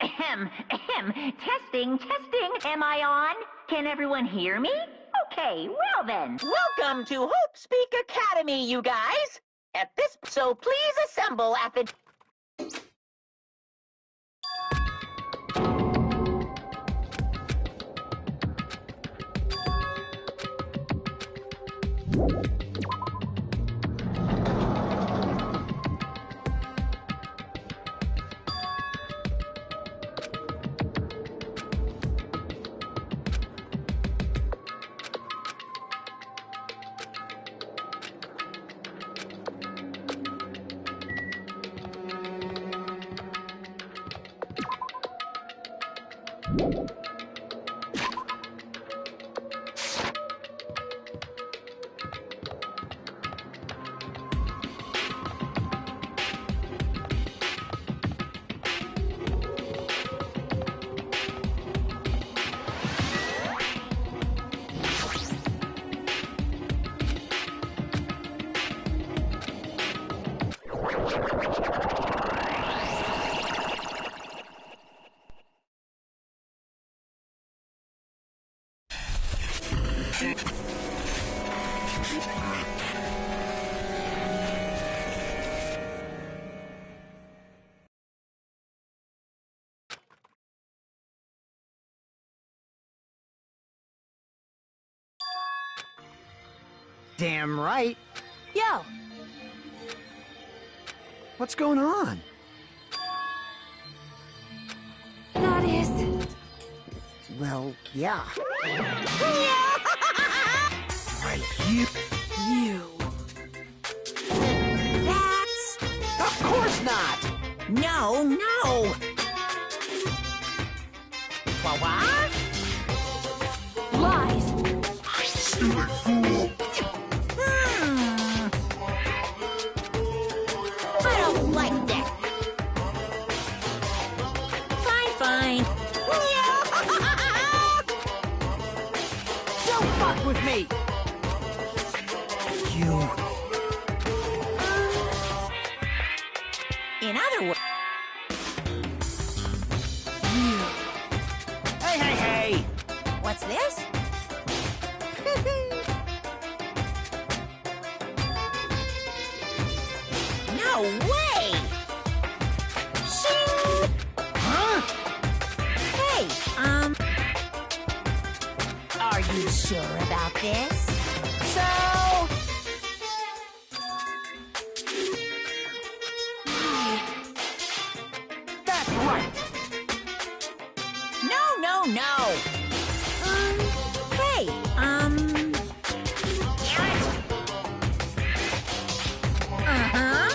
Ahem, ahem. Testing, testing. Am I on? Can everyone hear me? Okay, well then. Welcome to Hope Speak Academy, you guys. So please assemble at the... Damn right. Yo! What's going on? That is... Well, yeah. Right, you. That's... Of course not! No, no! What? Lies! Stupid fool! I don't like that. Fine. Don't fuck with me! You... In other words... Hey! What's this? No way! Shing! Huh? Hey, are you sure about this? That's right! No. Hey, Uh-huh.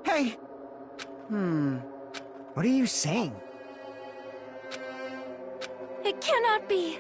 Hey! What are you saying? It cannot be.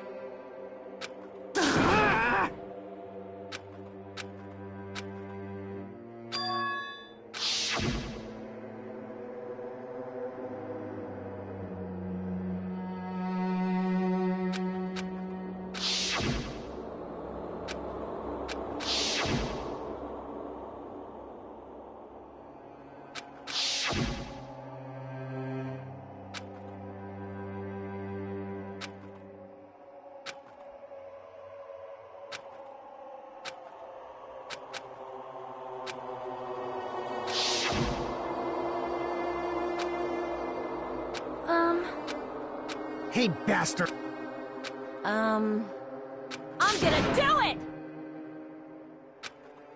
Hey, bastard! I'm gonna do it!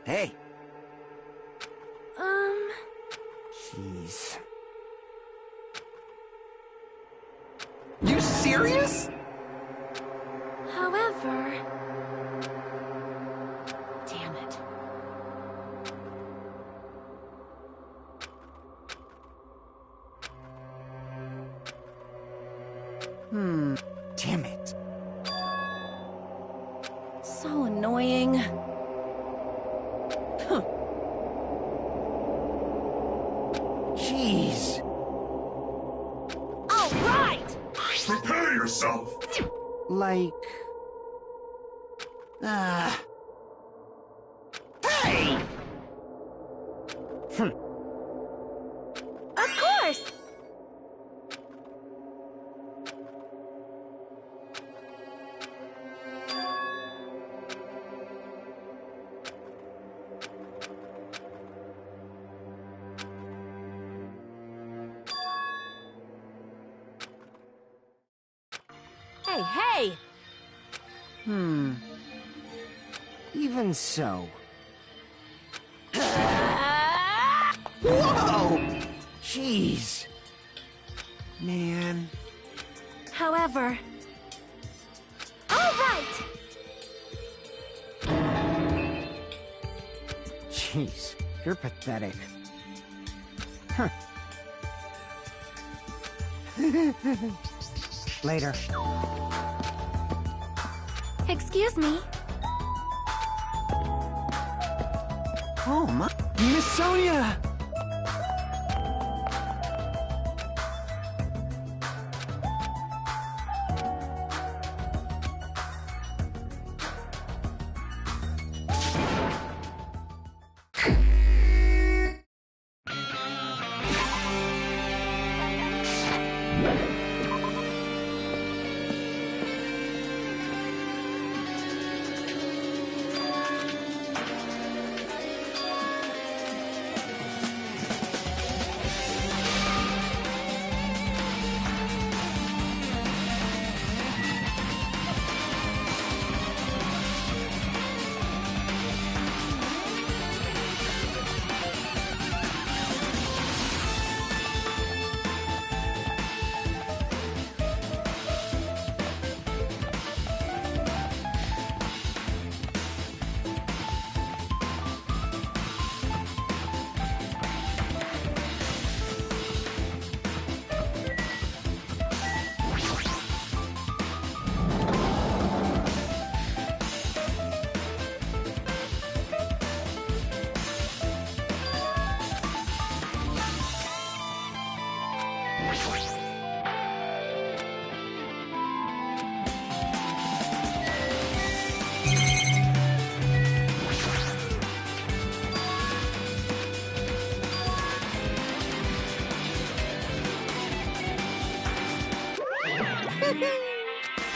Hey! Jeez. You serious? However... Damn it. Damn it. So annoying. Huh. Jeez. All right! Prepare yourself. Like... Hey! Of course! Hey, hey! Even so. Ah! Whoa! Jeez. Man. However... All right! Jeez, you're pathetic. Huh. Later. Excuse me. Oh, my... Miss Sonia!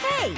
Hey,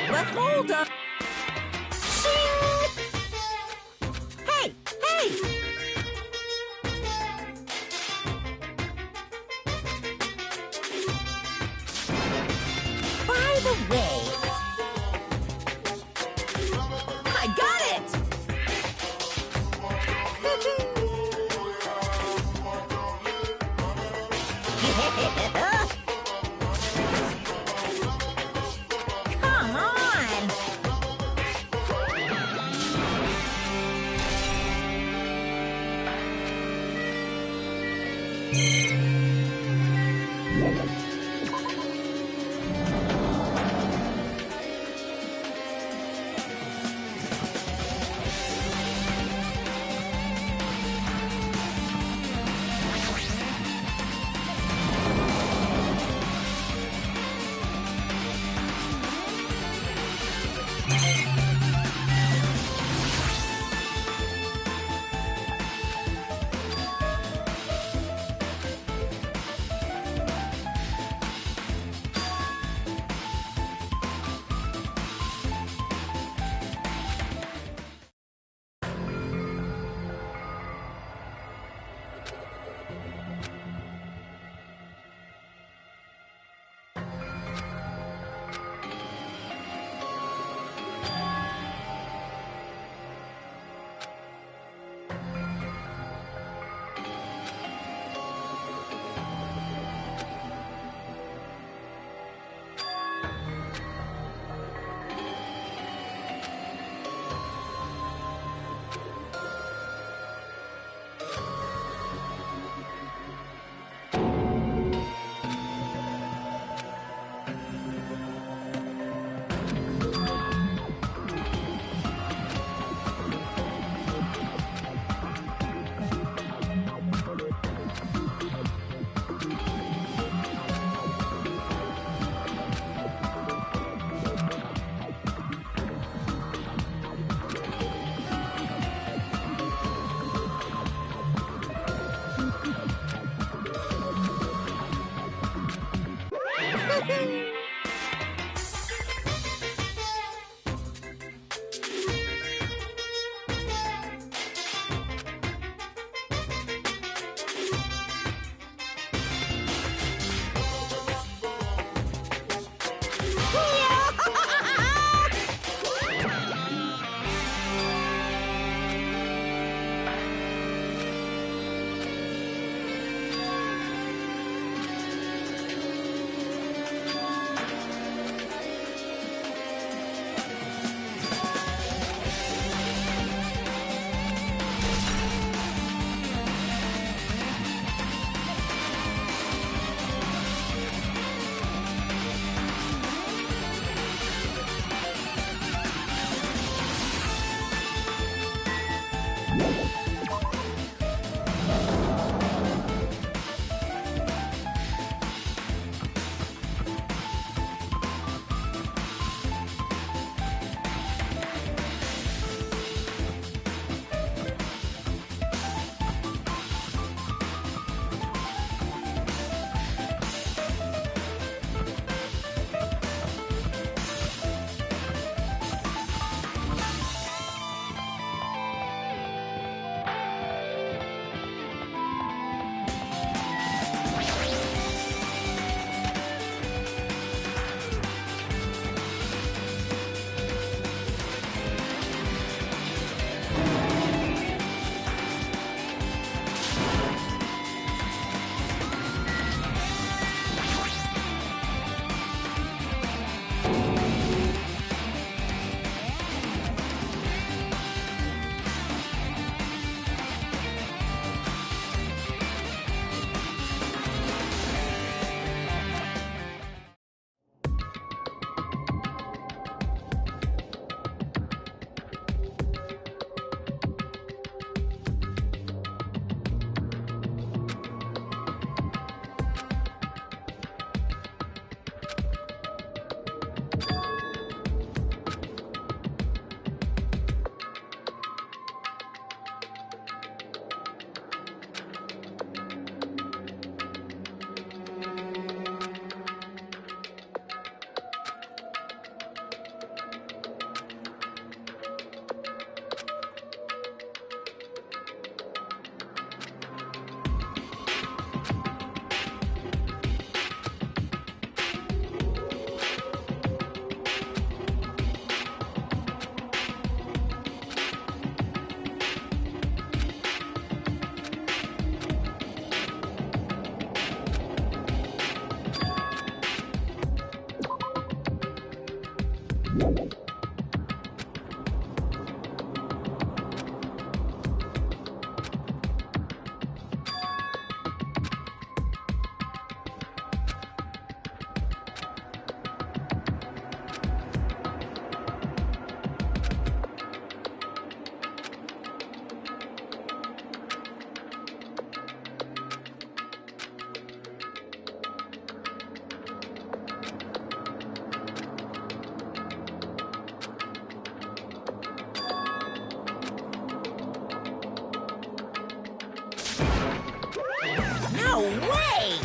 but hold up. Shing! Hey, hey! By the way, I got it! No way!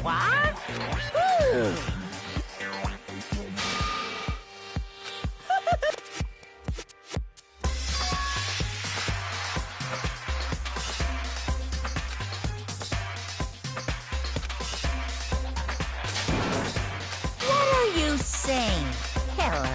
What? Whew. What are you saying? Hello.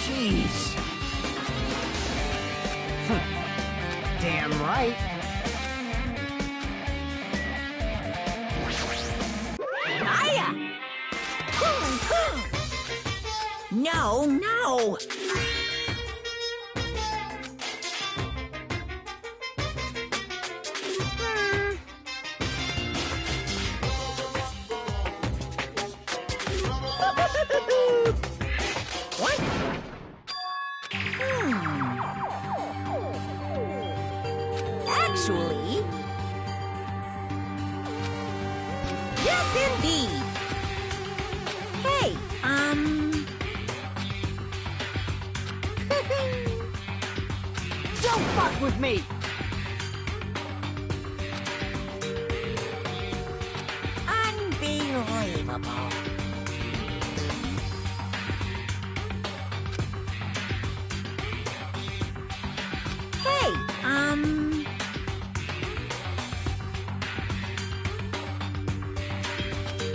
Jeez. Damn right. Hiya! No, no! What? Actually... Yes, indeed! Hey, Don't fuck with me! Unbelievable. Hey,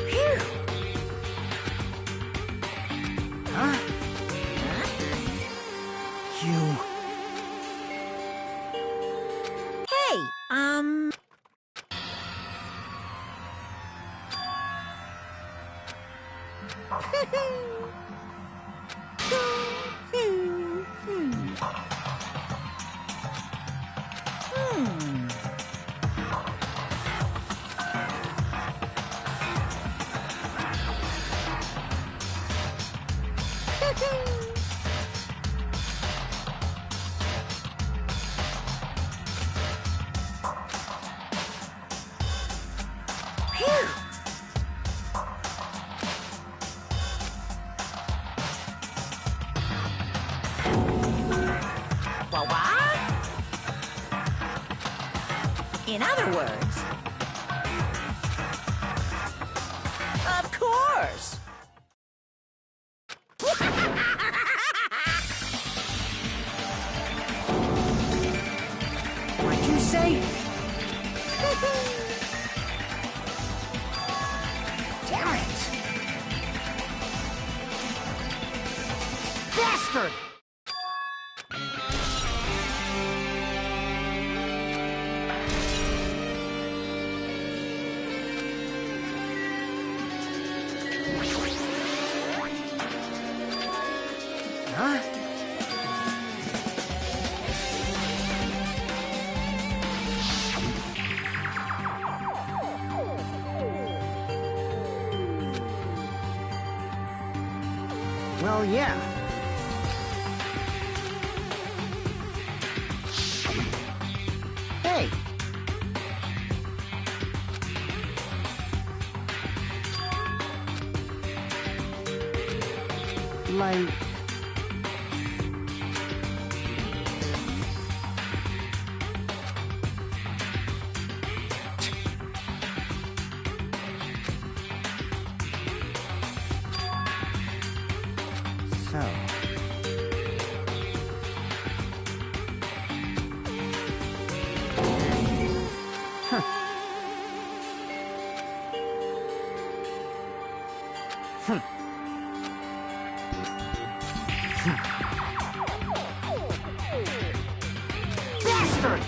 Phew. Huh? You... Hey, Phew. Well, what? In other words, of course. What'd you say? Damn it! Bastard! Huh? Well, yeah. Hey! Like... So... Huh. Bastard!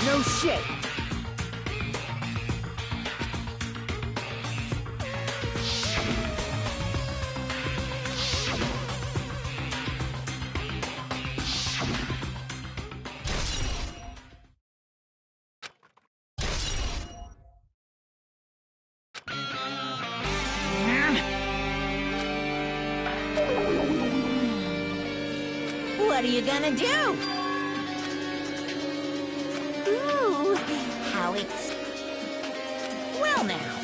No shit! What are you gonna do? Ooh, how it's... Well now.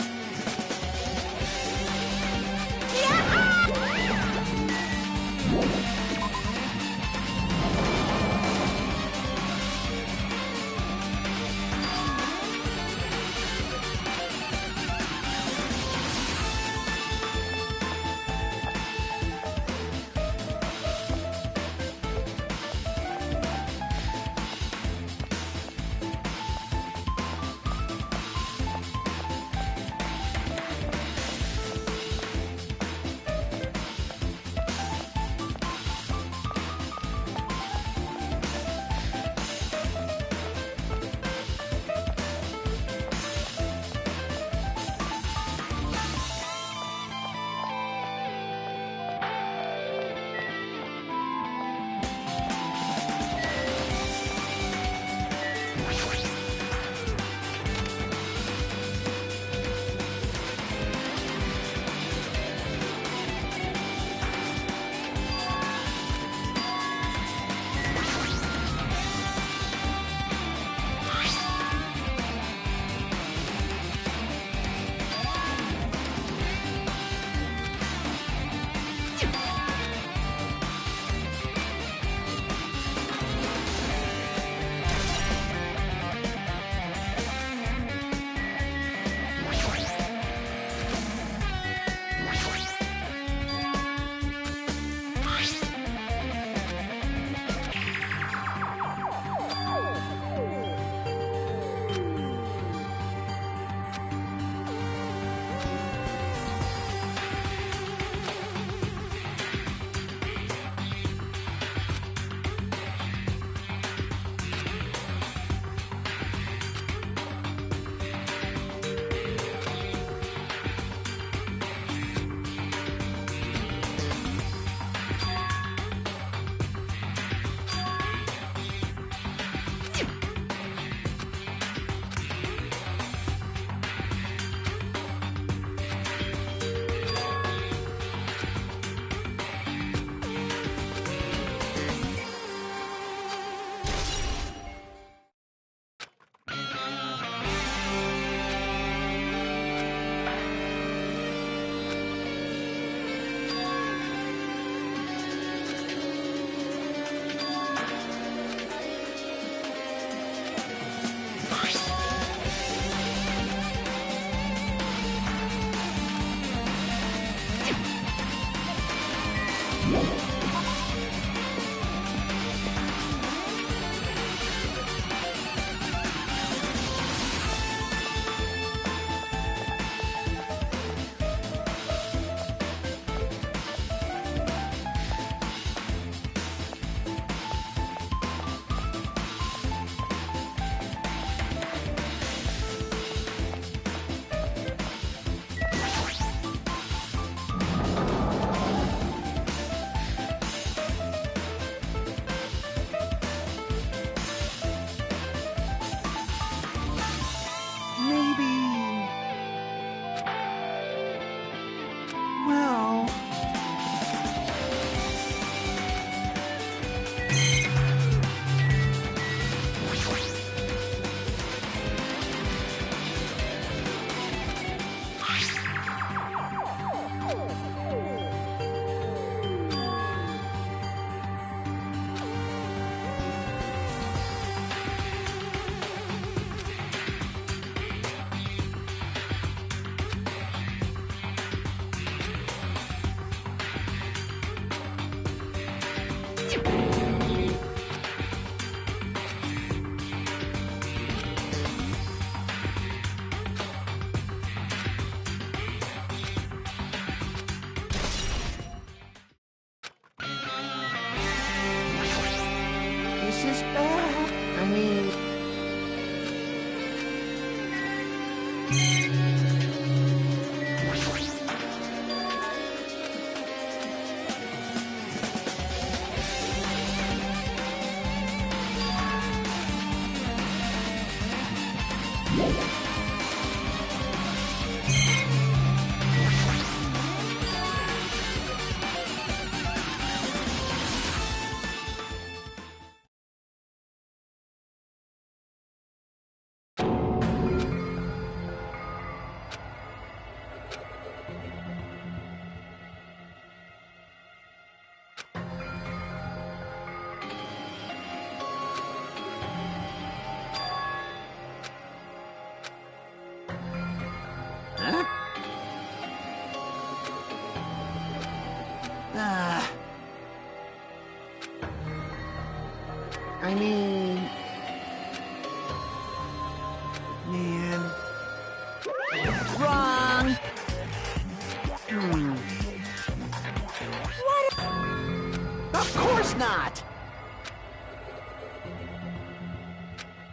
Of course not!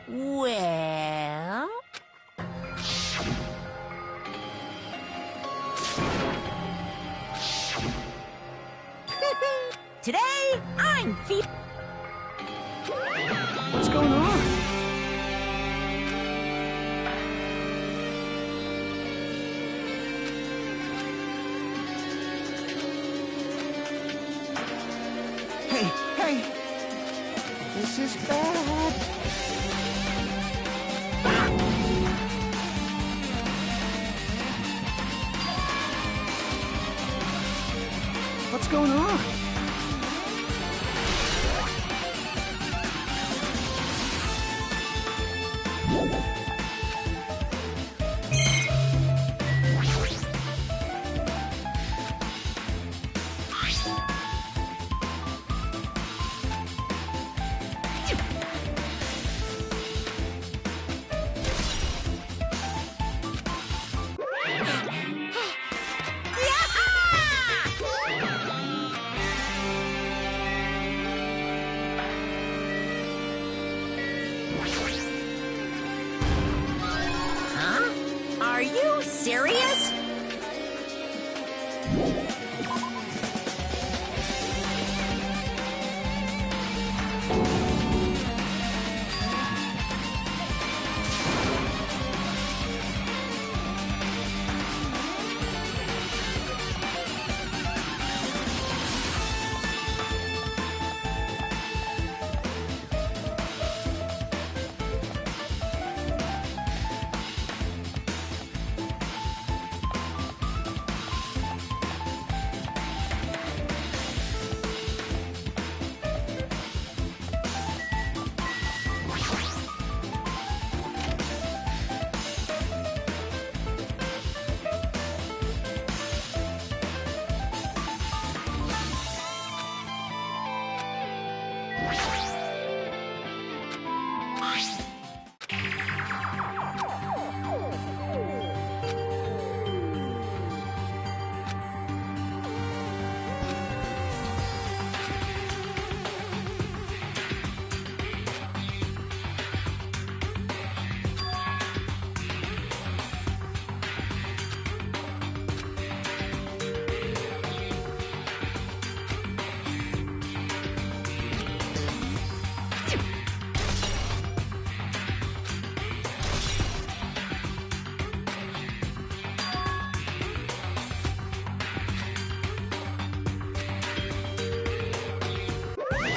Well... Today, I'm What's going on? Hey, hey! This is bad. What's going on? Are you serious?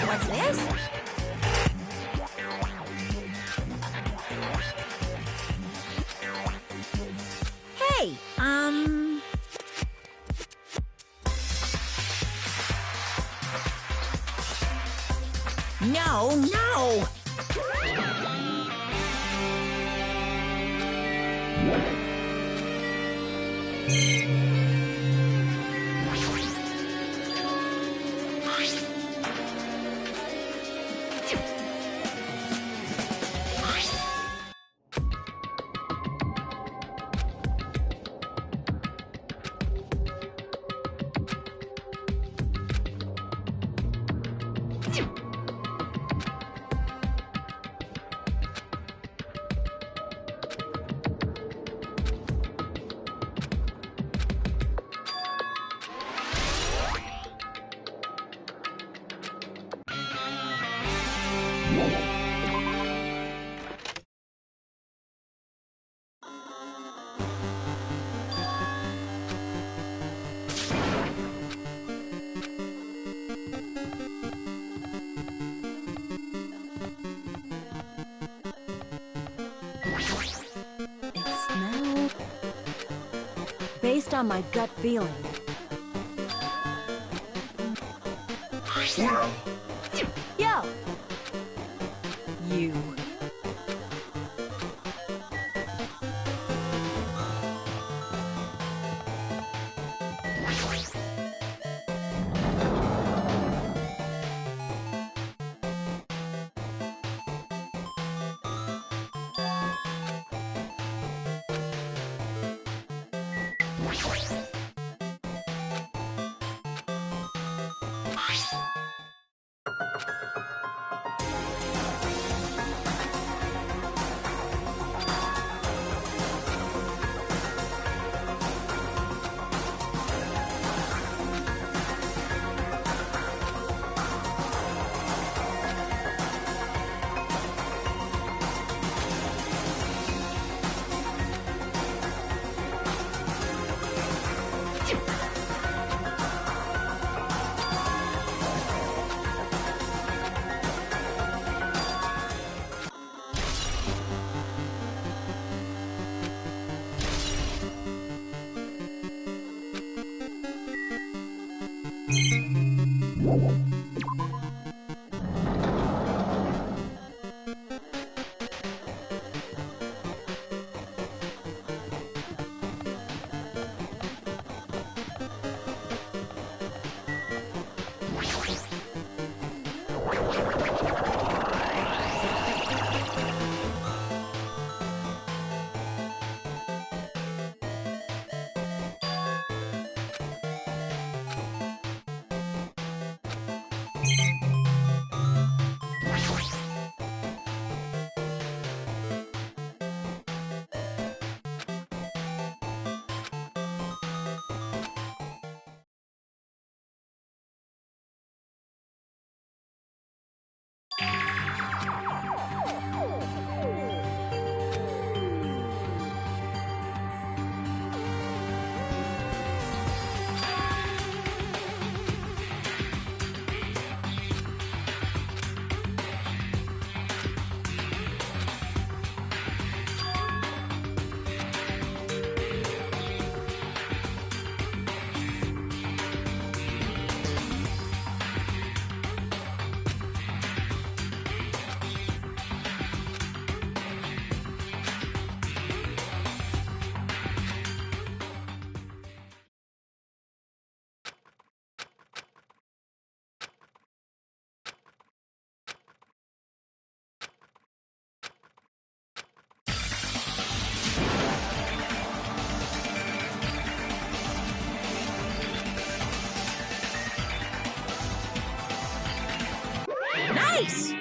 What's this? Hey, No, no! Based on my gut feeling. Well, Yo! You. Nice!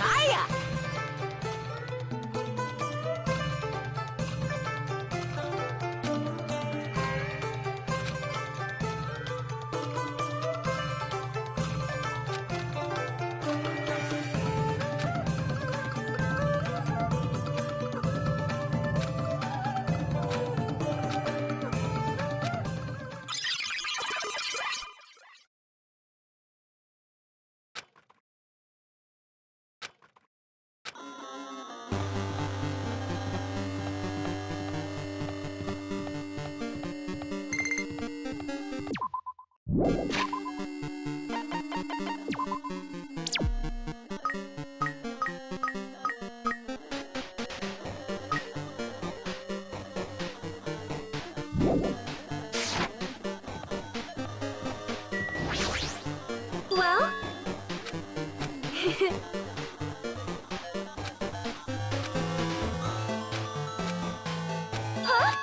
Hiya! Well? Huh?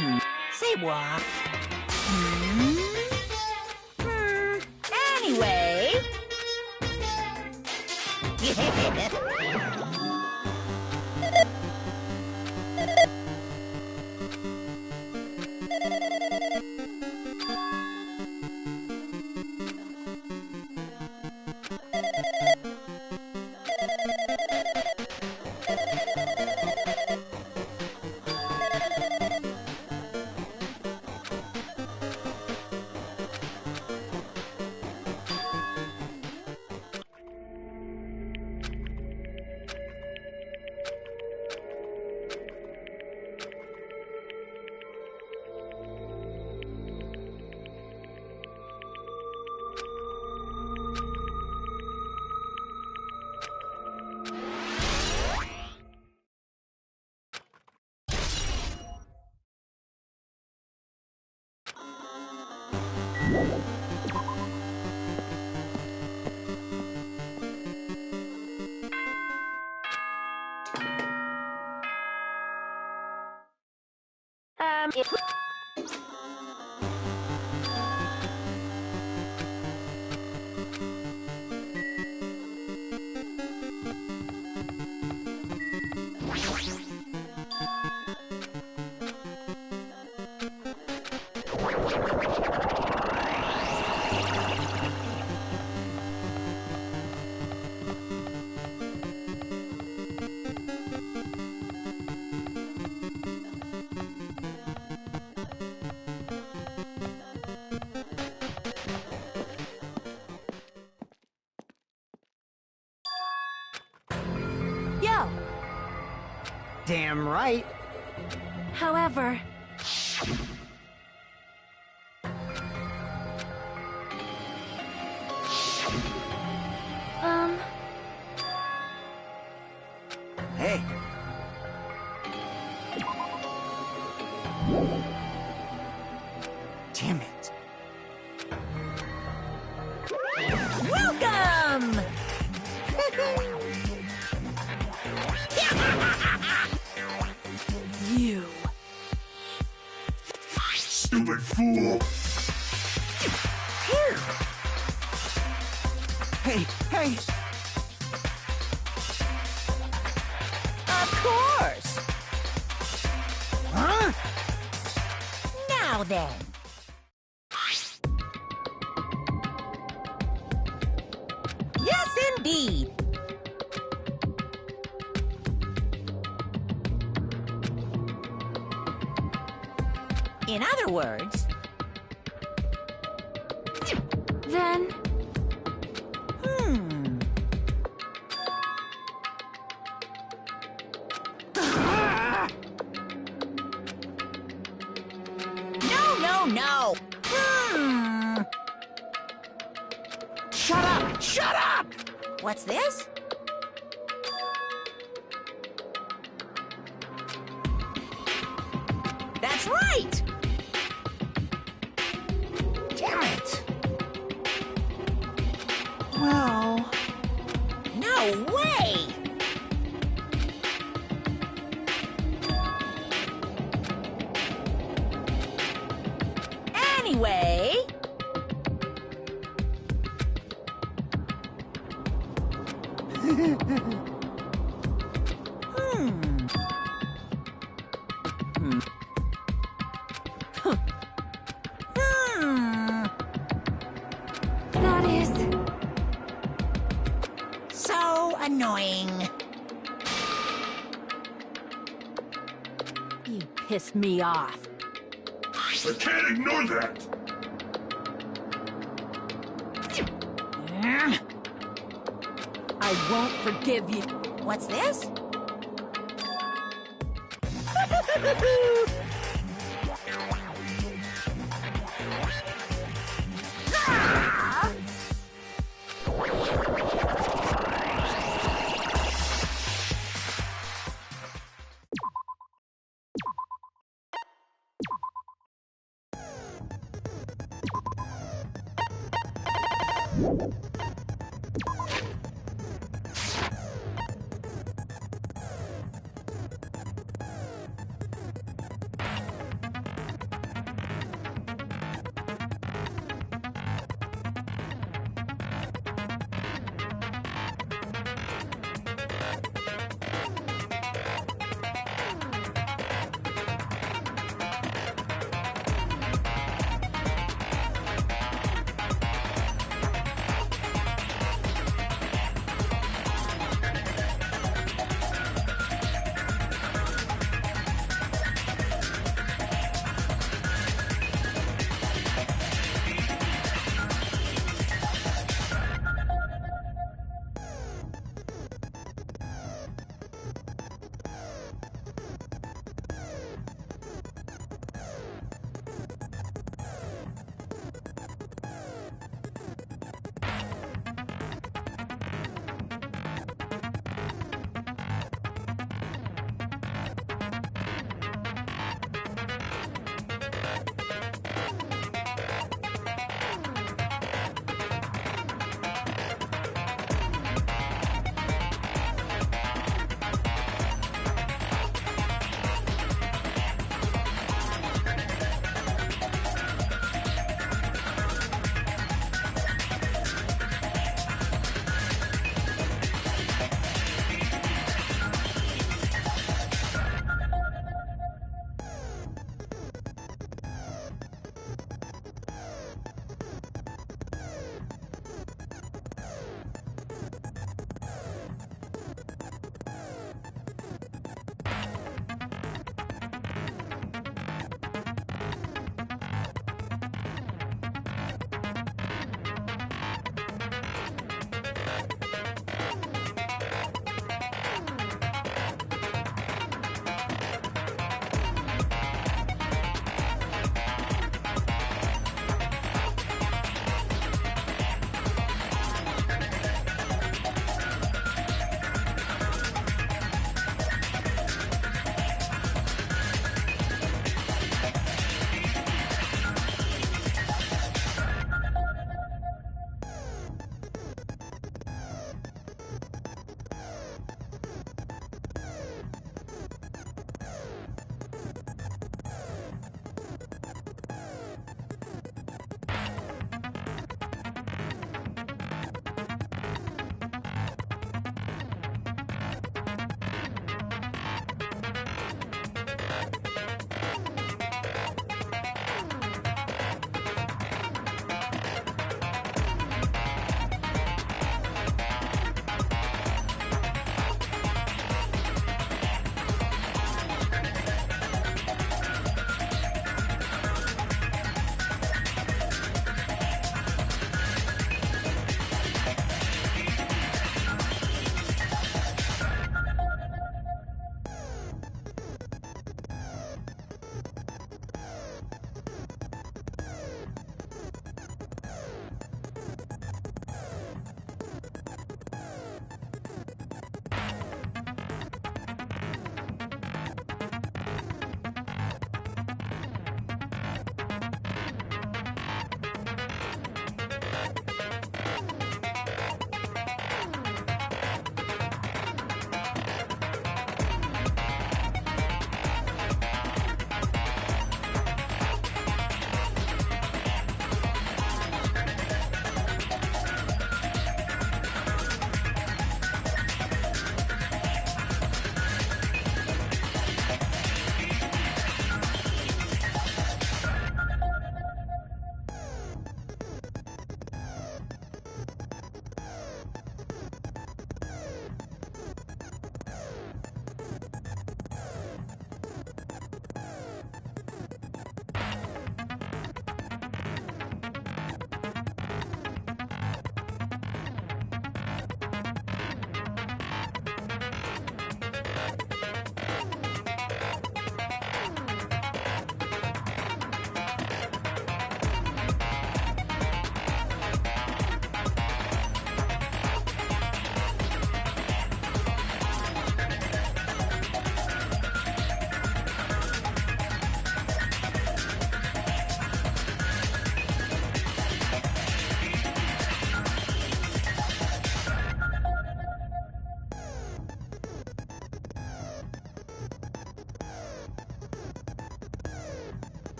Say what? Anyway. It Yo! Damn right. However... Hey. Damn it. Welcome! You... Stupid fool! Here! Hey, hey. Of course! Huh? Now then. Yes, indeed. In other words, Then... no. Shut up! Shut up! What's this? That's right! Damn it! Well... No way! Anyway... That is... So annoying. You pissed me off. I can't ignore that! I won't forgive you. What's this?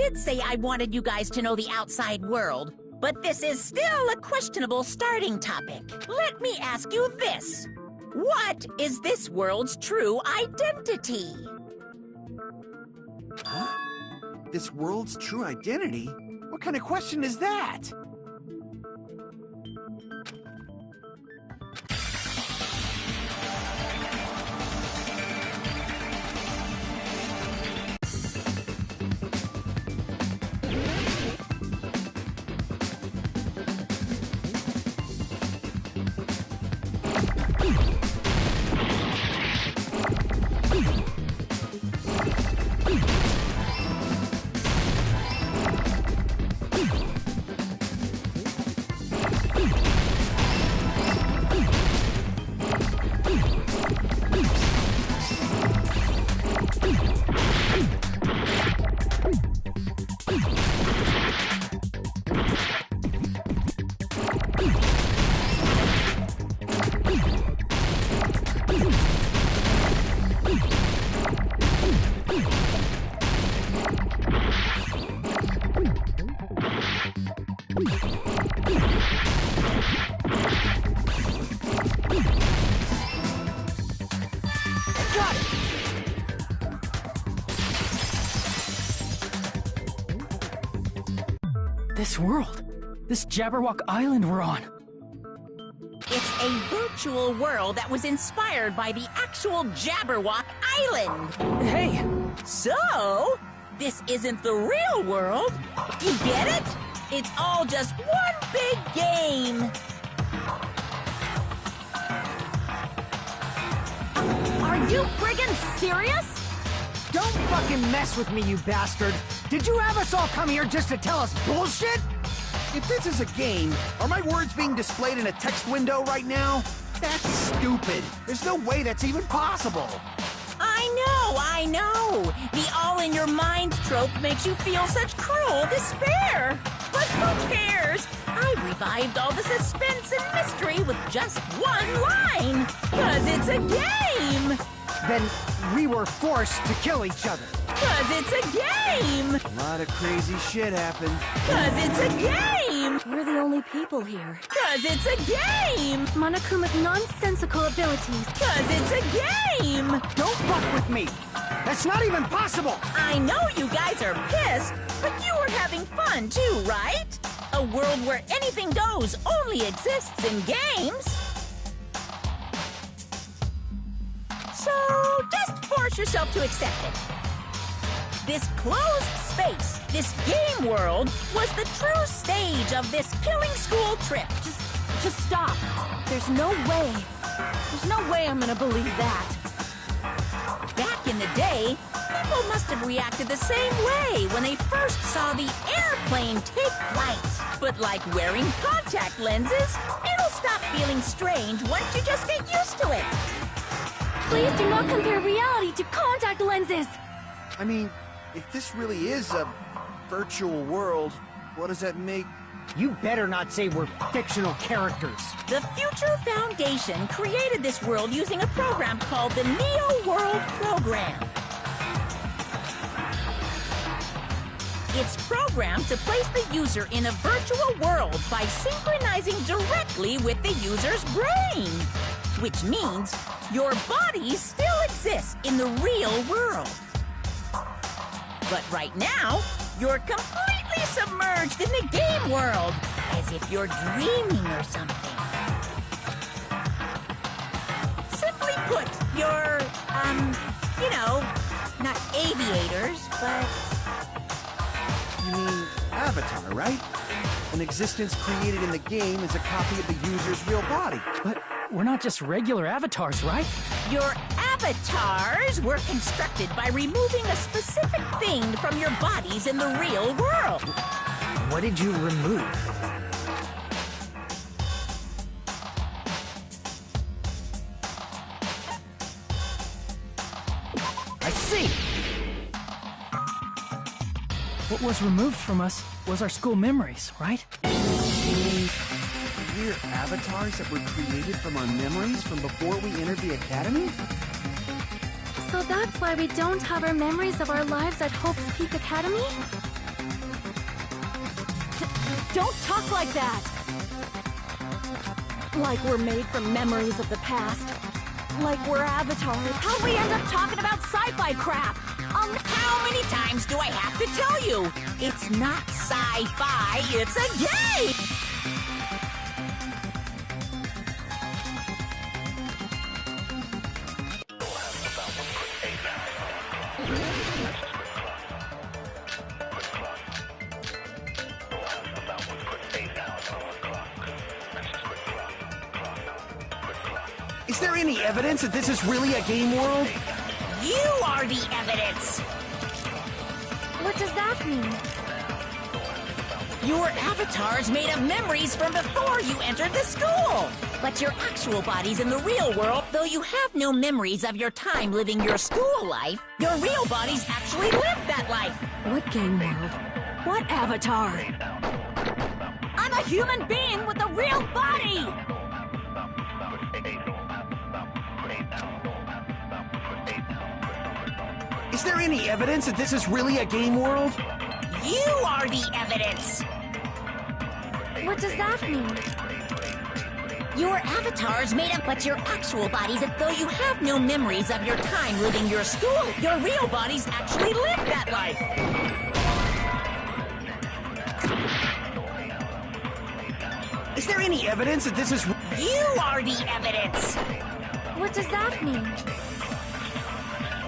did say I wanted you guys to know the outside world, but this is still a questionable starting topic. Let me ask you this. What is this world's true identity? Huh? This world's true identity? What kind of question is that? This world, this Jabberwock Island we're on. It's a virtual world that was inspired by the actual Jabberwock Island. Hey, So, this isn't the real world. You get it? It's all just one big game. Are you friggin' serious? Don't fucking mess with me, you bastard! Did you have us all come here just to tell us bullshit? If this is a game, are my words being displayed in a text window right now? That's stupid. There's no way that's even possible. I know. The all-in-your-mind trope makes you feel such cruel despair. But who cares? I revived all the suspense and mystery with just one line. 'Cause it's a game. Then we were forced to kill each other. 'Cause it's a game. A lot of crazy shit happened. 'Cause it's a game. We're the only people here. 'Cause it's a game. Monokuma's nonsensical abilities. 'Cause it's a game. Don't fuck with me! That's not even possible! I know you guys are pissed, but you were having fun too, right? A world where anything goes only exists in games. So just force yourself to accept it. This closed space, this game world, was the true stage of this killing school trip. Just stop. There's no way. There's no way I'm gonna believe that. Back in the day, people must have reacted the same way when they first saw the airplane take flight. But like wearing contact lenses, it'll stop feeling strange once you just get used to it. Please do not compare reality to contact lenses. I mean, if this really is a virtual world, what does that make? You better not say we're fictional characters. The Future Foundation created this world using a program called the Neo World Program. It's programmed to place the user in a virtual world by synchronizing directly with the user's brain. Which means your body still exists in the real world. But right now, you're completely submerged in the game world, as if you're dreaming or something. Simply put, you're, you know, not aviators, but... You mean Avatar, right? An existence created in the game is a copy of the user's real body. but we're not just regular avatars, right? Your avatars were constructed by removing a specific thing from your bodies in the real world. What did you remove? I see! What was removed from us was our school memories, right? We're avatars that were created from our memories from before we entered the academy? So that's why we don't have our memories of our lives at Hope's Peak Academy? Don't talk like that! Like we're made from memories of the past. Like we're avatars. How'd we end up talking about sci-fi crap? How many times do I have to tell you? It's not sci-fi, it's a game! Is there any evidence that this is really a game world? You are the evidence! What does that mean? Your avatar's made of memories from before you entered the school! But your actual body's in the real world, though you have no memories of your time living your school life, your real body's actually lived that life! What game world? What avatar? I'm a human being with a real body! Is there any evidence that this is really a game world? You are the evidence! What does that mean? Your avatar's made up, but your actual body's, though you have no memories of your time living your school, your real body's actually lived that life! Is there any evidence that this is... You are the evidence! What does that mean?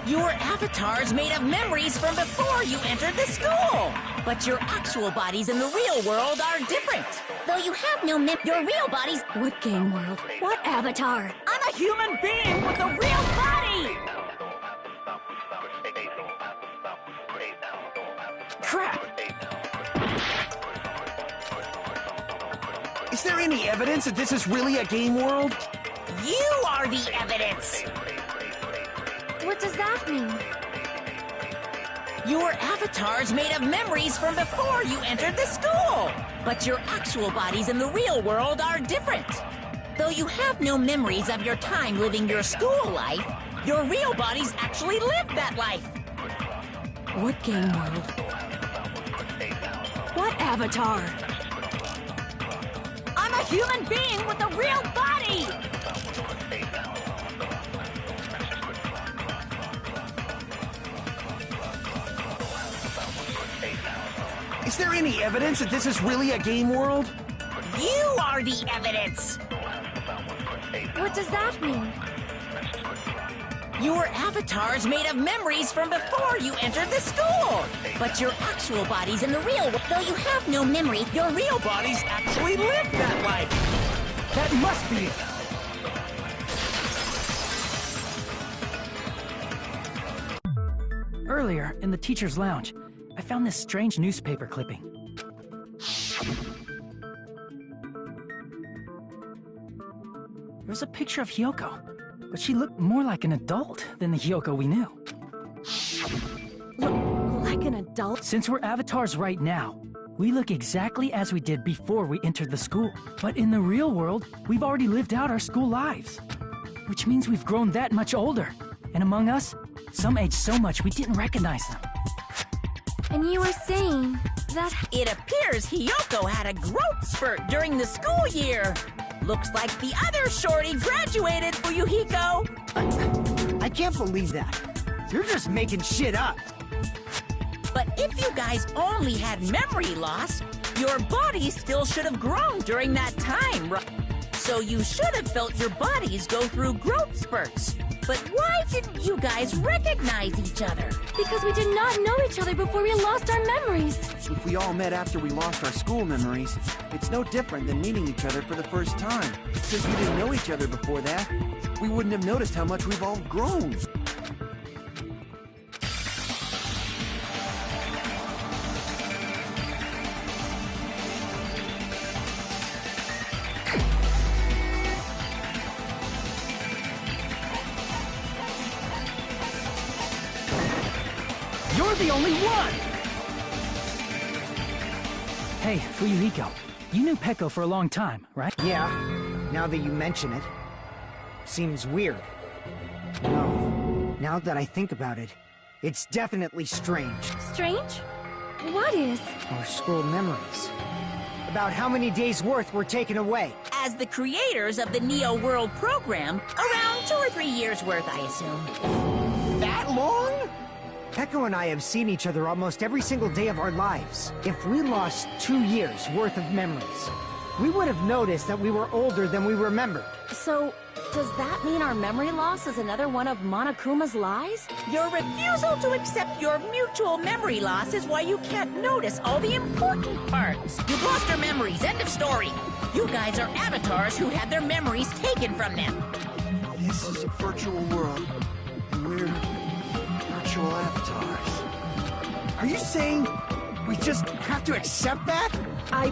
Your avatar's made of memories from before you entered the school! But your actual bodies in the real world are different. Though you have no your real bodies... What game world? What avatar? I'm a human being with a real body! Crap! Is there any evidence that this is really a game world? You are the evidence! What does that mean? Your avatar's made of memories from before you entered the school! But your actual bodies in the real world are different. Though you have no memories of your time living your school life, your real bodies actually lived that life! What game world? What avatar? I'm a human being with a real body! Is there any evidence that this is really a game world? You are the evidence! What does that mean? Your avatar's made of memories from before you entered the school! But your actual body's in the real world, though you have no memory, your real body's actually lived that life! That must be it! Earlier, in the teacher's lounge, I found this strange newspaper clipping. There was a picture of Hyoko, but she looked more like an adult than the Hyoko we knew. Like an adult? Since we're avatars right now, we look exactly as we did before we entered the school. But in the real world, we've already lived out our school lives. Which means we've grown that much older. And among us, some aged so much we didn't recognize them. And you were saying that... It appears Hyoko had a growth spurt during the school year. Looks like the other shorty graduated, Fuyuhiko. I can't believe that. You're just making shit up. But if you guys only had memory loss, your body still should have grown during that time, right? So you should have felt your bodies go through growth spurts. But why didn't you guys recognize each other? Because we did not know each other before we lost our memories. If we all met after we lost our school memories, it's no different than meeting each other for the first time. Since we didn't know each other before that, we wouldn't have noticed how much we've all grown. You're the only one! Hey, Fuyuhiko, you knew Peko for a long time, right? Yeah, now that you mention it. Seems weird. No, now that I think about it, it's definitely strange. Strange? What is? Our school memories. about how many days' worth were taken away. As the creators of the Neo World program, around 2 or 3 years worth, I assume. That long? Pecco and I have seen each other almost every single day of our lives. If we lost 2 years' worth of memories, we would have noticed that we were older than we remembered. So, does that mean our memory loss is another one of Monokuma's lies? Your refusal to accept your mutual memory loss is why you can't notice all the important parts. You've lost your memories, end of story. You guys are avatars who had their memories taken from them. This is a virtual world, and we're virtual avatars. Are you saying we just have to accept that? I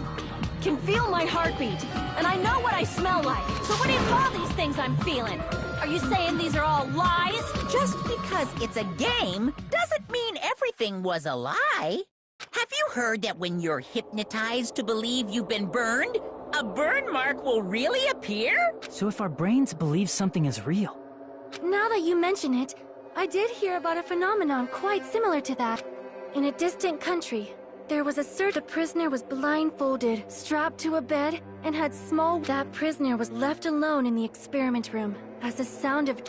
can feel my heartbeat, and I know what I smell like. So what do you call these things I'm feeling? Are you saying these are all lies? Just because it's a game doesn't mean everything was a lie. Have you heard that when you're hypnotized to believe you've been burned, a burn mark will really appear? So if our brains believe something is real, Now that you mention it, I did hear about a phenomenon quite similar to that. In a distant country, there was a prisoner was blindfolded, strapped to a bed, and had That prisoner was left alone in the experiment room as the sound of...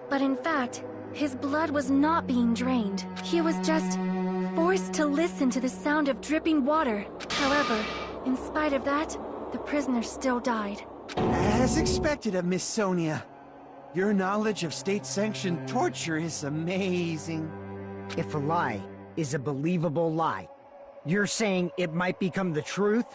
But in fact, his blood was not being drained. He was just forced to listen to the sound of dripping water. However, in spite of that, the prisoner still died. As expected of Miss Sonia. Your knowledge of state-sanctioned torture is amazing. If a lie is a believable lie, you're saying it might become the truth?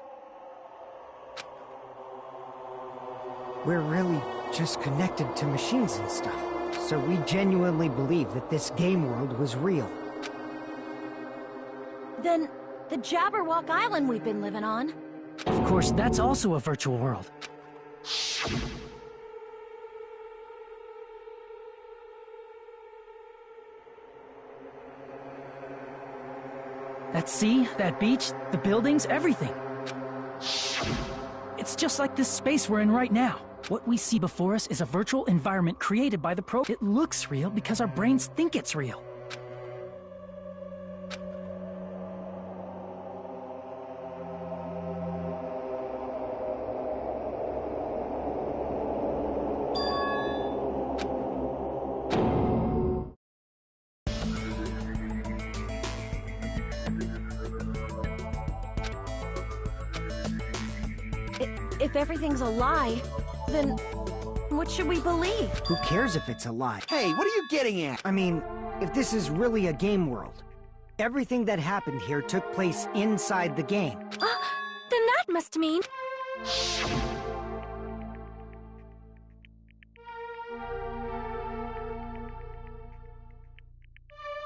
We're really just connected to machines and stuff. So we genuinely believe that this game world was real. Then, the Jabberwock Island we've been living on. of course, that's also a virtual world. That sea, that beach, the buildings, everything. It's just like this space we're in right now. What we see before us is a virtual environment created by the It looks real because our brains think it's real. If everything's a lie, then what should we believe? Who cares if it's a lie? Hey, what are you getting at? I mean, if this is really a game world, everything that happened here took place inside the game. Then that must mean...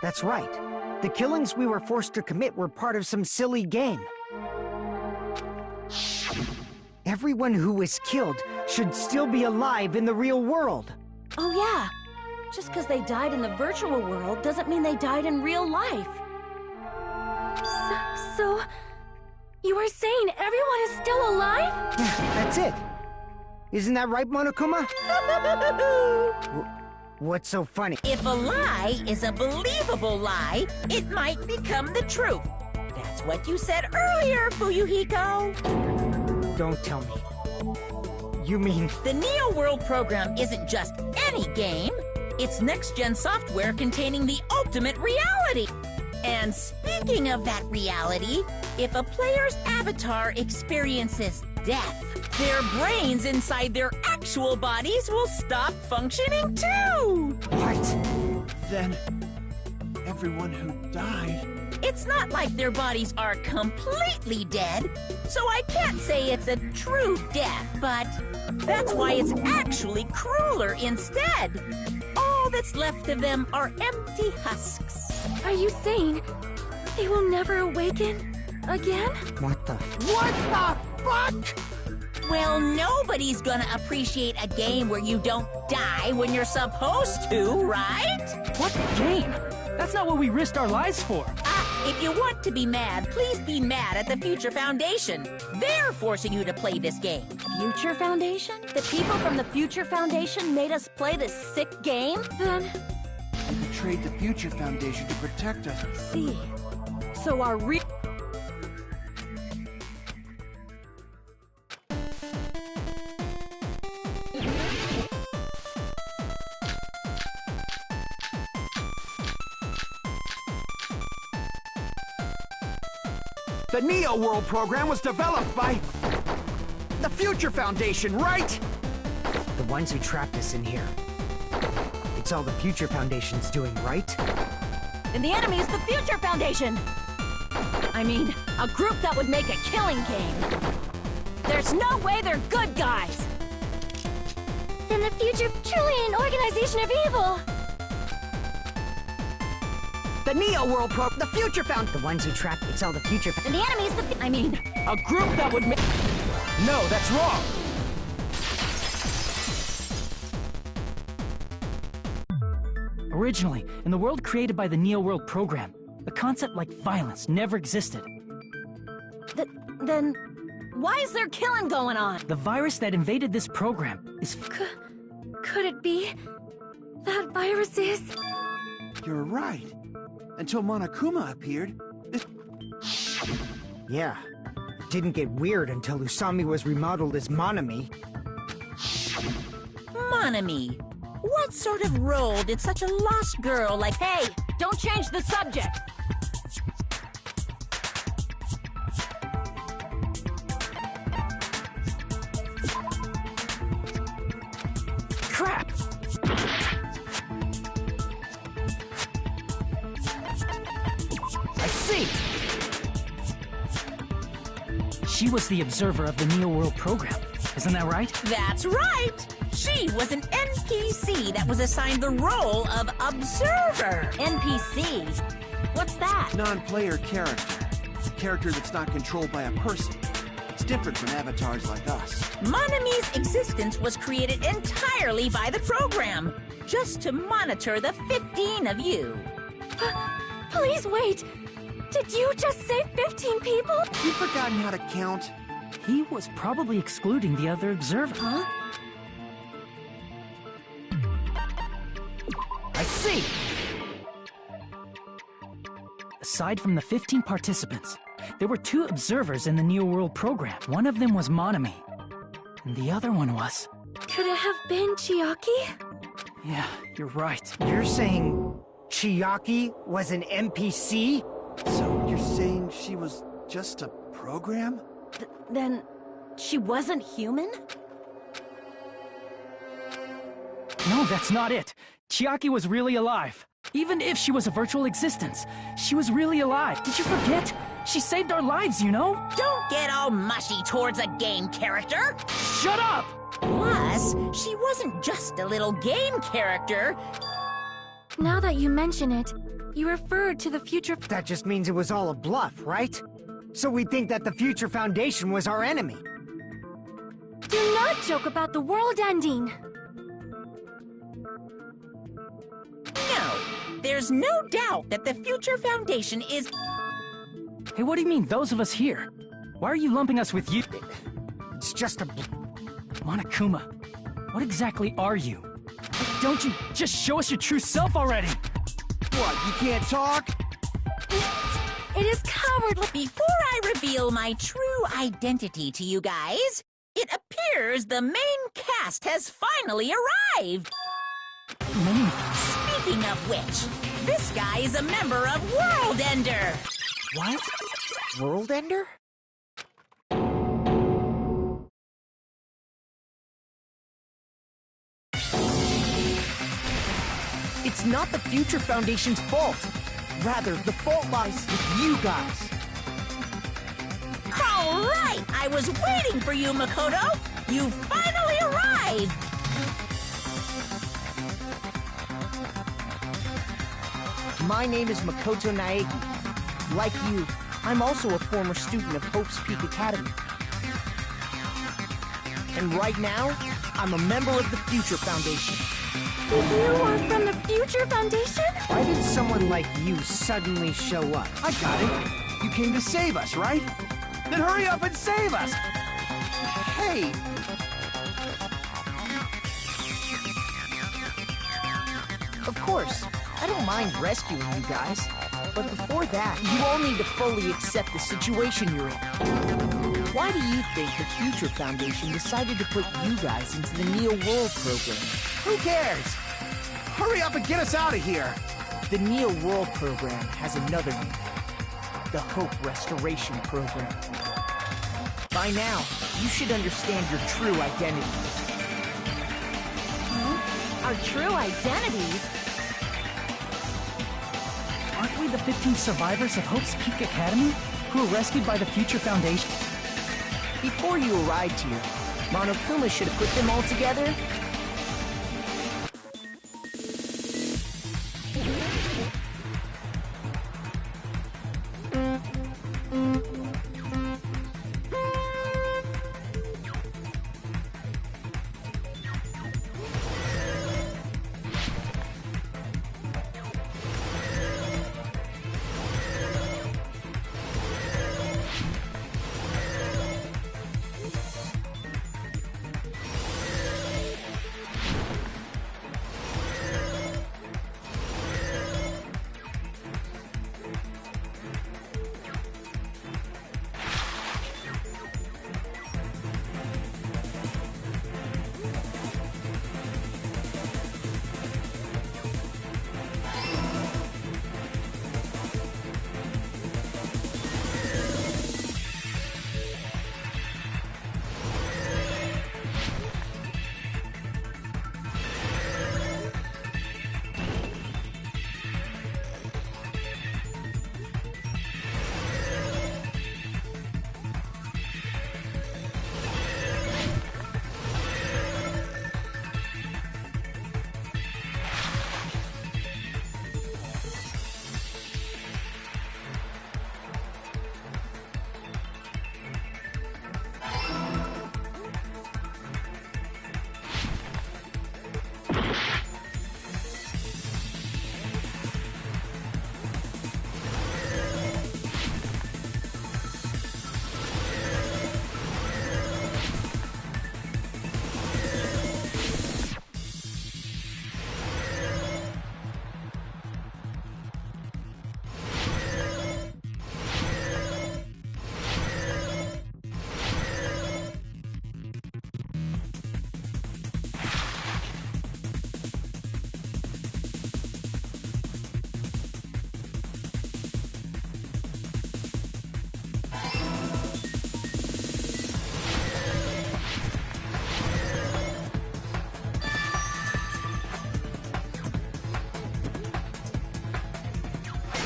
That's right. The killings we were forced to commit were part of some silly game. Everyone who was killed should still be alive in the real world. Oh yeah, just because they died in the virtual world doesn't mean they died in real life. So... You are saying everyone is still alive? Yeah, that's it. Isn't that right, Monokuma? What's so funny? If a lie is a believable lie, it might become the truth. That's what you said earlier, Fuyuhiko. Don't tell me. You mean... The Neo World program isn't just any game. It's next-gen software containing the ultimate reality. And speaking of that reality, if a player's avatar experiences death, their brains inside their actual bodies will stop functioning too! What? Then... everyone who died... It's not like their bodies are completely dead, so I can't say it's a true death, but that's why it's actually crueler instead. All that's left of them are empty husks. Are you saying they will never awaken again? What the... What the fuck? Well, nobody's gonna appreciate a game where you don't die when you're supposed to, right? What game? That's not what we risked our lives for. If you want to be mad, please be mad at the Future Foundation. They're forcing you to play this game. Future Foundation? The people from the Future Foundation made us play this sick game? Then... We betrayed the Future Foundation to protect us. See. So our The Neo World program was developed by the Future Foundation, right? The ones who trapped us in here. It's all the Future Foundation's doing, right? And the enemy is the Future Foundation! I mean, a group that would make a killing game. There's no way they're good guys! Then the future truly an organization of evil! The Neo World the Future The ones who trapped, it's all the Future And the enemy is the I mean, a group that would make... No, that's wrong! Originally, in the world created by the Neo World program, a concept like violence never existed. Then, why is there killing going on? The virus that invaded this program is... Could it be that virus is... You're right. Until Monokuma appeared, this... Yeah. It didn't get weird until Usami was remodeled as Monami. Monami, what sort of role did such a lost girl like... Hey, don't change the subject! Crap! I see! She was the observer of the Neo World program. Isn't that right? That's right! She was an NPC that was assigned the role of observer. NPC? What's that? Non-player character. A character that's not controlled by a person. It's different from avatars like us. Monami's existence was created entirely by the program, just to monitor the 15 of you. Please wait! Did you just say 15 people? You've forgotten how to count? He was probably excluding the other observer. Huh? I see! Aside from the 15 participants, there were 2 observers in the Neo World program. One of them was Monami, and the other one was... Could it have been Chiaki? Yeah, you're right. You're saying Chiaki was an NPC? So you're saying she was just a program? Then, she wasn't human? No, that's not it. Chiaki was really alive. Even if she was a virtual existence, she was really alive. Did you forget? She saved our lives, you know? Don't get all mushy towards a game character. Shut up! Plus, she wasn't just a little game character. Now that you mention it, you referred to the future... That just means it was all a bluff, right? So we think that the Future Foundation was our enemy. Do not joke about the world ending! No, there's no doubt that the Future Foundation is... Hey, what do you mean, those of us here? Why are you lumping us with you? It's just a... Monokuma, what exactly are you? Don't you just show us your true self already? What, you can't talk? It is cowardly. Before I reveal my true identity to you guys, it appears the main cast has finally arrived. Speaking of which, this guy is a member of World Ender. What? World Ender? It's not the Future Foundation's fault. Rather, the fault lies with you guys. All right, I was waiting for you, Makoto. You finally arrived. My name is Makoto Naegi. Like you, I'm also a former student of Hope's Peak Academy. And right now, I'm a member of the Future Foundation. You are from the Future Foundation? Why did someone like you suddenly show up? I got it. You came to save us, right? Then hurry up and save us! Hey! Of course, I don't mind rescuing you guys. But before that, you all need to fully accept the situation you're in. Why do you think the Future Foundation decided to put you guys into the Neo World program? Who cares? Hurry up and get us out of here! The Neo World program has another name. the Hope Restoration Program. By now, you should understand your true identity. Our true identities? Aren't we the 15 survivors of Hope's Peak Academy who were rescued by the Future Foundation? Before you arrived here, Monokuma should have put them all together.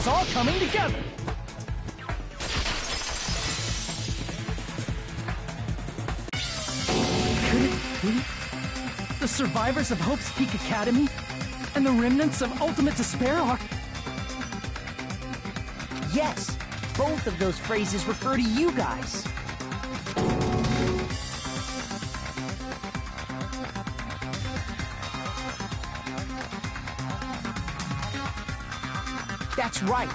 It's all coming together! Could it be the survivors of Hope's Peak Academy and the remnants of Ultimate Despair are... Yes, both of those phrases refer to you guys. That's right.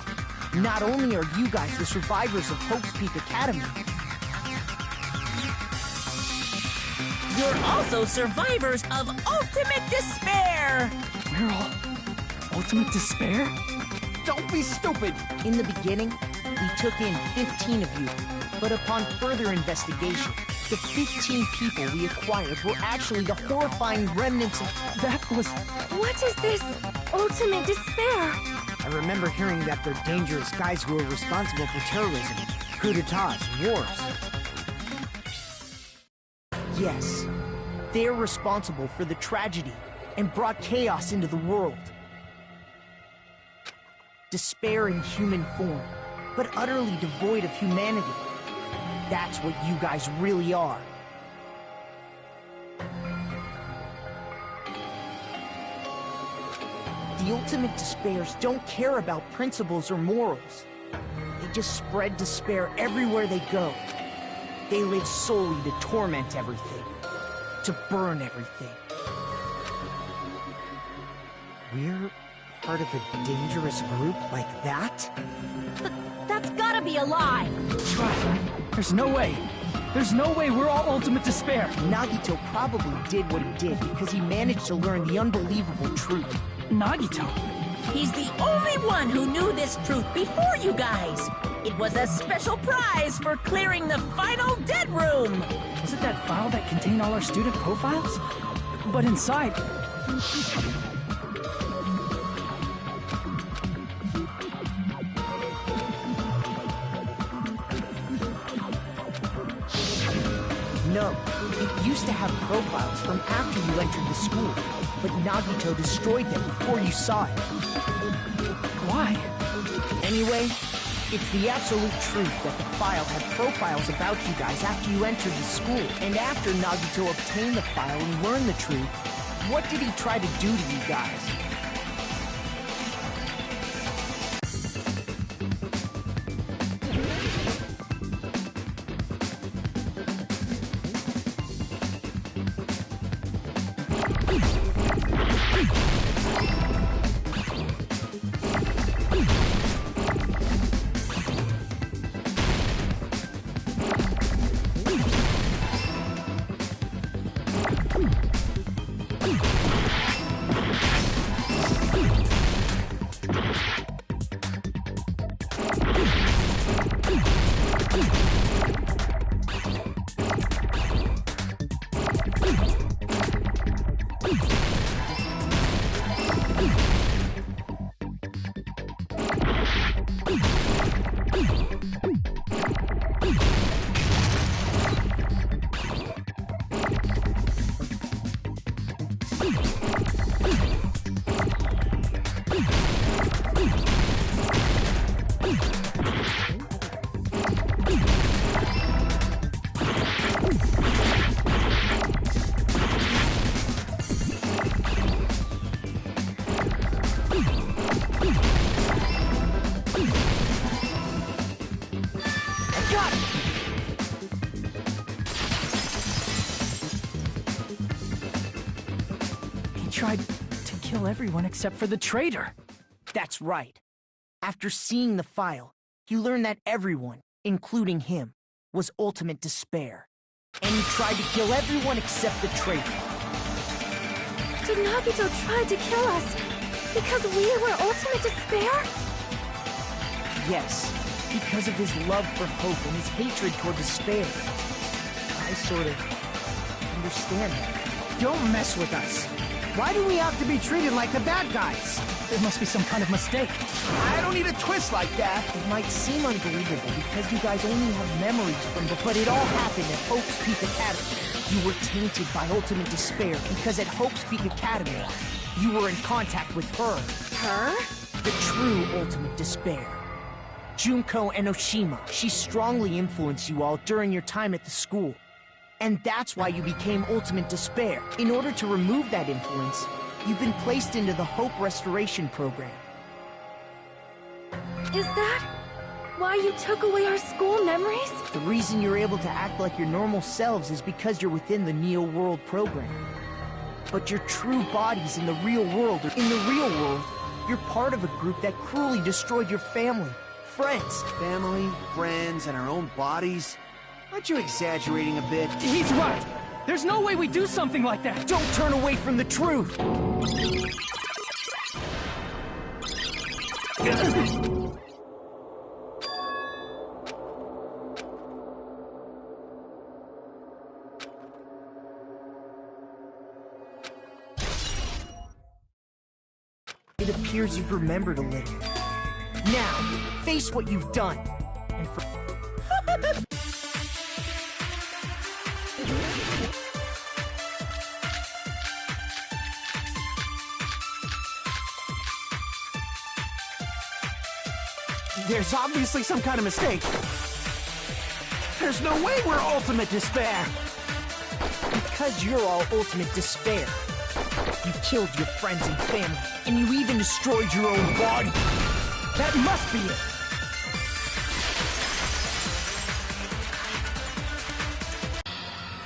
Not only are you guys the survivors of Hope's Peak Academy, You're also survivors of Ultimate Despair! We're all Ultimate Despair? don't be stupid! In the beginning, we took in 15 of you, but upon further investigation, the 15 people we acquired were actually the horrifying remnants of... That was... What is this ultimate despair? I remember hearing that they're dangerous guys who are responsible for terrorism, coup d'etats, and wars. Yes, they're responsible for the tragedy and brought chaos into the world. Despair in human form, but utterly devoid of humanity. That's what you guys really are. The Ultimate Despairs don't care about principles or morals. They just spread despair everywhere they go. They live solely to torment everything, to burn everything. We're part of a dangerous group like that? That's gotta be a lie! Try. There's no way. There's no way we're all Ultimate Despair. Nagito probably did what he did because he managed to learn the unbelievable truth. Nagito? He's the only one who knew this truth before you guys. It was a special prize for clearing the final dead room. Was it that file that contained all our student profiles? But inside... know. It used to have profiles from after you entered the school, but Nagito destroyed them before you saw it. Why? Anyway, it's the absolute truth that the file had profiles about you guys after you entered the school. And after Nagito obtained the file and learned the truth, what did he try to do to you guys? Tried to kill everyone except for the traitor. That's right. After seeing the file, he learned that everyone, including him, was ultimate despair. And he tried to kill everyone except the traitor. Did Nagito try to kill us because we were ultimate despair? Yes, because of his love for hope and his hatred toward despair. I sort of understand that. Don't mess with us. Why do we have to be treated like the bad guys? There must be some kind of mistake. I don't need a twist like that. It might seem unbelievable because you guys only have memories from but it all happened at Hope's Peak Academy. You were tainted by ultimate despair because at Hope's Peak Academy, you were in contact with her. Her? The true ultimate despair. Junko Enoshima. She strongly influenced you all during your time at the school. And that's why you became ultimate despair. In order to remove that influence, you've been placed into the Hope Restoration Program. Is that why you took away our school memories? The reason you're able to act like your normal selves is because you're within the Neo World program. But your true body's in the real world. In the real world, you're part of a group that cruelly destroyed your family, friends. Family, friends, and our own bodies? Aren't you exaggerating a bit? He's right. There's no way we do something like that. Don't turn away from the truth. It appears you've remembered a little. Now, face what you've done. And for... There's obviously some kind of mistake. There's no way we're ultimate despair. Because you're all ultimate despair. You killed your friends and family, and you even destroyed your own body. That must be it.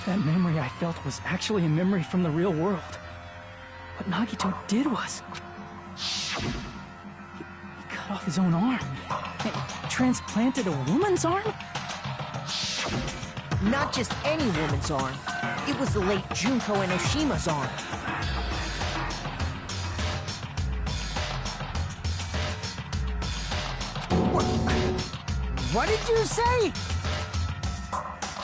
That memory I felt was actually a memory from the real world. What Nagito did was... He cut off his own arm. And transplanted a woman's arm? Not just any woman's arm. It was the late Junko Enoshima's arm. What did you say?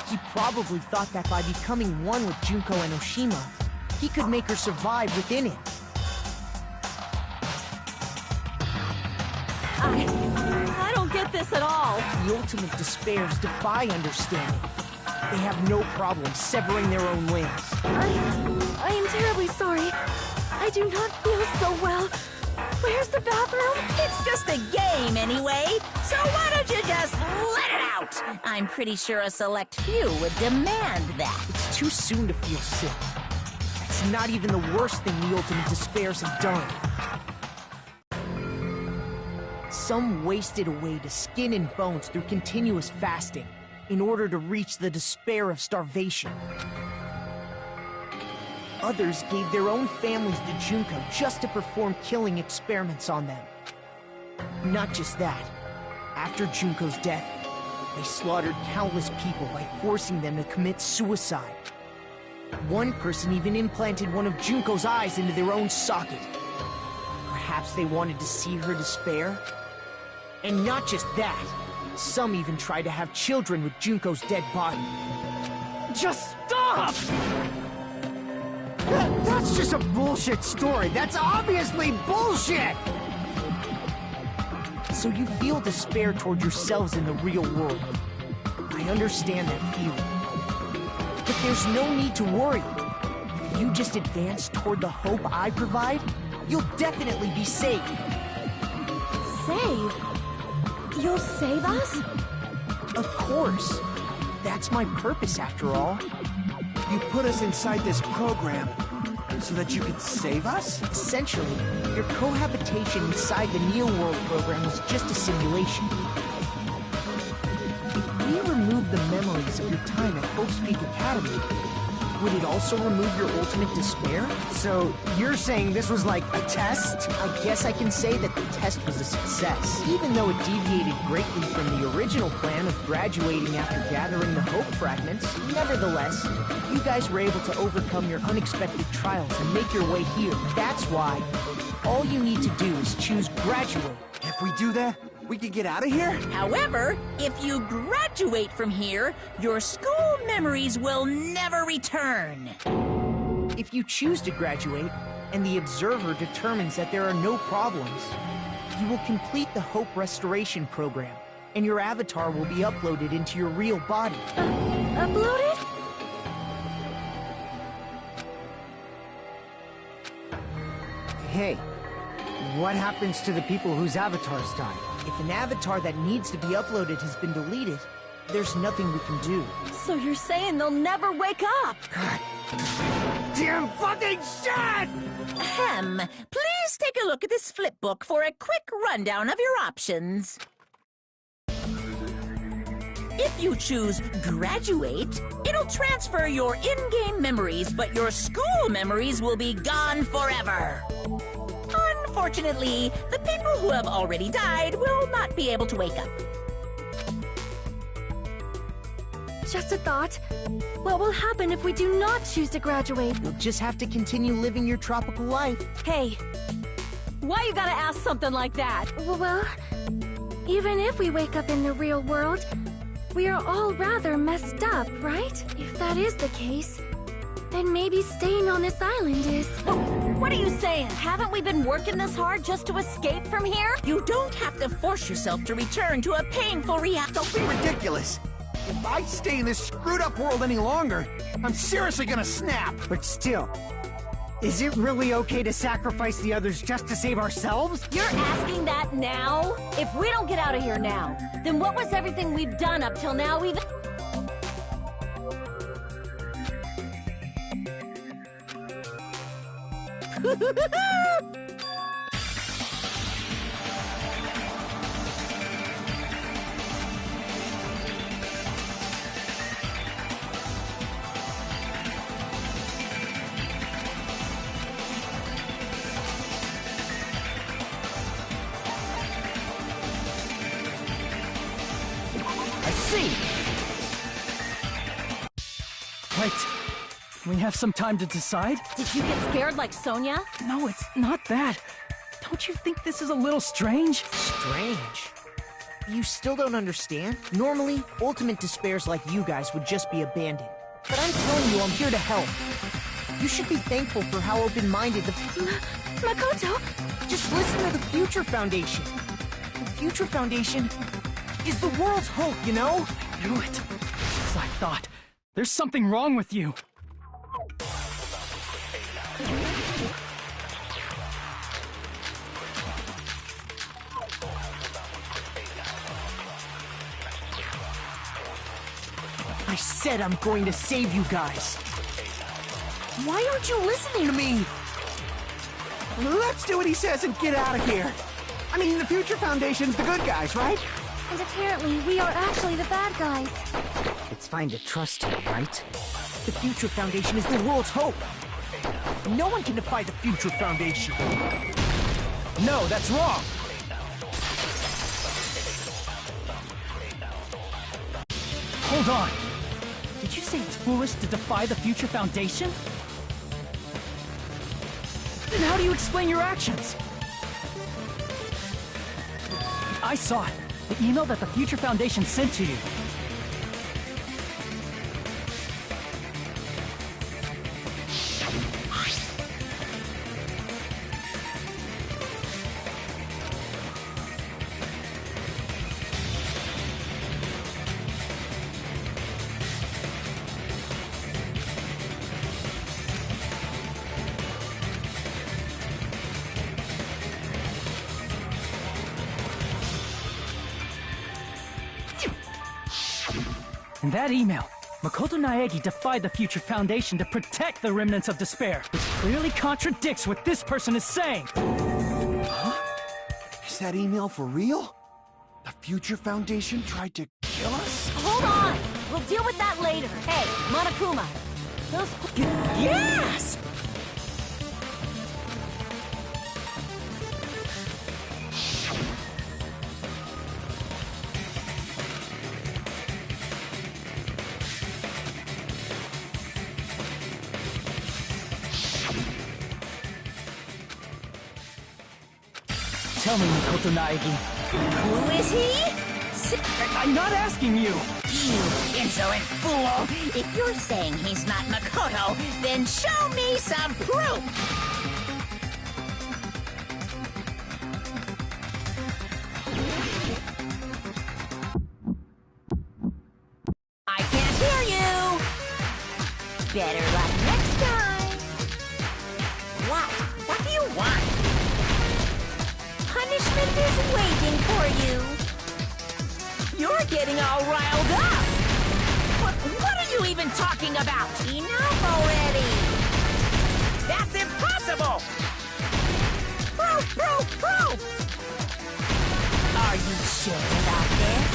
He probably thought that by becoming one with Junko Enoshima, he could make her survive within him. I don't get this at all. The ultimate despairs defy understanding. They have no problem severing their own limbs. I am terribly sorry. I do not feel so well. Where's the bathroom? It's just a game anyway, so why don't you just let it out? I'm pretty sure a select few would demand that. It's too soon to feel sick. That's not even the worst thing the Ultimate Despairs have done. Some wasted away to skin and bones through continuous fasting in order to reach the despair of starvation. Others gave their own families to Junko just to perform killing experiments on them. Not just that. After Junko's death, they slaughtered countless people by forcing them to commit suicide. One person even implanted one of Junko's eyes into their own socket. Perhaps they wanted to see her despair? And not just that. Some even tried to have children with Junko's dead body. Just stop! That's just a bullshit story. That's obviously bullshit! So you feel despair toward yourselves in the real world. I understand that feeling. But there's no need to worry. If you just advance toward the hope I provide, you'll definitely be saved. Save? You'll save us? Of course. That's my purpose, after all. You put us inside this program so that you could save us? Essentially, your cohabitation inside the Neo-World program was just a simulation. If we remove the memories of your time at Hope's Peak Academy, would it also remove your ultimate despair? So, you're saying this was like a test? I guess I can say that the test was a success, even though it deviated greatly from the original plan of graduating after gathering the Hope fragments. Nevertheless, you guys were able to overcome your unexpected trials and make your way here. That's why all you need to do is choose graduate. If we do that, we can get out of here? However, if you graduate from here, your school memories will never return. If you choose to graduate, and the observer determines that there are no problems, you will complete the Hope Restoration Program, and your avatar will be uploaded into your real body. Uploaded? Hey, what happens to the people whose avatars died? If an avatar that needs to be uploaded has been deleted, there's nothing we can do. So you're saying they'll never wake up? God. Damn fucking shit! Ahem. Please take a look at this flipbook for a quick rundown of your options. If you choose graduate, it'll transfer your in-game memories, but your school memories will be gone forever. Unfortunately, the people who have already died will not be able to wake up. Just a thought. What will happen if we do not choose to graduate? You'll just have to continue living your tropical life. Hey, why you gotta ask something like that? Well, even if we wake up in the real world, we are all rather messed up, right? If that is the case, then maybe staying on this island is... What are you saying? Haven't we been working this hard just to escape from here? You don't have to force yourself to return to a painful reality. Don't be ridiculous. If I stay in this screwed up world any longer, I'm seriously gonna snap. But still, is it really okay to sacrifice the others just to save ourselves? You're asking that now? If we don't get out of here now, then what was everything we've done up till now even... I see! Wait, we have some time to decide? Did you get scared like Sonia? No, it's not that. Don't you think this is a little strange? Strange. You still don't understand? Normally, ultimate despairs like you guys would just be abandoned. But I'm telling you, I'm here to help. You should be thankful for how open-minded the... Makoto! Just listen to the Future Foundation. The Future Foundation is the world's hope, you know? I knew it. As I thought. There's something wrong with you. I said I'm going to save you guys. Why aren't you listening to me? Let's do what he says and get out of here. I mean, the Future Foundation's the good guys, right? And apparently, we are actually the bad guys. It's fine to trust him, right? The Future Foundation is the world's hope. No one can defy the Future Foundation. No, that's wrong. Hold on. Did you say it's foolish to defy the Future Foundation? Then how do you explain your actions? I saw it. The email that the Future Foundation sent to you. In that email, Makoto Naegi defied the Future Foundation to protect the remnants of despair, which clearly contradicts what this person is saying. Huh? Is that email for real? The Future Foundation tried to kill us? Hold on! We'll deal with that later. Hey, Monokuma. Those... Yes! Tell me, Makoto Naegi. Who is he? I'm not asking you! You insolent fool! If you're saying he's not Makoto, then show me some proof! I can't hear you! Better luck next time! What? What do you want? Punishment is waiting for you! You're getting all riled up! What are you even talking about? Enough already! That's impossible! Proof, proof, proof! Are you sure about this?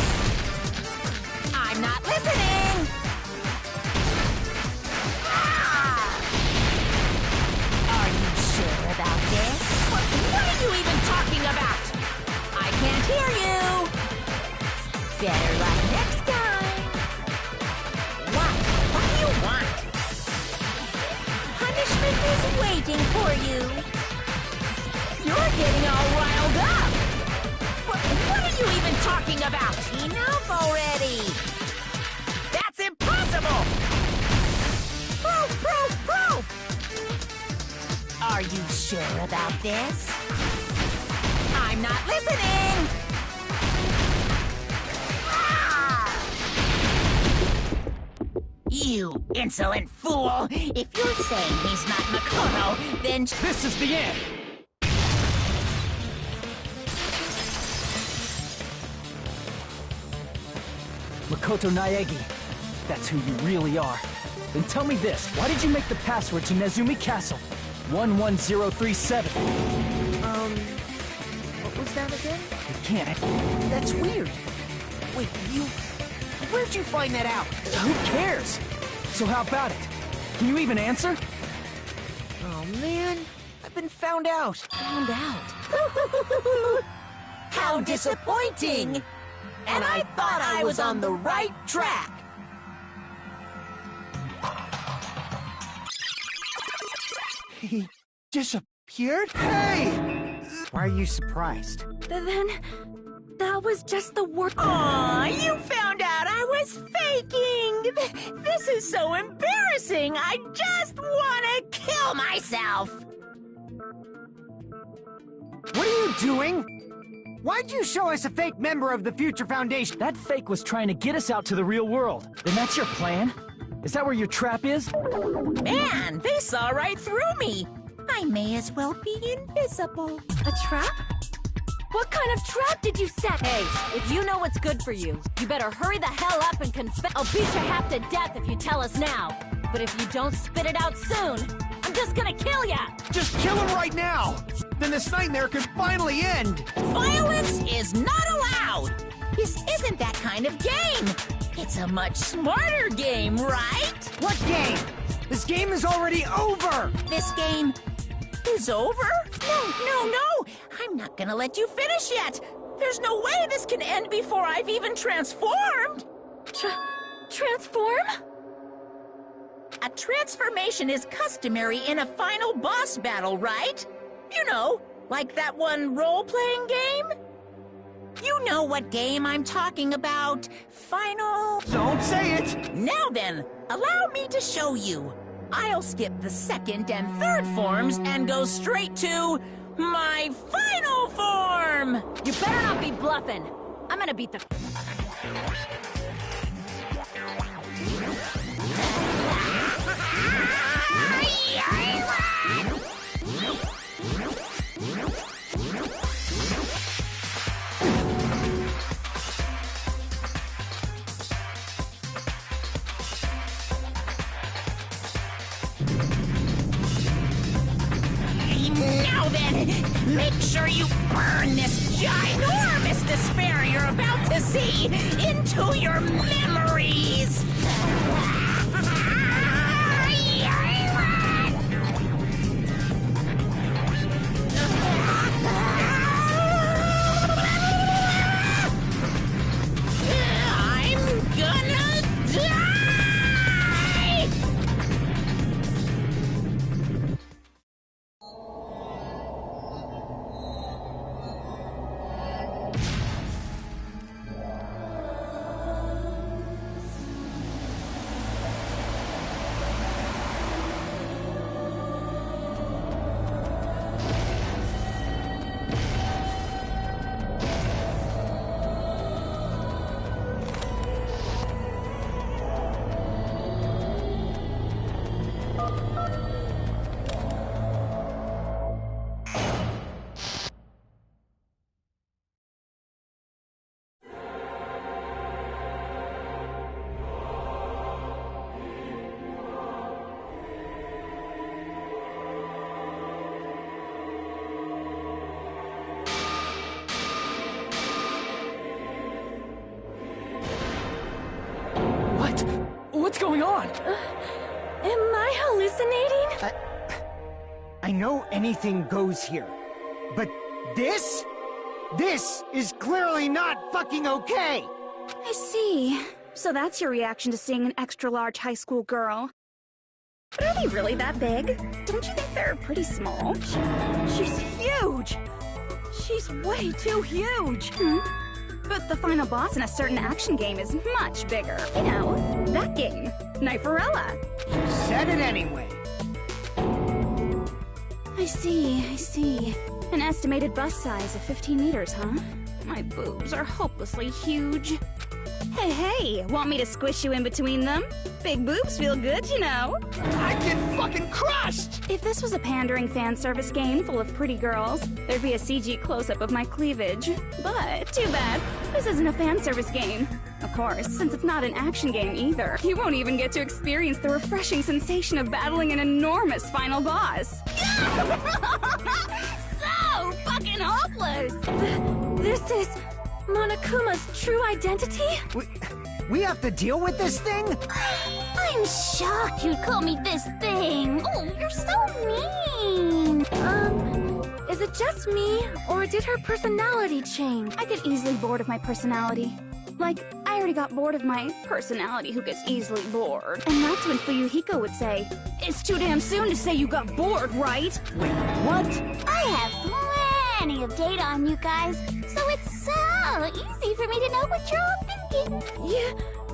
I'm not listening! Ah! Are you sure about this? What are you even talking about? I can't hear you! Better luck next time! What? What do you want? Punishment is waiting for you! You're getting all riled up! What are you even talking about? Enough already! That's impossible! Proof, proof, proof! Are you sure about this? I'm not listening! Ah! You insolent fool! If you're saying he's not Makoto, then... This is the end! Makoto Naegi, that's who you really are. Then tell me this, why did you make the password to Nezumi Castle? 11037. What was that again? You can't. That's weird. Wait, where'd you find that out? Who cares? So how about it? Can you even answer? Oh, man. I've been found out. Found out. How disappointing! And I thought I was on the right track! He disappeared? Hey! Why are you surprised? Then... that was just the worst. Aw, you found out I was faking! This is so embarrassing! I just want to kill myself! What are you doing? Why'd you show us a fake member of the Future Foundation? That fake was trying to get us out to the real world. Then that's your plan? Is that where your trap is? Man, they saw right through me. I may as well be invisible. A trap? What kind of trap did you set? Hey, if you know what's good for you, you better hurry the hell up and confess. I'll beat you half to death if you tell us now. But if you don't spit it out soon, I'm just gonna kill ya! Just kill him right now! Then this nightmare could finally end! Violence is not allowed. This isn't that kind of game. It's a much smarter game, right? What game? This game is already over! This game Is over? No, I'm not gonna let you finish yet. There's no way this can end before I've even transformed. Transform? A transformation is customary in a final boss battle, right? You know, like that one role-playing game? You know what game I'm talking about. Final... Don't say it! Now then, allow me to show you. I'll skip the second and third forms and go straight to my final form! You better not be bluffing. I'm gonna beat the... Now then, make sure you burn this ginormous despair you're about to see into your memories! I'm gonna die! What's going on? Am I hallucinating? I know anything goes here, but this is clearly not fucking okay! I see. So that's your reaction to seeing an extra-large high school girl. But are they really that big? Don't you think they're pretty small? She's huge! She's way too huge! But the final boss in a certain action game is much bigger. You know, that game. Kniferella. Said it anyway. I see. An estimated bust size of 15 meters, huh? My boobs are hopelessly huge. Hey, want me to squish you in between them? Big boobs feel good, you know. I get fucking crushed! If this was a pandering fan service game full of pretty girls, there'd be a CG close-up of my cleavage. But, too bad, this isn't a fan service game. Of course, since it's not an action game either, you won't even get to experience the refreshing sensation of battling an enormous final boss. So fucking hopeless! This is Monokuma's true identity? We have to deal with this thing? I'm shocked you'd call me this thing. Oh, you're so mean. Is it just me, or did her personality change? I get easily bored of my personality. Like, I already got bored of my personality who gets easily bored. And that's when Fuyuhiko would say, "It's too damn soon to say you got bored, right?" Wait, what? I have plenty of data on you guys, so it's so easy for me to know what you're all thinking.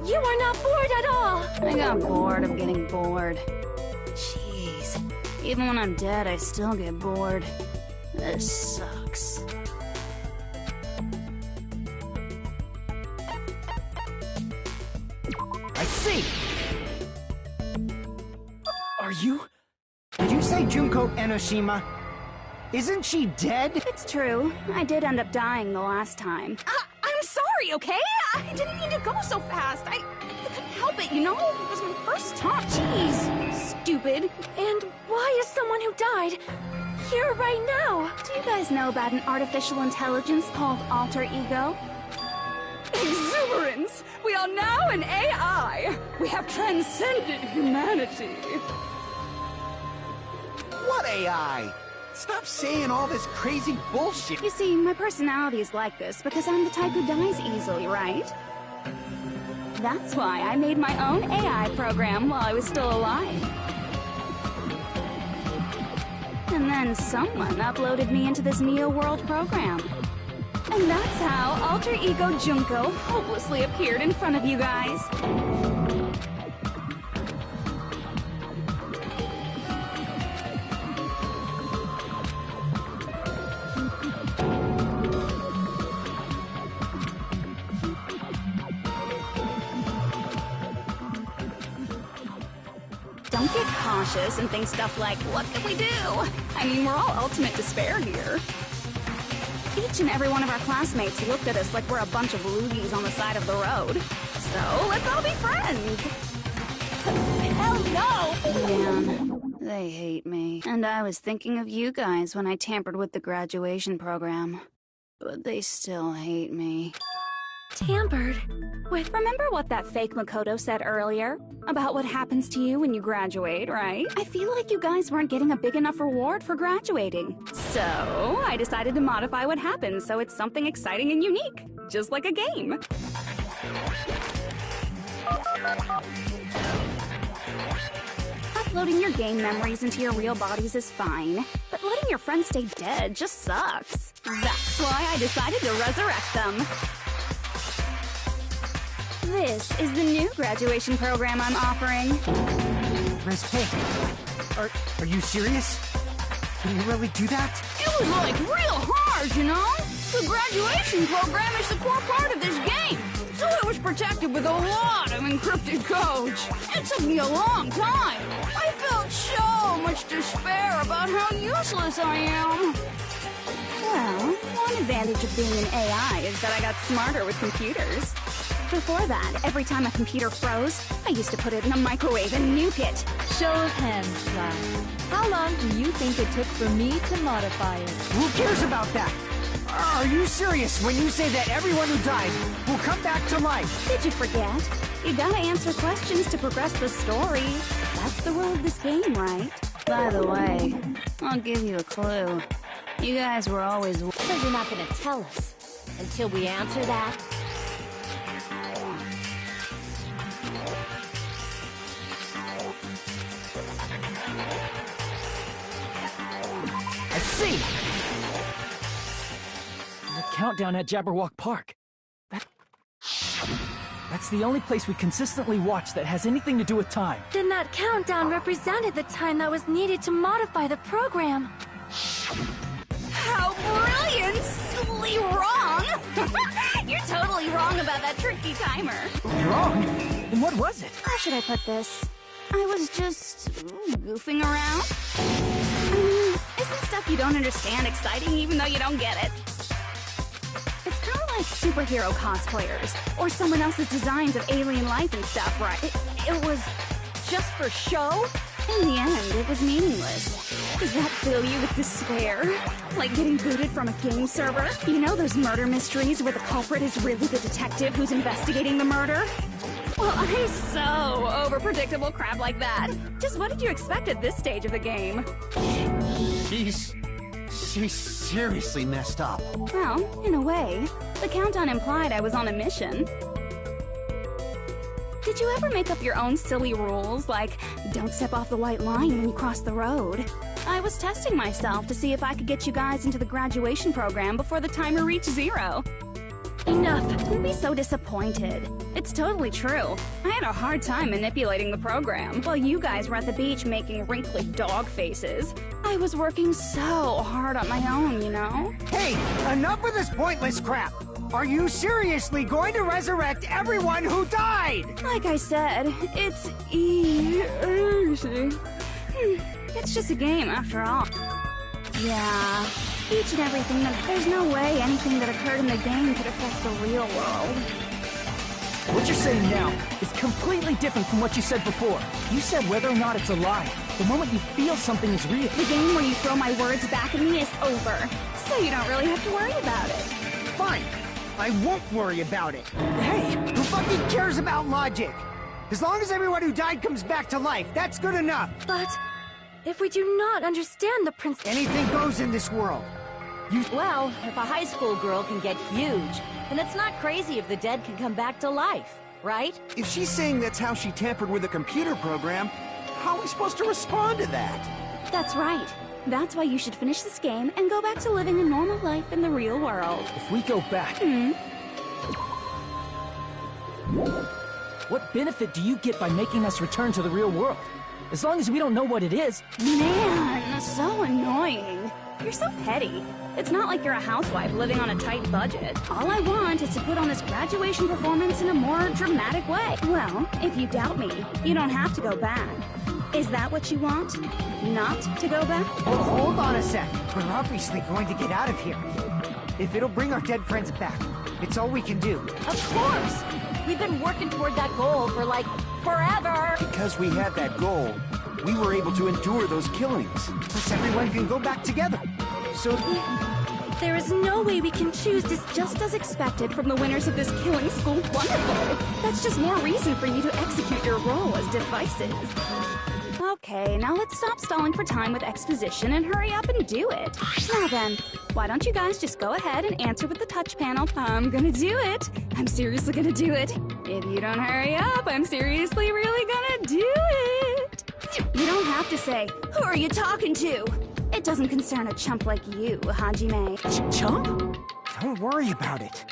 You are not bored at all. I got bored of getting bored. Jeez. Even when I'm dead, I still get bored. This sucks. I see! Enoshima? Isn't she dead? It's true. I did end up dying the last time. I'm sorry, okay? I didn't mean to go so fast. I couldn't help it, you know? It was my first time. Jeez. Stupid. And why is someone who died here right now? Do you guys know about an artificial intelligence called alter ego? Exuberance! We are now an AI! We have transcended humanity! What AI? Stop saying all this crazy bullshit! You see, my personality is like this because I'm the type who dies easily, right? That's why I made my own AI program while I was still alive. And then someone uploaded me into this Neo World program. And that's how Alter Ego Junko hopelessly appeared in front of you guys. Don't get cautious and think stuff like, what can we do? I mean, we're all ultimate despair here. Each and every one of our classmates looked at us like we're a bunch of loogies on the side of the road. So, let's all be friends! Hell no! Man, they hate me. And I was thinking of you guys when I tampered with the graduation program. But they still hate me. Tampered? Wait, remember what that fake Makoto said earlier? About what happens to you when you graduate, right? I feel like you guys weren't getting a big enough reward for graduating. So, I decided to modify what happens so it's something exciting and unique. Just like a game. Uploading your game memories into your real bodies is fine, but letting your friends stay dead just sucks. That's why I decided to resurrect them. This is the new graduation program I'm offering. Hey, are you serious? Can you really do that? It was like real hard, you know? The graduation program is the core part of this game, so it was protected with a lot of encrypted codes. It took me a long time. I felt so much despair about how useless I am. Well, one advantage of being an AI is that I got smarter with computers. Before that, every time a computer froze, I used to put it in a microwave and nuke it. Show of hands, class. How long do you think it took for me to modify it? Who cares about that? Are you serious when you say that everyone who died will come back to life? Did you forget? You gotta answer questions to progress the story. That's the rule of this game, right? By the way, I'll give you a clue. You guys were always... So you're not gonna tell us until we answer that? I see! The countdown at Jabberwock Park. That's the only place we consistently watch that has anything to do with time. Then that countdown represented the time that was needed to modify the program. How brilliantly wrong! You're totally wrong about that tricky timer. Wrong? Then what was it? How should I put this? I was just goofing around. I mean, isn't stuff you don't understand exciting even though you don't get it? It's kind of like superhero cosplayers, or someone else's designs of alien life and stuff, right? It was just for show? In the end, it was meaningless. Does that fill you with despair? Like getting booted from a game server? You know those murder mysteries where the culprit is really the detective who's investigating the murder? Well, I'm so over predictable crap like that. Just what did you expect at this stage of the game? She's seriously messed up. Well, in a way. The countdown implied I was on a mission. Did you ever make up your own silly rules, like don't step off the white line when you cross the road? I was testing myself to see if I could get you guys into the graduation program before the timer reached 0. Enough. Don't be so disappointed. It's totally true. I had a hard time manipulating the program while you guys were at the beach making wrinkly dog faces. I was working so hard on my own, you know? Hey, enough with this pointless crap! Are you seriously going to resurrect everyone who died? Like I said, it's easy. It's just a game, after all. Yeah, each and everything there's no way anything that occurred in the game could affect the real world. What you're saying now is completely different from what you said before. You said whether or not it's a lie. The moment you feel something is real. The game where you throw my words back at me is over, so you don't really have to worry about it. Fine. I won't worry about it. Hey, who fucking cares about logic? As long as everyone who died comes back to life, that's good enough. But if we do not understand the principle... Anything goes in this world. Well, if a high school girl can get huge, then it's not crazy if the dead can come back to life, right? If she's saying that's how she tampered with a computer program, how are we supposed to respond to that? That's right. That's why you should finish this game and go back to living a normal life in the real world. If we go back... What benefit do you get by making us return to the real world? As long as we don't know what it is... Man, so annoying. You're so petty. It's not like you're a housewife living on a tight budget. All I want is to put on this graduation performance in a more dramatic way. Well, if you doubt me, you don't have to go back. Is that what you want? Not to go back? Oh, hold on a sec. We're obviously going to get out of here. If it'll bring our dead friends back, it's all we can do. Of course! We've been working toward that goal for, like, forever! Because we had that goal, we were able to endure those killings. Plus everyone can go back together. So... There is no way we can choose this just as expected from the winners of this killing school. Wonderful! That's just more reason for you to execute your role as devices. Okay, now let's stop stalling for time with exposition and hurry up and do it. Now then, why don't you guys just go ahead and answer with the touch panel? I'm gonna do it. I'm seriously gonna do it. If you don't hurry up, I'm seriously really gonna do it. You don't have to say, who are you talking to? It doesn't concern a chump like you, Hajime. Chump? Don't worry about it.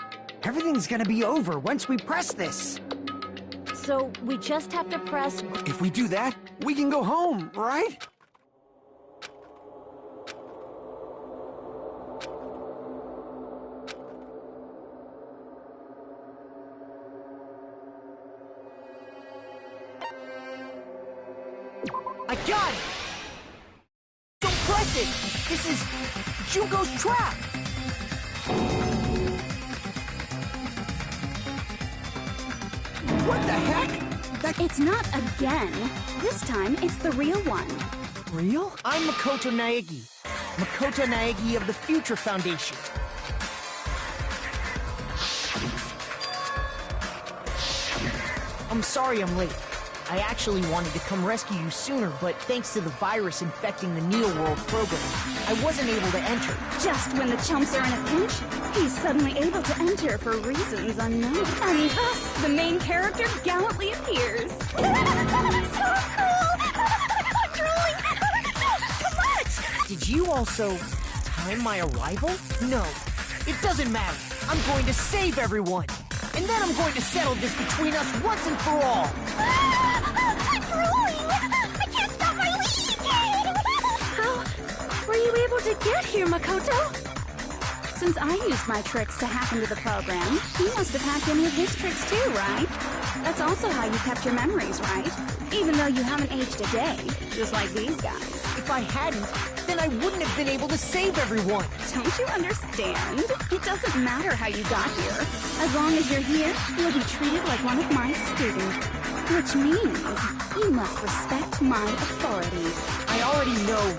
Everything's gonna be over once we press this. So, we just have to press... If we do that, we can go home, right? I got it! Don't press it! This is Junko's trap! What the heck? It's not again. This time, it's the real one. Real? I'm Makoto Naegi. Makoto Naegi of the Future Foundation. I'm sorry I'm late. I actually wanted to come rescue you sooner, but thanks to the virus infecting the Neo World program, I wasn't able to enter. Just when the chumps are in a pinch, he's suddenly able to enter for reasons unknown. And thus, the main character gallantly appears. So cool! I'm drooling! So much! Did you also time my arrival? No, it doesn't matter. I'm going to save everyone. And then I'm going to settle this between us once and for all. I'm drooling! I can't stop my leaking! How were you able to get here, Makoto? Since I used my tricks to hack into the program, you must have hacked any of his tricks too, right? That's also how you kept your memories, right? Even though you haven't aged a day, just like these guys. If I hadn't, then I wouldn't have been able to save everyone. Don't you understand? It doesn't matter how you got here. As long as you're here, you'll be treated like one of my students. Which means you must respect my authority. I already know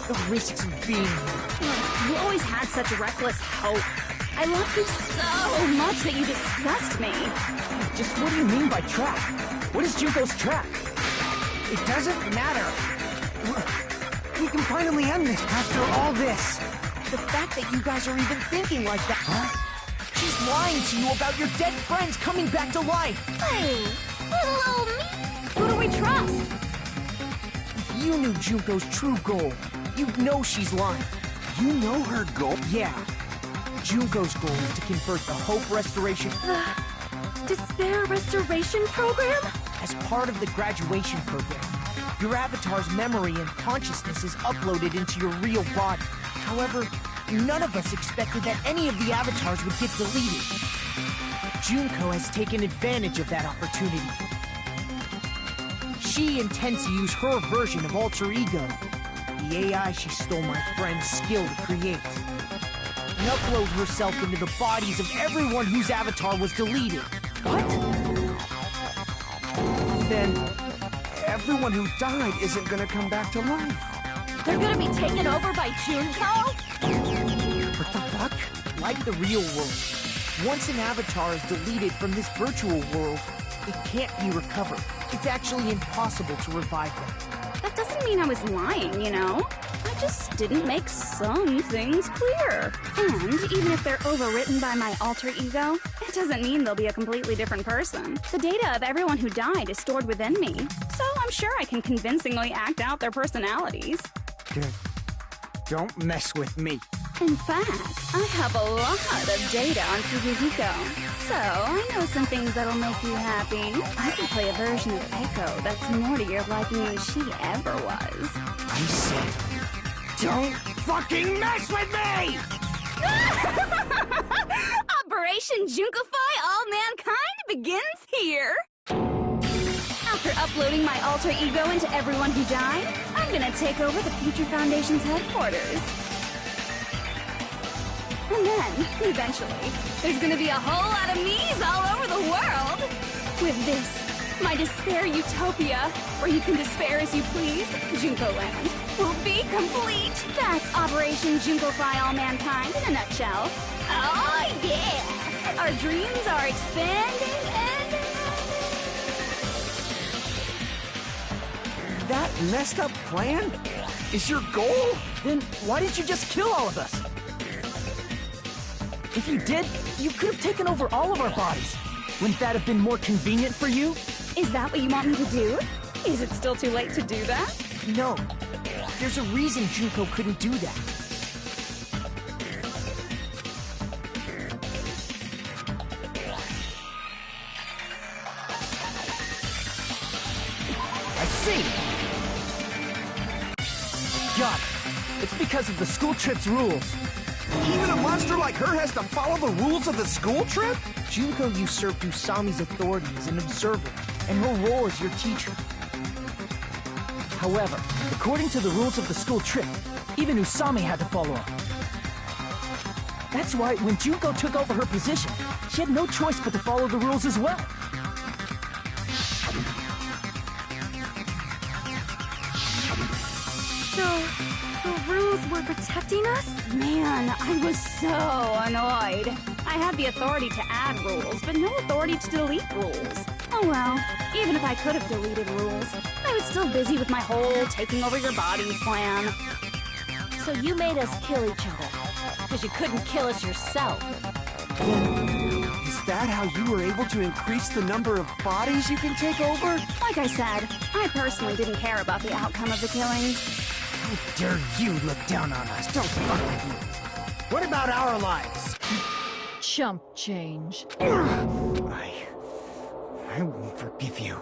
the risks of being here. You always had such reckless hope. I love you so much that you disgust me. Just what do you mean by trap? What is Junko's trap? It doesn't matter. We can finally end this after all this. The fact that you guys are even thinking like that. Huh? She's lying to you about your dead friends coming back to life. Hey, little old me. Who do we trust? If you knew Junko's true goal, you'd know she's lying. You know her goal? Yeah. Junko's goal is to convert the Hope Restoration... Despair Restoration Program? As part of the graduation program, your avatar's memory and consciousness is uploaded into your real body. However, none of us expected that any of the avatars would get deleted. Junko has taken advantage of that opportunity. She intends to use her version of alter ego, the AI she stole my friend's skill to create, and upload herself into the bodies of everyone whose avatar was deleted. What? Then everyone who died isn't gonna come back to life. They're gonna be taken over by Junko? What the fuck? Like the real world, once an avatar is deleted from this virtual world, it can't be recovered. It's actually impossible to revive them. That doesn't mean I was lying, you know? I just didn't make some things clear. And even if they're overwritten by my alter ego, it doesn't mean they'll be a completely different person. The data of everyone who died is stored within me, so I'm sure I can convincingly act out their personalities. Don't mess with me. In fact, I have a lot of data on Fuyuhiko, so I know some things that'll make you happy. I can play a version of Echo that's more to your liking than she ever was. I said, don't fucking mess with me! Operation Junkify All Mankind begins here! After uploading my alter ego into everyone who died, I'm gonna take over the Future Foundation's headquarters. And then, eventually, there's gonna be a whole lot of me's all over the world! With this, my Despair Utopia, where you can despair as you please, Junko Land, will be complete! That's Operation Junkify All Mankind in a nutshell. Oh yeah! Our dreams are expanding and... That messed up plan is your goal? Then why did you just kill all of us? If you did, you could have taken over all of our bodies. Wouldn't that have been more convenient for you? Is that what you want me to do? Is it still too late to do that? No. There's a reason Junko couldn't do that. I see! Got it. It's because of the school trip's rules. Even a monster like her has to follow the rules of the school trip? Junko usurped Usami's authority as an observer, and her role as your teacher. However, according to the rules of the school trip, even Usami had to follow them. That's why when Junko took over her position, she had no choice but to follow the rules as well. So, the rules were protecting us? Man, I was so annoyed. I had the authority to add rules, but no authority to delete rules. Oh well, even if I could have deleted rules, I was still busy with my whole taking over your bodies plan. So you made us kill each other, because you couldn't kill us yourself. Is that how you were able to increase the number of bodies you can take over? Like I said, I personally didn't care about the outcome of the killings. How dare you look down on us? Don't fuck with me. What about our lives? Chump change. I won't forgive you.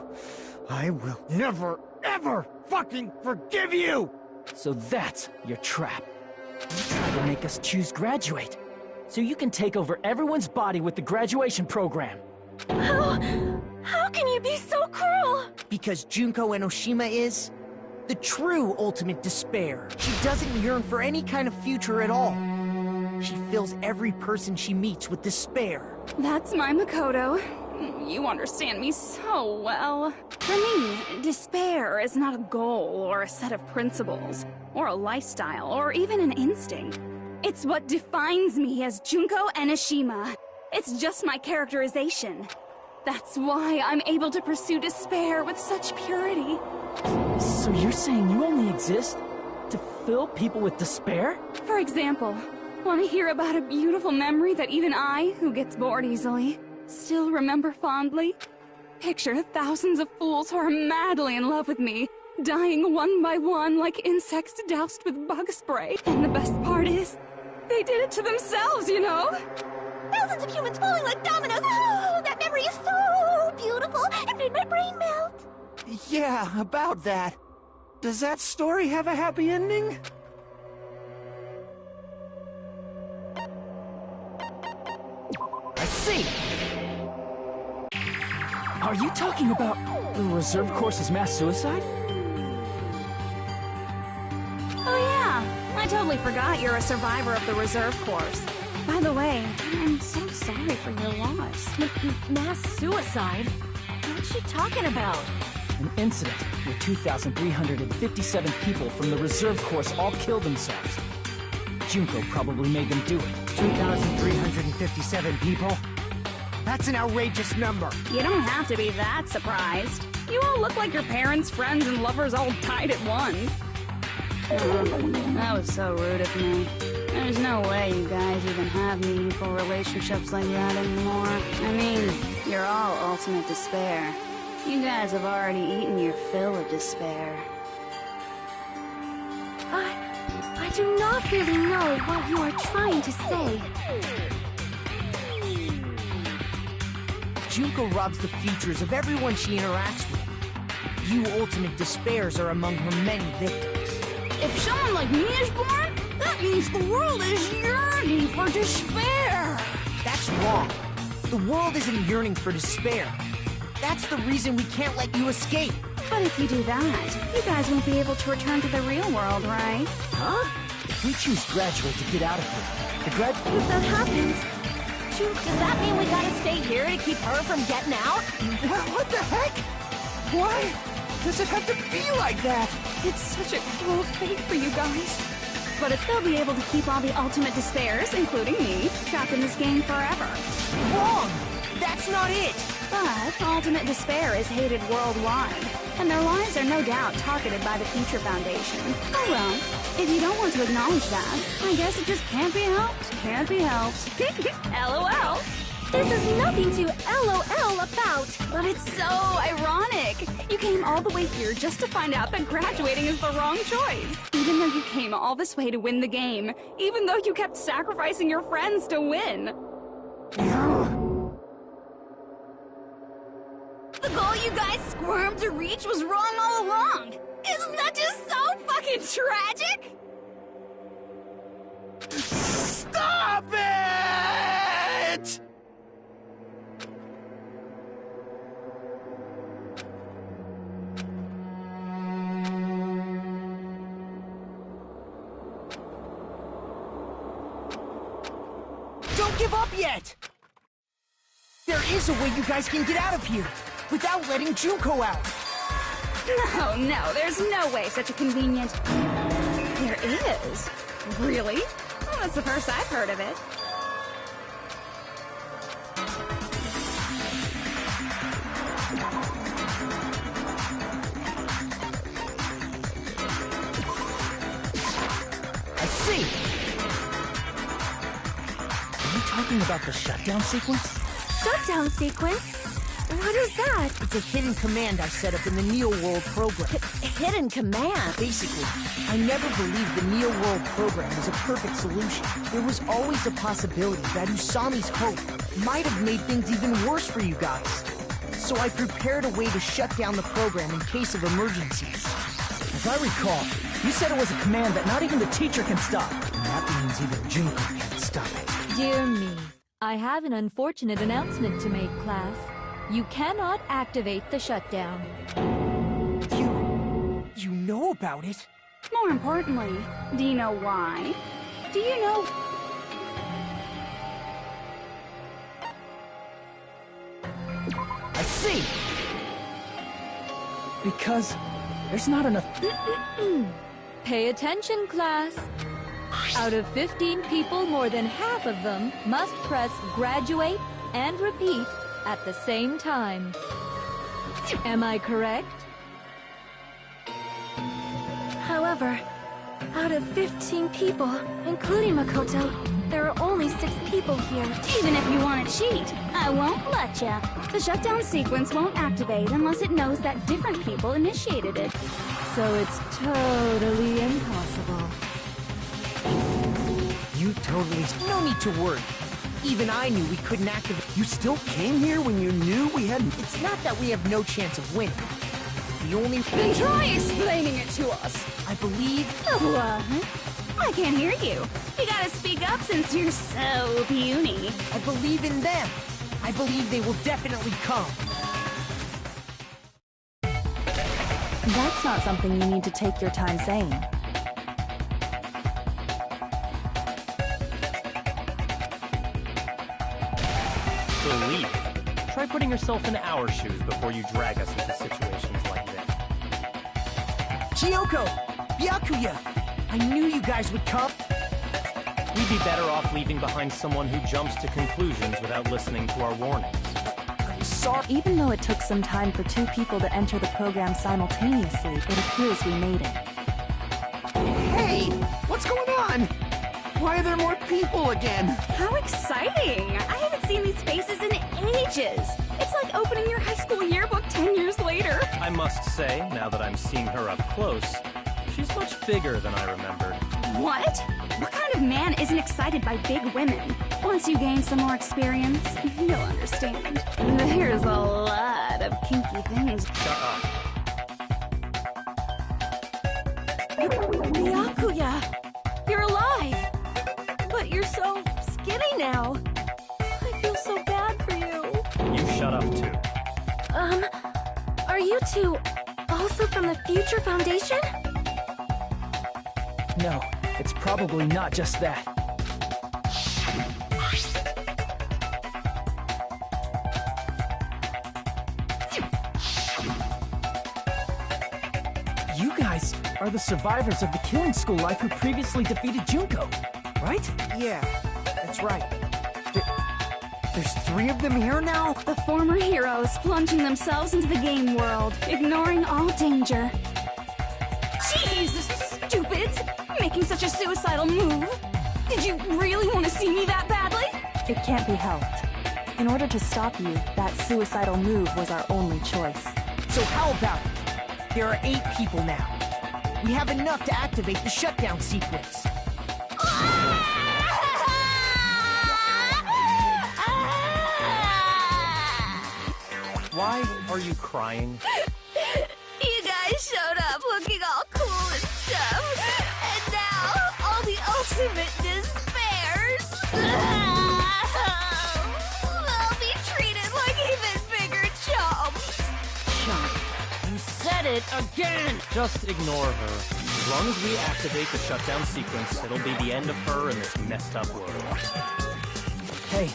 I will never, ever fucking forgive you! So that's your trap. You tried to make us choose graduate, so you can take over everyone's body with the graduation program. How can you be so cruel? Because Junko Enoshima is the true ultimate despair. She doesn't yearn for any kind of future at all. She fills every person she meets with despair. That's my Makoto. You understand me so well. For me, despair is not a goal or a set of principles, or a lifestyle, or even an instinct. It's what defines me as Junko Enoshima. It's just my characterization. That's why I'm able to pursue despair with such purity. So you're saying you only exist to fill people with despair? For example, want to hear about a beautiful memory that even I, who gets bored easily, still remember fondly? Picture thousands of fools who are madly in love with me, dying one by one like insects doused with bug spray. And the best part is, they did it to themselves, you know? Thousands of humans falling like dominoes. Oh, that memory is so beautiful. It made my brain melt. Yeah, about that. Does that story have a happy ending? I see! Are you talking about the reserve course's mass suicide? Oh yeah, I totally forgot you're a survivor of the reserve course. By the way, I'm so sorry for your loss. Mass suicide? What's she talking about? An incident where 2,357 people from the reserve course all killed themselves. Junko probably made them do it. 2,357 people? That's an outrageous number. You don't have to be that surprised. You all look like your parents, friends, and lovers all died at once. Oh, that was so rude of me. There's no way you guys even have meaningful relationships like that anymore. I mean, you're all ultimate despair. You guys have already eaten your fill of despair. I do not really know what you are trying to say. Junko robs the futures of everyone she interacts with. You ultimate despairs are among her many victims. If someone like me is born, that means the world is yearning for despair. That's wrong. The world isn't yearning for despair. That's the reason we can't let you escape. But if you do that, you guys won't be able to return to the real world, right? Huh? If we choose graduate to get out of here, the If that happens, Does that mean we gotta stay here to keep her from getting out? What the heck? Why does it have to be like that? It's such a cruel fate for you guys. But if they'll be able to keep all the ultimate despairs, including me, trapped in this game forever. Wrong! That's not it! But ultimate despair is hated worldwide, and their lives are no doubt targeted by the Future Foundation. Oh well, if you don't want to acknowledge that, I guess it just can't be helped. Can't be helped. LOL! this is nothing to LOL about. But it's so ironic. You came all the way here just to find out that graduating is the wrong choice. Even though you came all this way to win the game. Even though you kept sacrificing your friends to win. The goal you guys squirmed to reach was wrong all along. Isn't that just so fucking tragic? Stop it! Don't give up yet! There is a way you guys can get out of here, without letting Junko out. No, there's no way such a convenient... There is? Really? Well, that's the first I've heard of it. I see! Are you talking about the shutdown sequence? Shutdown sequence? What is that? It's a hidden command I set up in the Neo World program. Hidden command? Basically, I never believed the Neo World program was a perfect solution. There was always a possibility that Usami's hope might have made things even worse for you guys. So I prepared a way to shut down the program in case of emergencies. As I recall, you said it was a command that not even the teacher can stop. And that means even Junko can't stop it. Dear me, I have an unfortunate announcement to make, class. You cannot activate the shutdown. You know about it? More importantly, do you know why? Do you know... I see! Because there's not enough... Pay attention, class. Out of 15 people, more than half of them must press graduate and repeat at the same time. Am I correct? However, out of 15 people, including Makoto, there are only 6 people here. Even if you want to cheat, I won't let ya. The shutdown sequence won't activate unless it knows that different people initiated it. So it's totally impossible. You totally... No need to worry. Even I knew we couldn't activate... You still came here when you knew we hadn't... It's not that we have no chance of winning. The only... Then try explaining it to us. I believe... What? I can't hear you. You gotta speak up since you're so puny. I believe in them. I believe they will definitely come. That's not something you need to take your time saying. Believe. Try putting yourself in our shoes before you drag us into situations like this. Kyoko! Byakuya! I knew you guys would come! We'd be better off leaving behind someone who jumps to conclusions without listening to our warnings. I'm sorry. Even though it took some time for 2 people to enter the program simultaneously, it appears we made it. Hey! What's going on? Why are there more people again? How exciting! I haven't seen these faces in ages. It's like opening your high school yearbook 10 years later. I must say, now that I'm seeing her up close, she's much bigger than I remembered. What? What kind of man isn't excited by big women? Once you gain some more experience, you'll understand. There's a lot of kinky things. Shut up. Byakuya! You're alive! But you're so skinny now. I feel so bad for you. You shut up, too. Are you two also from the Future Foundation? No, it's probably not just that. You guys are the survivors of the killing school life who previously defeated Junko, right? Yeah, that's right. There's 3 of them here now? The former heroes plunging themselves into the game world, ignoring all danger. Jeez, stupids! Making such a suicidal move. Did you really want to see me that badly? It can't be helped. In order to stop you, that suicidal move was our only choice. So how about it? There are 8 people now. We have enough to activate the shutdown sequence. Why are you crying? You guys showed up looking all cool and stuff, and now all the ultimate despairs. They'll be treated like even bigger chumps. You said it again! Just ignore her. As long as we activate the shutdown sequence, it'll be the end of her in this messed up world. Hey,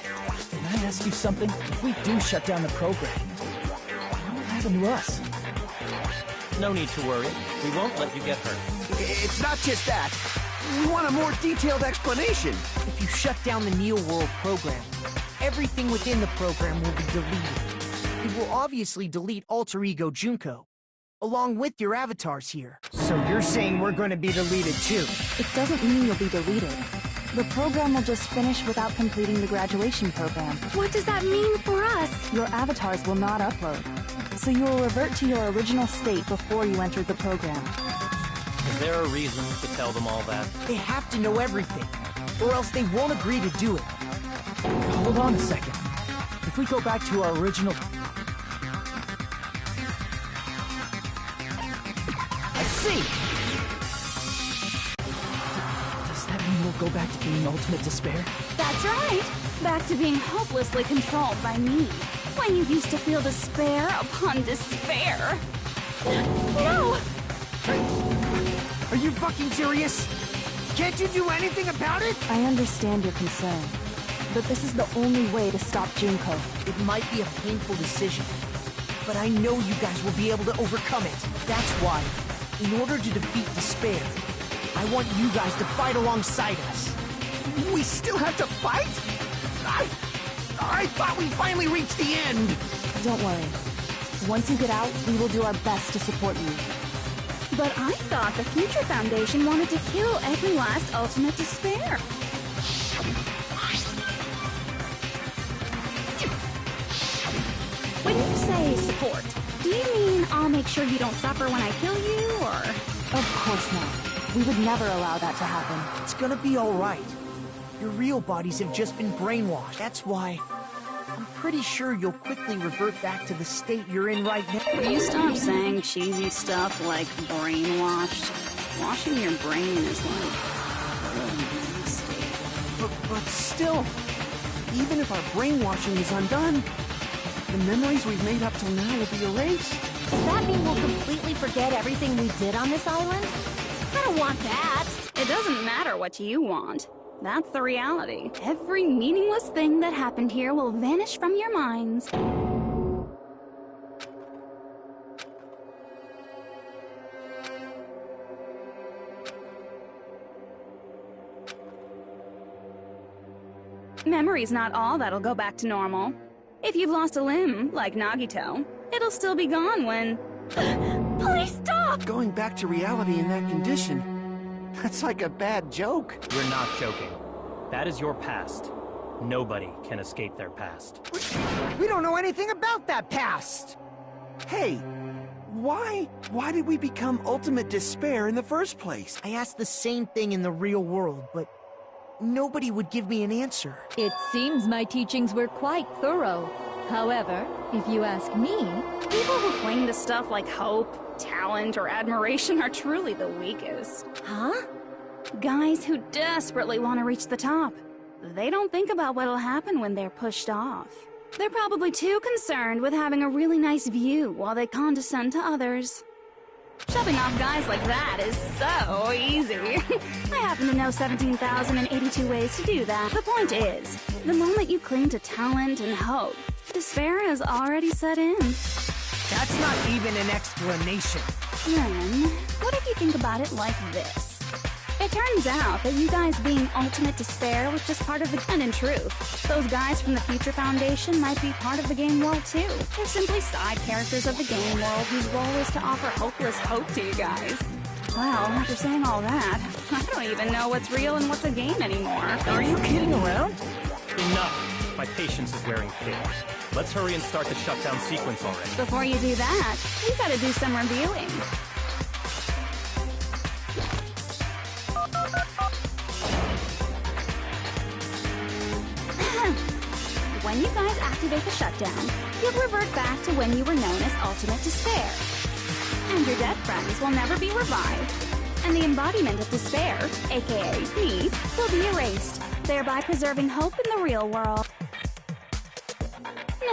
can I ask you something? If we do shut down the program, what will happen to us? No need to worry. We won't let you get hurt. It's not just that. We want a more detailed explanation. If you shut down the Neo World program, everything within the program will be deleted. It will obviously delete Alter Ego Junko, along with your avatars here. So you're saying we're going to be deleted too? It doesn't mean you'll be deleted. The program will just finish without completing the graduation program. What does that mean for us? Your avatars will not upload, so you will revert to your original state before you entered the program. Is there a reason to tell them all that? They have to know everything, or else they won't agree to do it. Hold on a second. If we go back to our original... I see! Does that mean we'll go back to being Ultimate Despair? That's right. Back to being hopelessly controlled by me. When you used to feel despair upon despair. No! Are you fucking serious? Can't you do anything about it? I understand your concern, but this is the only way to stop Junko. It might be a painful decision, but I know you guys will be able to overcome it. That's why, in order to defeat despair, I want you guys to fight alongside us. We still have to fight? I thought we finally reached the end. Don't worry. Once you get out, we will do our best to support you. But I thought the Future Foundation wanted to kill every last Ultimate Despair. When you say support, do you mean I'll make sure you don't suffer when I kill you, or...? Of course not. We would never allow that to happen. It's gonna be alright. Your real bodies have just been brainwashed. That's why I'm pretty sure you'll quickly revert back to the state you're in right now. Will you stop saying cheesy stuff like brainwashed? Washing your brain is like really nasty. But still, even if our brainwashing is undone, the memories we've made up till now will be erased. Does that mean we'll completely forget everything we did on this island? I don't want that. It doesn't matter what you want. That's the reality. Every meaningless thing that happened here will vanish from your minds. Memory's not all that'll go back to normal. If you've lost a limb, like Nagito, it'll still be gone when... Please stop! Going back to reality in that condition, that's like a bad joke. We're not joking. That is your past. Nobody can escape their past. We don't know anything about that past! Hey, why did we become ultimate despair in the first place? I asked the same thing in the real world, but nobody would give me an answer. It seems my teachings were quite thorough. However, if you ask me... People who cling to stuff like hope, talent, or admiration are truly the weakest. Huh? Guys who desperately want to reach the top. They don't think about what'll happen when they're pushed off. They're probably too concerned with having a really nice view while they condescend to others. Shoving off guys like that is so easy. I happen to know 17,082 ways to do that. The point is, the moment you cling to talent and hope, despair has already set in. That's not even an explanation. Then, what if you think about it like this? It turns out that you guys being ultimate despair was just part of the... And in truth, those guys from the Future Foundation might be part of the game world too. They're simply side characters of the game world whose role is to offer hopeless hope to you guys. Well, after saying all that, I don't even know what's real and what's a game anymore. Are you kidding around? Enough! My patience is wearing thin. Let's hurry and start the shutdown sequence already. Before you do that, we gotta do some reviewing. When you guys activate the shutdown, you'll revert back to when you were known as Ultimate Despair. And your dead friends will never be revived. And the embodiment of despair, aka me, will be erased, thereby preserving hope in the real world.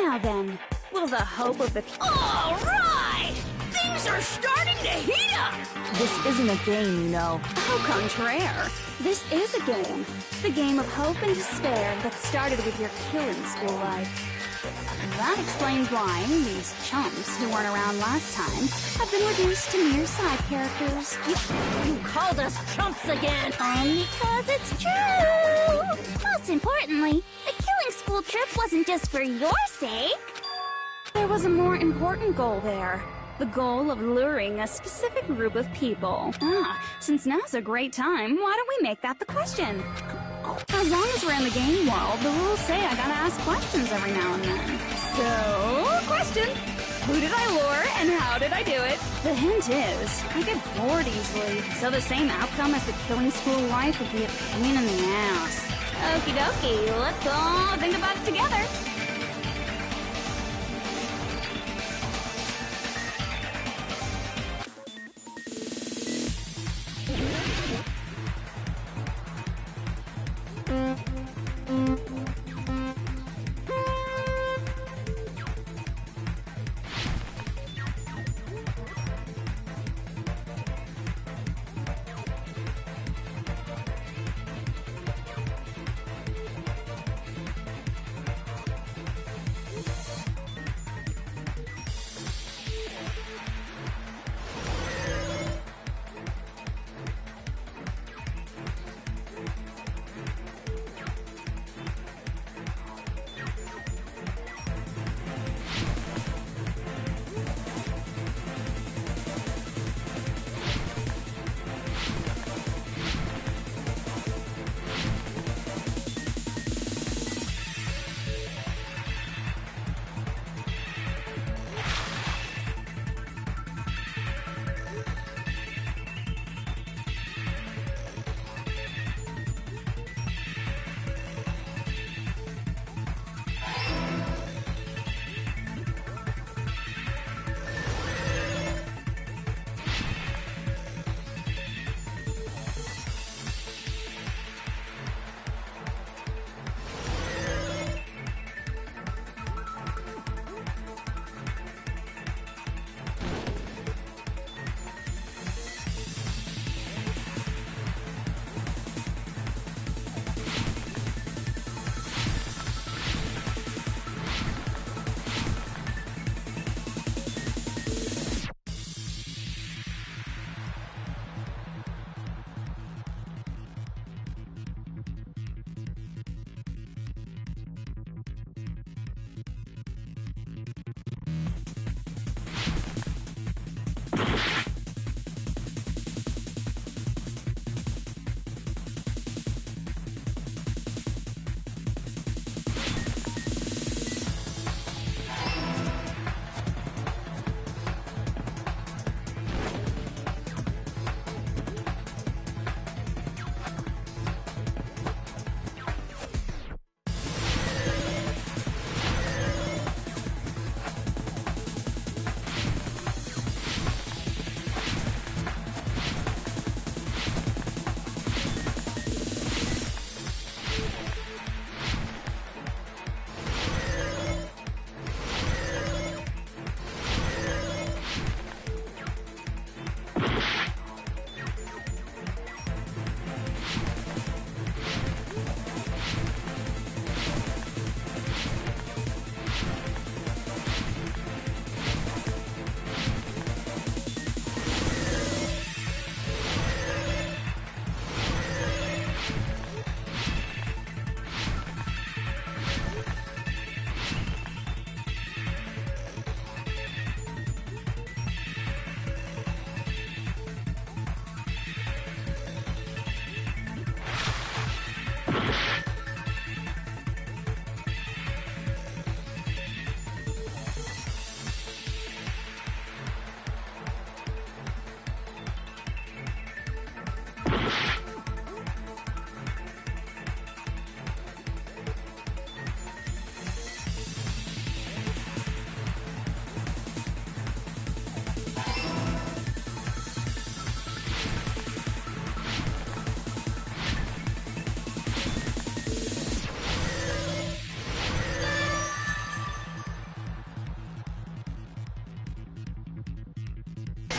Now then, will the hope of the... All right! Things are starting to heat up! This isn't a game, you know. Au contraire. This is a game. The game of hope and despair that started with your killing school life. That explains why these chumps who weren't around last time have been reduced to mere side characters. You called us chumps again! Because it's true! Most importantly, the killing school trip wasn't just for your sake. There was a more important goal there. The goal of luring a specific group of people. Since now's a great time, why don't we make that the question? As long as we're in the game world, the rules say I gotta ask questions every now and then. So, question. Who did I lure and how did I do it? The hint is, I get bored easily, so the same outcome as the killing school life would be a pain in the ass. Okie dokie, let's all think about it together.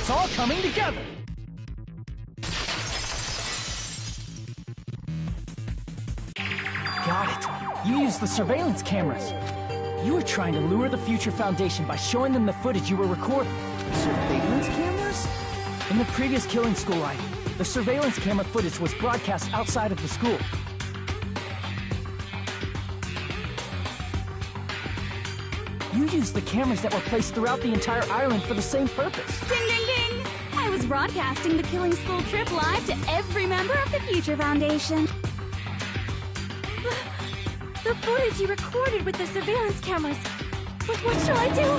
It's all coming together! Got it. You used the surveillance cameras. You were trying to lure the Future Foundation by showing them the footage you were recording. Surveillance cameras? In the previous killing school life, the surveillance camera footage was broadcast outside of the school. You used the cameras that were placed throughout the entire island for the same purpose. Ding, ding, ding! I was broadcasting the Killing School trip live to every member of the Future Foundation. The footage you recorded with the surveillance cameras. But what shall I do?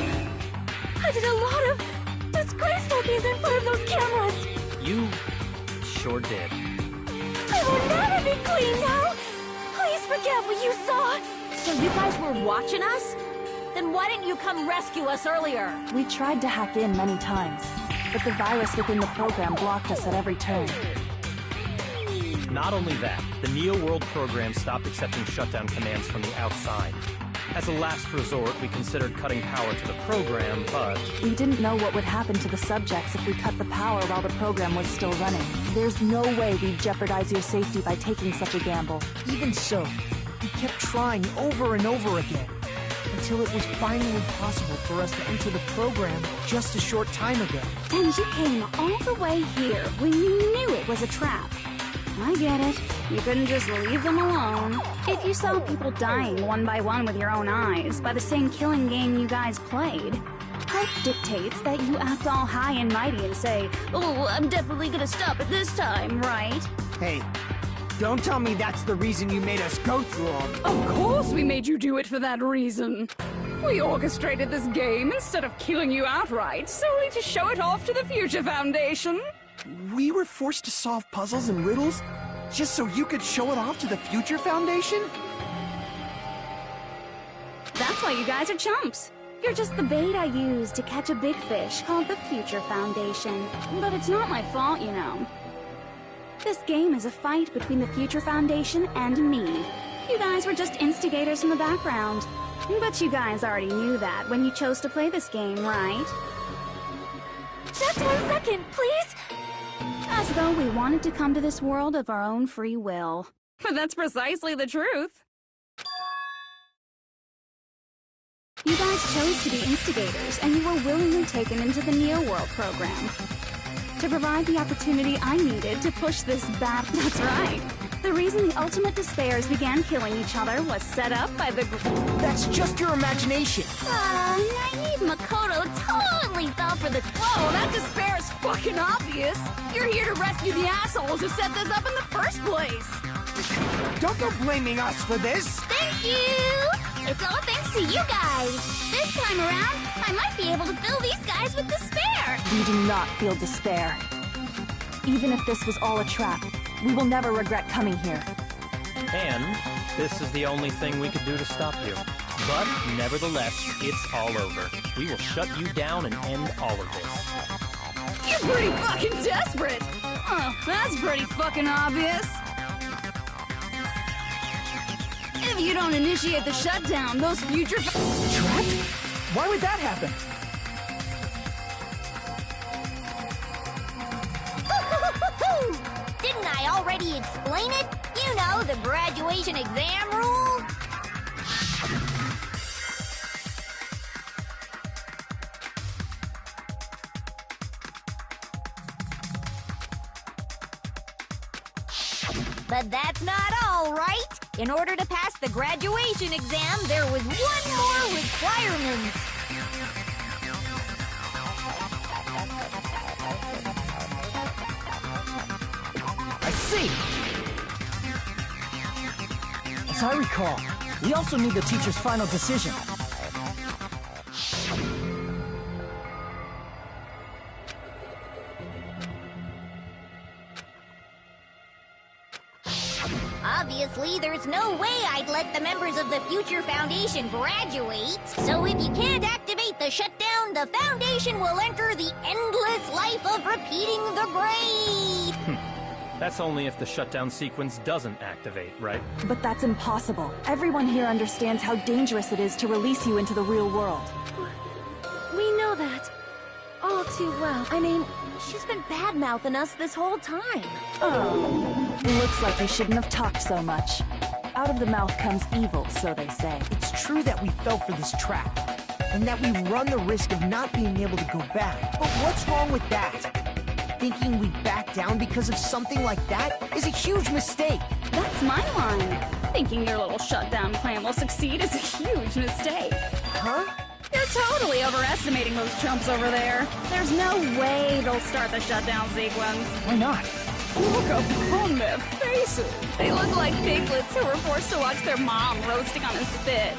I did a lot of disgraceful things in front of those cameras. You sure did. I will never be clean now. Please forget what you saw. So you guys were watching us? Then why didn't you come rescue us earlier? We tried to hack in many times, but the virus within the program blocked us at every turn. Not only that, the Neo World program stopped accepting shutdown commands from the outside. As a last resort, we considered cutting power to the program, but... We didn't know what would happen to the subjects if we cut the power while the program was still running. There's no way we'd jeopardize your safety by taking such a gamble. Even so, we kept trying over and over again, until it was finally possible for us to enter the program just a short time ago. And you came all the way here when you knew it was a trap. I get it. You couldn't just leave them alone. If you saw people dying one by one with your own eyes by the same killing game you guys played, health dictates that you act all high and mighty and say, "Oh, I'm definitely gonna stop it this time, right?" Hey, don't tell me that's the reason you made us go through all this. Of course we made you do it for that reason. We orchestrated this game instead of killing you outright, solely to show it off to the Future Foundation. We were forced to solve puzzles and riddles just so you could show it off to the Future Foundation? That's why you guys are chumps. You're just the bait I use to catch a big fish called the Future Foundation. But it's not my fault, you know. This game is a fight between the Future Foundation and me. You guys were just instigators in the background. But you guys already knew that when you chose to play this game, right? Just 1 second, please. As though we wanted to come to this world of our own free will. But that's precisely the truth. You guys chose to be instigators, and you were willingly taken into the Neo World program. To provide the opportunity I needed to push this bad... That's right. The reason the Ultimate Despairs began killing each other was set up by the... That's just your imagination. Naive Makoto totally fell for the... Whoa, that despair is fucking obvious. You're here to rescue the assholes who set this up in the first place. Don't go blaming us for this. Thank you! It's all thanks to you guys. This time around, I might be able to fill these guys with despair. We do not feel despair. Even if this was all a trap, we will never regret coming here. And this is the only thing we could do to stop you. But nevertheless, it's all over. We will shut you down and end all of this. You're pretty fucking desperate. Oh, that's pretty fucking obvious. If you don't initiate the shutdown, those future... Trapped? Why would that happen? Didn't I already explain it? You know, the graduation exam rule. But that's not all, right? In order to pass the graduation exam, there was one more requirement. I see! As I recall, we also need the teacher's final decision. Obviously, there's no way I'd let the members of the Future Foundation graduate. So if you can't activate the shutdown, the Foundation will enter the endless life of repeating the grade. That's only if the shutdown sequence doesn't activate, right? But that's impossible. Everyone here understands how dangerous it is to release you into the real world. We know that. all too well. I mean, she's been bad-mouthing us this whole time. Oh, looks like you shouldn't have talked so much. Out of the mouth comes evil, so they say. It's true that we fell for this trap, and that we run the risk of not being able to go back. But what's wrong with that? Thinking we back down because of something like that is a huge mistake. That's my line. Thinking your little shutdown plan will succeed is a huge mistake. Huh? You're totally overestimating those chumps over there. There's no way they'll start the shutdown sequence. Why not? Look upon their faces. They look like piglets who were forced to watch their mom roasting on a spit.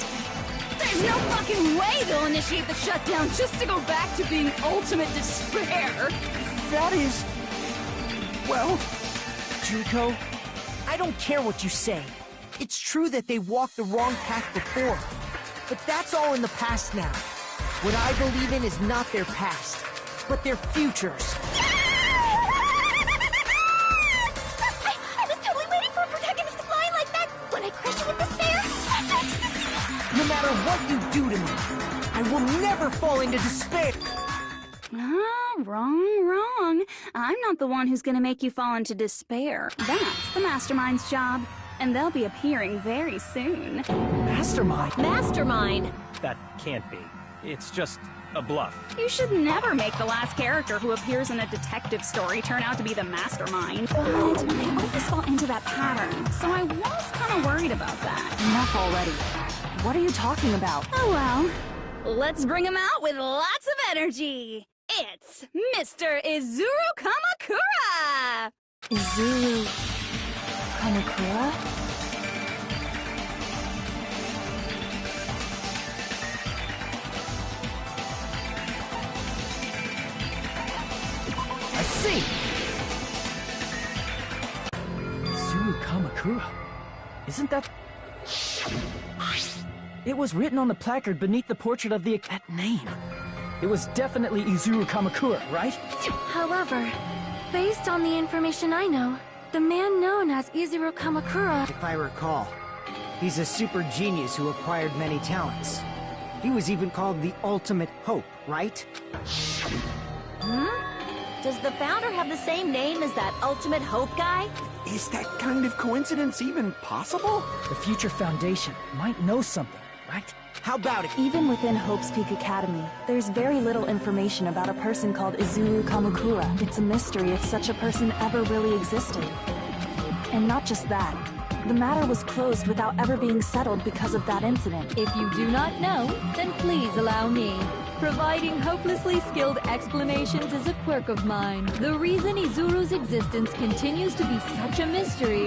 There's no fucking way they'll initiate the shutdown just to go back to being ultimate despair. That is... well... Junko, I don't care what you say. It's true that they walked the wrong path before. But that's all in the past now. What I believe in is not their past, but their futures. I was totally waiting for a protagonist to fly like that when I crushed you with despair. No matter what you do to me, I will never fall into despair. Wrong. I'm not the one who's gonna make you fall into despair. That's the Mastermind's job. And they'll be appearing very soon. Mastermind? Mastermind! That can't be. It's just a bluff. You should never make the last character who appears in a detective story turn out to be the Mastermind. But I always fall into that pattern, so I was kind of worried about that. Enough already. What are you talking about? Oh well. Let's bring him out with lots of energy. It's Mr. Izuru Kamakura! Izuru... Kamakura? I see! Izuru Kamakura. Isn't that... It was written on the placard beneath the portrait of the... That name. It was definitely Izuru Kamakura, right? However, based on the information I know, the man known as Izuru Kamakura... If I recall, he's a super genius who acquired many talents. He was even called the Ultimate Hope, right? Does the founder have the same name as that Ultimate Hope guy? Is that kind of coincidence even possible? The Future Foundation might know something, right? How about it? Even within Hope's Peak Academy, there's very little information about a person called Izuru Kamakura. It's a mystery if such a person ever really existed. And not just that. The matter was closed without ever being settled because of that incident. If you do not know, then please allow me. Providing hopelessly skilled explanations is a quirk of mine. The reason Izuru's existence continues to be such a mystery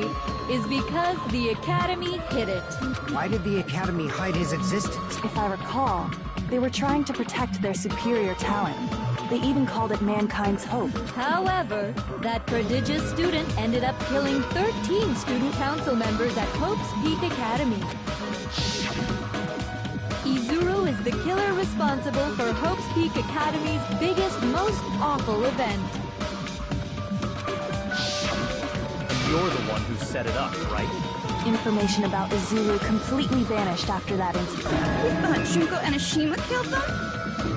is because the Academy hid it. Why did the Academy hide his existence? If I recall, they were trying to protect their superior talent. They even called it mankind's hope. However, that prodigious student ended up killing 13 student council members at Hope's Peak Academy. Izuru is the killer responsible for Hope's Peak Academy's biggest, most awful event. And you're the one who set it up, right? Information about Izuru completely vanished after that incident. We thought Junko and Ashima killed them?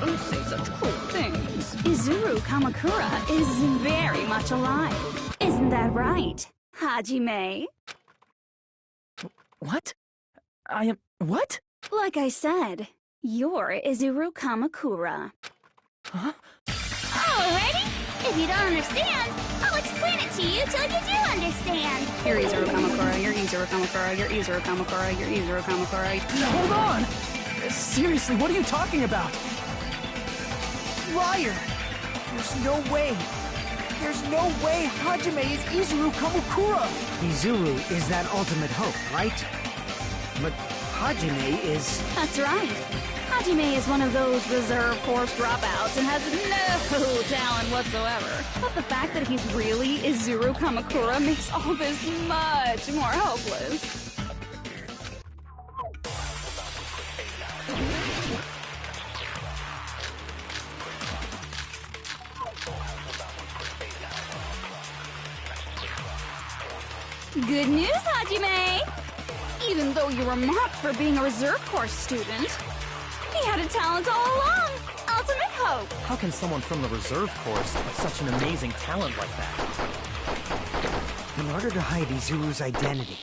Don't say such cruel things. Izuru Kamakura is very much alive. Isn't that right, Hajime? What? I am... What? Like I said, you're Izuru Kamakura. Huh? Alrighty? If you don't understand, I'll explain it to you till you do understand. You're Izuru Kamakura, you're Izuru Kamakura, you're Izuru Kamakura, you're Izuru Kamakura. Hold on! Seriously, what are you talking about? Liar! There's no way. There's no way Hajime is Izuru Kamakura! Izuru is that Ultimate Hope, right? But Hajime is... That's right. Hajime is one of those reserve course dropouts and has no talent whatsoever. But the fact that he's really Izuru Kamakura makes all this much more hopeless. Good news, Hajime! Even though you were marked for being a reserve course student, he had a talent all along. I'll ultimate hope. How can someone from the reserve corps have such an amazing talent like that? In order to hide Izuru's identity,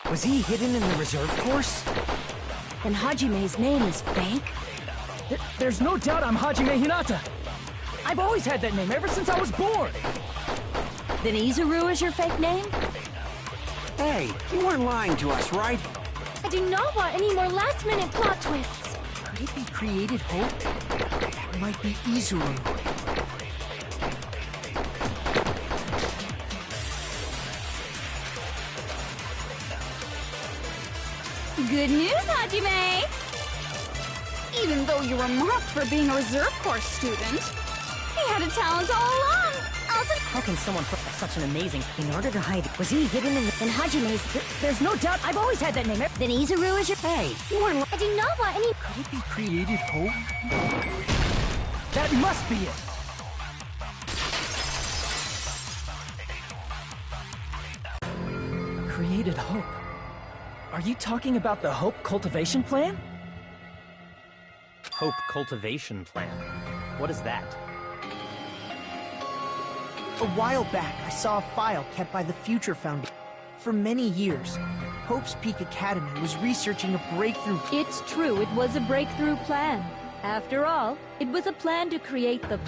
was he hidden in the reserve course? And Hajime's name is fake? There's no doubt I'm Hajime Hinata. I've always had that name ever since I was born. Then Izuru is your fake name? Hey, you weren't lying to us, right? I do not want any more last-minute plot twists. Could it be created hope? That might be Izuru. Good news, Hajime! Even though you were mocked for being a reserve corps student, he had a talent all along. How can someone put such an amazing... In order to hide it, was he hidden in Hajime's... There's no doubt I've always had that name. Then Izuru is your... Hey, you weren't... I do not want any... Could it be created hope? That must be it. Created hope. Are you talking about the Hope Cultivation Plan? Hope Cultivation Plan. What is that? A while back, I saw a file kept by the Future Foundation. For many years, Hope's Peak Academy was researching a breakthrough... It's true, it was a breakthrough plan. After all, it was a plan to create the...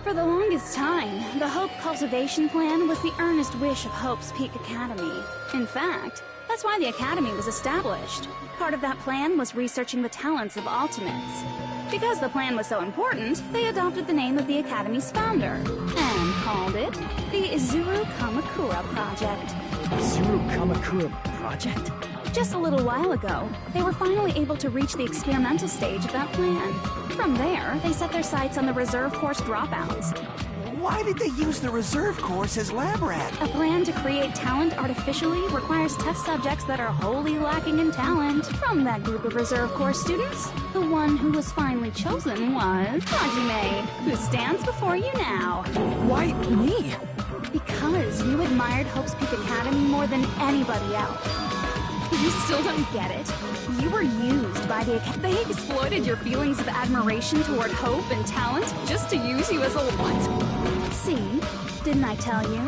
For the longest time, the Hope Cultivation Plan was the earnest wish of Hope's Peak Academy. In fact, that's why the Academy was established. Part of that plan was researching the talents of Ultimates. Because the plan was so important, they adopted the name of the Academy's founder, and called it the Izuru Kamakura Project. Izuru Kamakura Project? Just a little while ago, they were finally able to reach the experimental stage of that plan. From there, they set their sights on the reserve course dropouts. Why did they use the reserve course as lab rat? A plan to create talent artificially requires test subjects that are wholly lacking in talent. From that group of reserve corps students, the one who was finally chosen was Hajime, who stands before you now. Why me? Because you admired Hope's Peak Academy more than anybody else. You still don't get it. You were used by the Academy. They exploited your feelings of admiration toward hope and talent just to use you as a what? See? Didn't I tell you?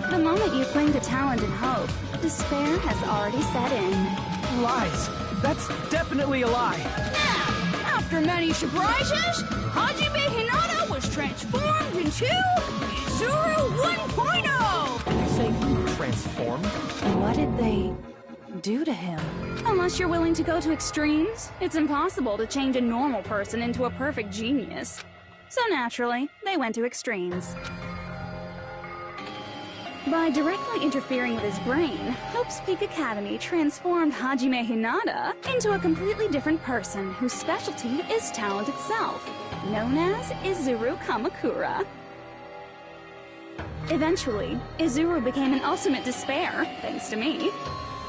The moment you cling to talent and hope, despair has already set in. Lies. That's definitely a lie. Now, after many surprises, Hajime Hinata was transformed into Izuru 1.0! You say transformed? What did they do to him? Unless you're willing to go to extremes, it's impossible to change a normal person into a perfect genius. So naturally, they went to extremes. By directly interfering with his brain, Hope's Peak Academy transformed Hajime Hinata into a completely different person whose specialty is talent itself, known as Izuru Kamakura. Eventually, Izuru became an ultimate despair, thanks to me.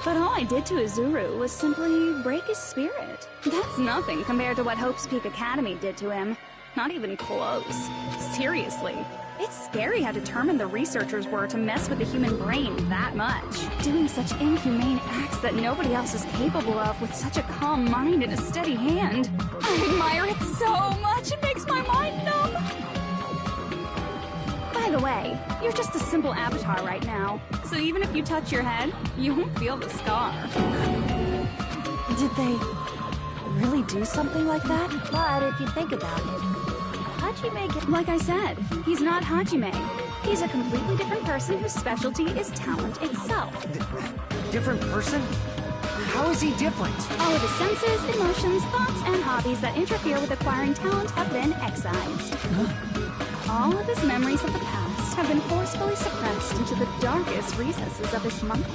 But all I did to Izuru was simply break his spirit. That's nothing compared to what Hope's Peak Academy did to him. Not even close. Seriously. It's scary how determined the researchers were to mess with the human brain that much. Doing such inhumane acts that nobody else is capable of with such a calm mind and a steady hand. I admire it so much, it makes my mind numb. By the way, you're just a simple avatar right now, so even if you touch your head, you won't feel the scar. Did they really do something like that? But if you think about it, Hajime... Like I said, he's not Hajime. He's a completely different person whose specialty is talent itself. Different person? How is he different? All of his senses, emotions, thoughts, and hobbies that interfere with acquiring talent have been excised. All of his memories of the past have been forcefully suppressed into the darkest recesses of his mind.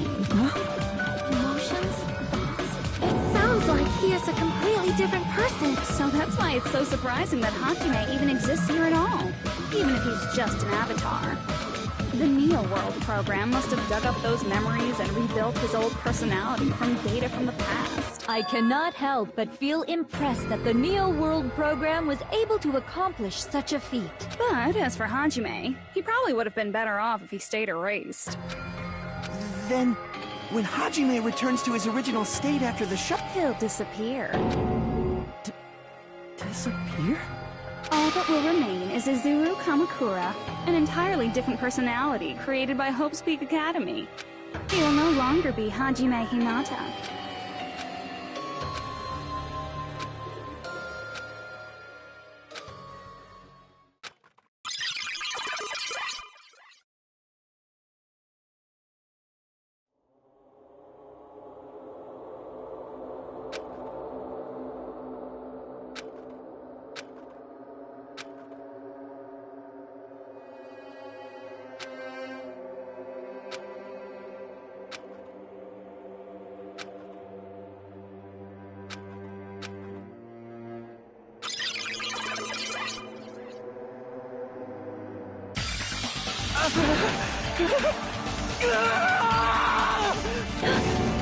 Emotions? Thoughts? It sounds like he is a completely different person. So that's why it's so surprising that Hajime even exists here at all, even if he's just an avatar. The Neo World program must have dug up those memories and rebuilt his old personality from data from the past. I cannot help but feel impressed that the Neo World program was able to accomplish such a feat. But as for Hajime, he probably would have been better off if he stayed erased. Then, when Hajime returns to his original state after the shut... He'll disappear. Disappear? All that will remain is Izuru Kamakura, an entirely different personality created by Hope's Peak Academy. He will no longer be Hajime Hinata.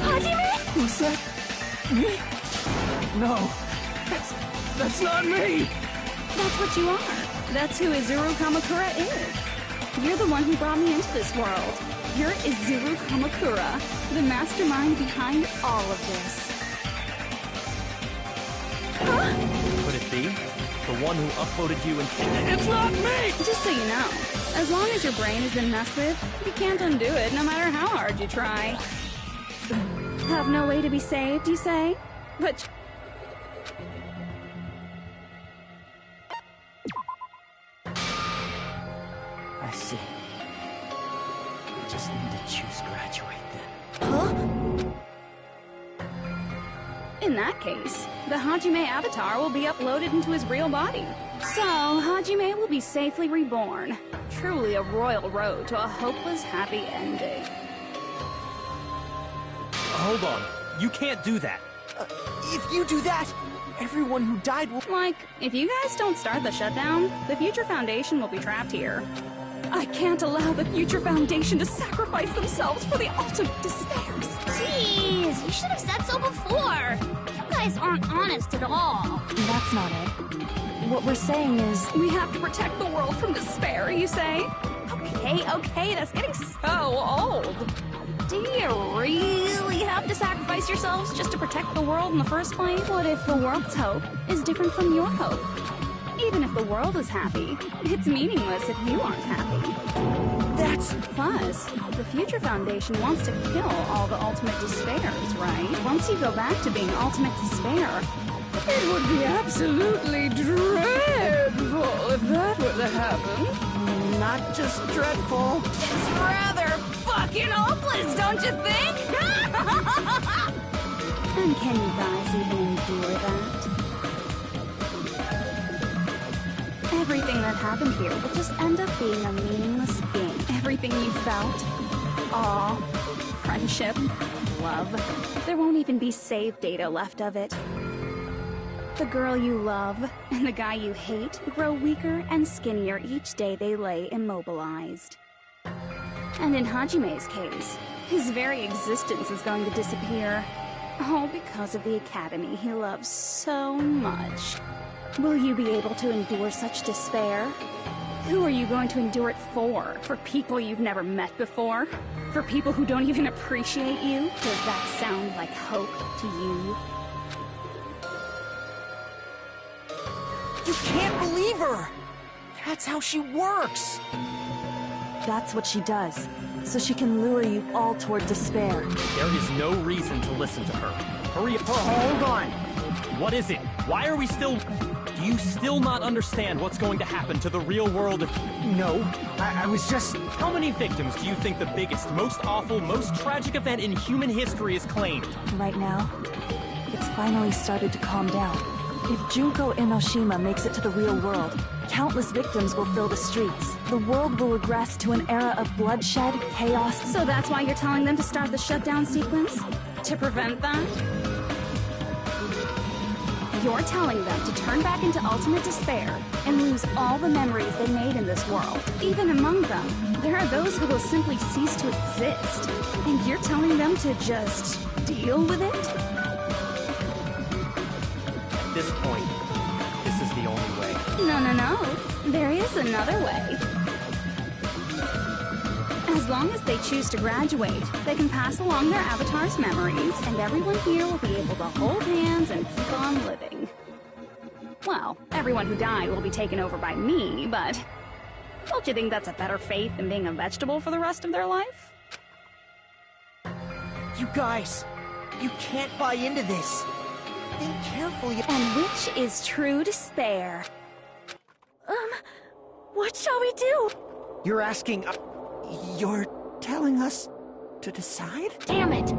Hajime? Was that me? No, that's not me! That's what you are. That's who Izuru Kamakura is. You're the one who brought me into this world. You're Izuru Kamakura, the mastermind behind all of this. Could it be? The one who uploaded you and... It's not me! Just so you know, as long as your brain has been messed with, you can't undo it no matter how hard you try. Have no way to be saved, you say? But... I see. I just need to choose graduate then. In that case, the Hajime avatar will be uploaded into his real body. So, Hajime will be safely reborn. Truly a royal road to a hopeless, happy ending. Hold on. You can't do that. If you do that, everyone who died will... Like, if you guys don't start the shutdown, the Future Foundation will be trapped here. I can't allow the Future Foundation to sacrifice themselves for the ultimate despairs. Jeez, you should have said so before. You guys aren't honest at all. That's not it. What we're saying is... We have to protect the world from despair, you say? Okay, that's getting so old. Do you really have to sacrifice yourselves just to protect the world in the first place? What if the world's hope is different from your hope? Even if the world is happy, it's meaningless if you aren't happy. That's... Plus, the Future Foundation wants to kill all the ultimate despairs, right? Once you go back to being ultimate despair, it would be absolutely dreadful if that were to happen. not just dreadful. It's rather fucking hopeless, don't you think? And can you guys even endure that? Everything that happened here will just end up being a meaningless game. Everything you felt, awe, friendship, love, there won't even be save data left of it. The girl you love and the guy you hate grow weaker and skinnier each day they lay immobilized. And in Hajime's case, his very existence is going to disappear. All because of the academy he loves so much. Will you be able to endure such despair? Who are you going to endure it for? For people you've never met before? For people who don't even appreciate you? Does that sound like hope to you? You can't believe her! That's how she works! That's what she does, so she can lure you all toward despair. There is no reason to listen to her. Hurry up. Hold on. What is it? Why are we still... Do you still not understand what's going to happen to the real world if... No, I was just... How many victims do you think the biggest, most awful, most tragic event in human history has claimed? Right now, it's finally started to calm down. If Junko Enoshima makes it to the real world, countless victims will fill the streets. The world will regress to an era of bloodshed, chaos... So that's why you're telling them to start the shutdown sequence? To prevent that? You're telling them to turn back into ultimate despair and lose all the memories they made in this world. Even among them, there are those who will simply cease to exist. And you're telling them to just deal with it? At this point, this is the only way. No. There is another way. As long as they choose to graduate, they can pass along their avatar's memories, and everyone here will be able to hold hands and keep on living. Well, everyone. everyone who died will be taken over by me, but don't you think that's a better fate than being a vegetable for the rest of their life? You guys, you can't buy into this. Think carefully. And which is true despair? What shall we do? You're asking... you're telling us to decide? Damn it!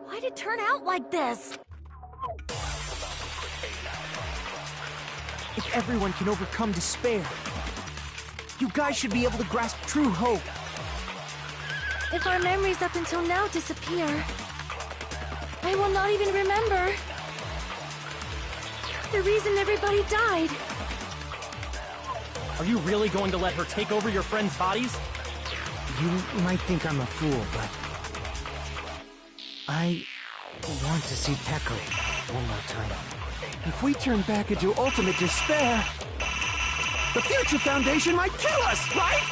Why'd it turn out like this? If everyone can overcome despair, you guys should be able to grasp true hope. If our memories up until now disappear, I will not even remember the reason everybody died. Are you really going to let her take over your friends' bodies? You might think I'm a fool, but I want to see Peko one more time. If we turn back into ultimate despair, the Future Foundation might kill us, right?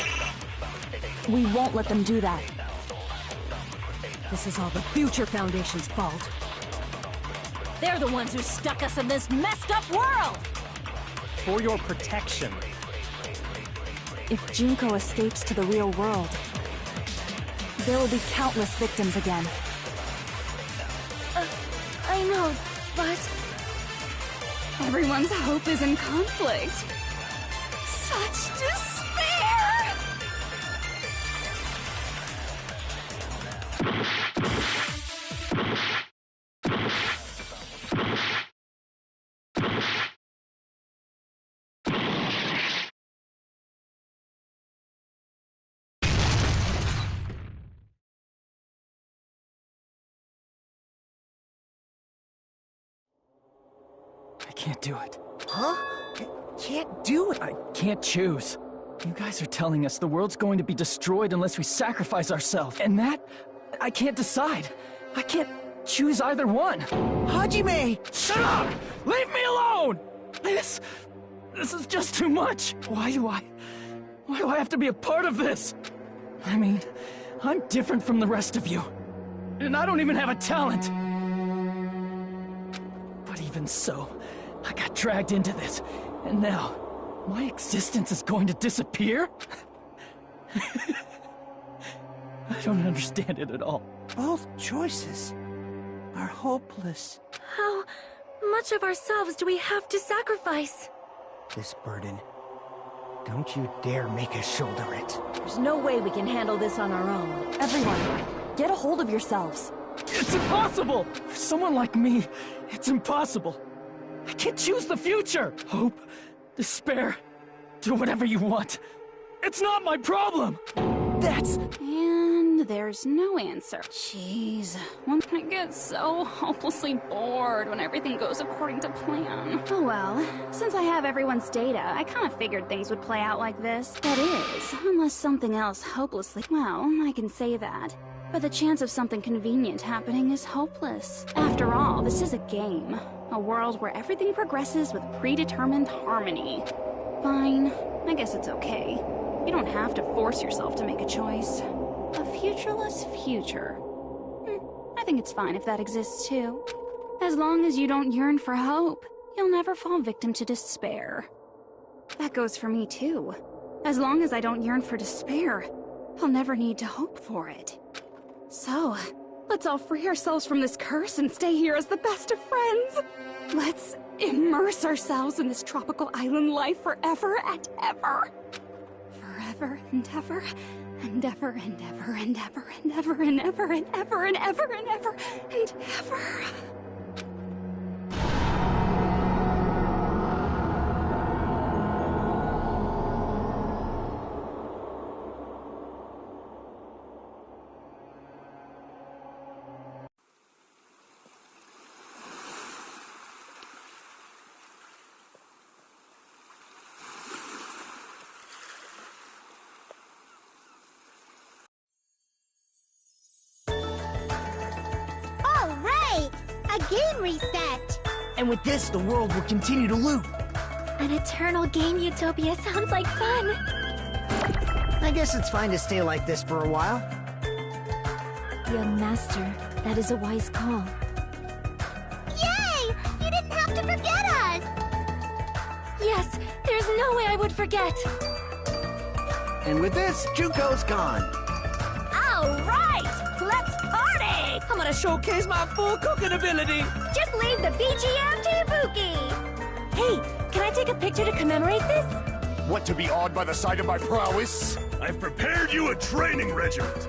We won't let them do that. This is all the Future Foundation's fault. They're the ones who stuck us in this messed up world! For your protection. If Junko escapes to the real world, there will be countless victims again. I know, but... Everyone's hope is in conflict. Such despair! I can't do it. Huh? Can't do it? I can't choose. You guys are telling us the world's going to be destroyed unless we sacrifice ourselves. And that, I can't decide. I can't choose either one. Hajime! Shut up! Leave me alone! This is just too much. Why do I have to be a part of this? I mean, I'm different from the rest of you. And I don't even have a talent. But even so, I got dragged into this. And now, my existence is going to disappear? I don't understand it at all. Both choices are hopeless. How much of ourselves do we have to sacrifice? This burden, don't you dare make us shoulder it. There's no way we can handle this on our own. Everyone, get a hold of yourselves. It's impossible! For someone like me, it's impossible. I can't choose the future! Hope, despair, do whatever you want. It's not my problem! That's... And there's no answer. Jeez, one can get so hopelessly bored when everything goes according to plan. Oh well, since I have everyone's data, I kind of figured things would play out like this. That is, unless something else hopelessly... Well, I can say that. But the chance of something convenient happening is hopeless. After all, this is a game. A world where everything progresses with predetermined harmony. Fine, I guess it's okay. You don't have to force yourself to make a choice. A futureless future. I think it's fine if that exists too. As long as you don't yearn for hope, you'll never fall victim to despair. That goes for me too. As long as I don't yearn for despair, I'll never need to hope for it. So, let's all free ourselves from this curse and stay here as the best of friends. Let's immerse ourselves in this tropical island life forever and ever. Forever and ever, and ever and ever and ever and ever and ever and ever and ever and ever and ever. Game reset! And with this, the world will continue to loop. An eternal game utopia sounds like fun. I guess it's fine to stay like this for a while. Young master, that is a wise call. Yay! You didn't have to forget us! Yes, There's no way I would forget. And with this, Juko's gone. All right, let's party! I'm gonna showcase my full cooking ability. Just leave the BGM to Ibuki. Hey, can I take a picture to commemorate this? Want to be awed by the sight of my prowess? I've prepared you a training regiment.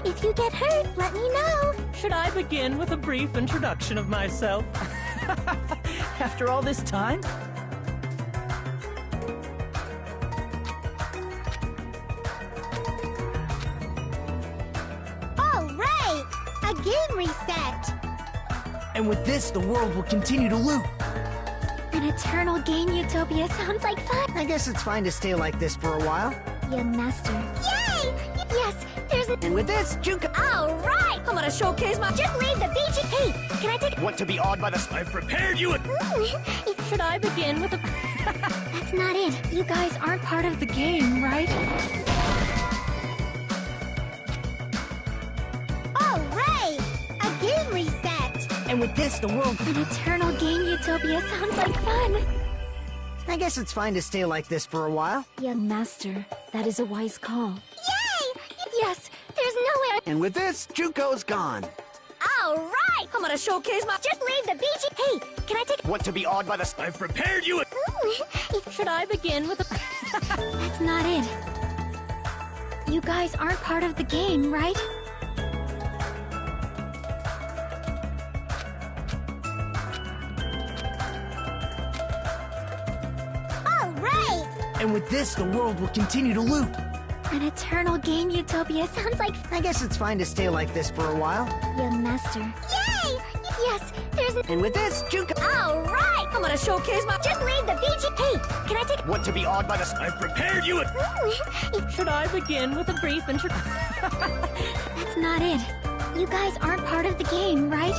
If you get hurt, let me know. Should I begin with a brief introduction of myself? After all this time? All right! A game reset! And with this, the world will continue to loop. An eternal game utopia sounds like fun. I guess it's fine to stay like this for a while. Young master. Yay! Yes, there's a... And with this, Juko... All right, I'm gonna showcase my... Just leave the BG... Hey, can I take... Want to be awed by the... I've prepared you a... Should I begin with a... That's not it. You guys aren't part of the game, right? All right! A game reset! And with this, the world... An eternal game utopia sounds like fun. I guess it's fine to stay like this for a while. Young master, that is a wise call. Yay! Yes, there's no way I... And with this, Juko's gone. All right, I'm gonna showcase my... Just leave the BG... Hey, can I take... Want to be awed by the... I've prepared you a... Should I begin with a... That's not it. You guys aren't part of the game, right? All right! And with this, the world will continue to loop. An eternal game utopia sounds like... I guess it's fine to stay like this for a while. Young master. Yay! Yes, there's a... And with this, Juko... All right, I'm gonna showcase my... Just leave the BG... Hey, can I take... Want to be awed by the... I've prepared you a... Should I begin with a brief intro... That's not it. You guys aren't part of the game, right?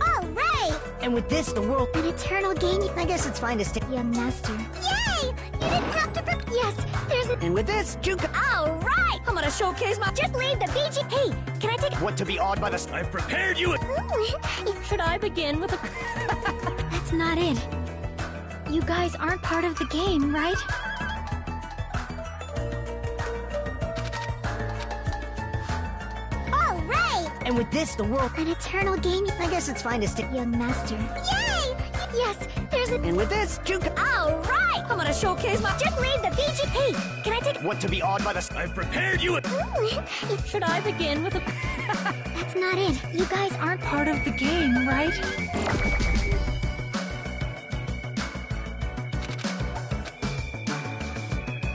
All right! And with this, the world... An eternal game... I guess it's fine to stay... Young master. Yay! You didn't have to... Yes, there's a... And with this, Juko... All right, I'm gonna showcase my... Just leave the BG... Hey, can I take... Want to be awed by the... I've prepared you a... Should I begin with a... That's not it. You guys aren't part of the game, right? All right! And with this, the world... An eternal game... I guess it's fine to stay... Young master. Yay! Yes, there's a... And with this, Juko... All right, I'm gonna showcase my... Just leave the BG... Hey, can I take... Want to be awed by the... I've prepared you a... Should I begin with a... That's not it. You guys aren't part of the game, right?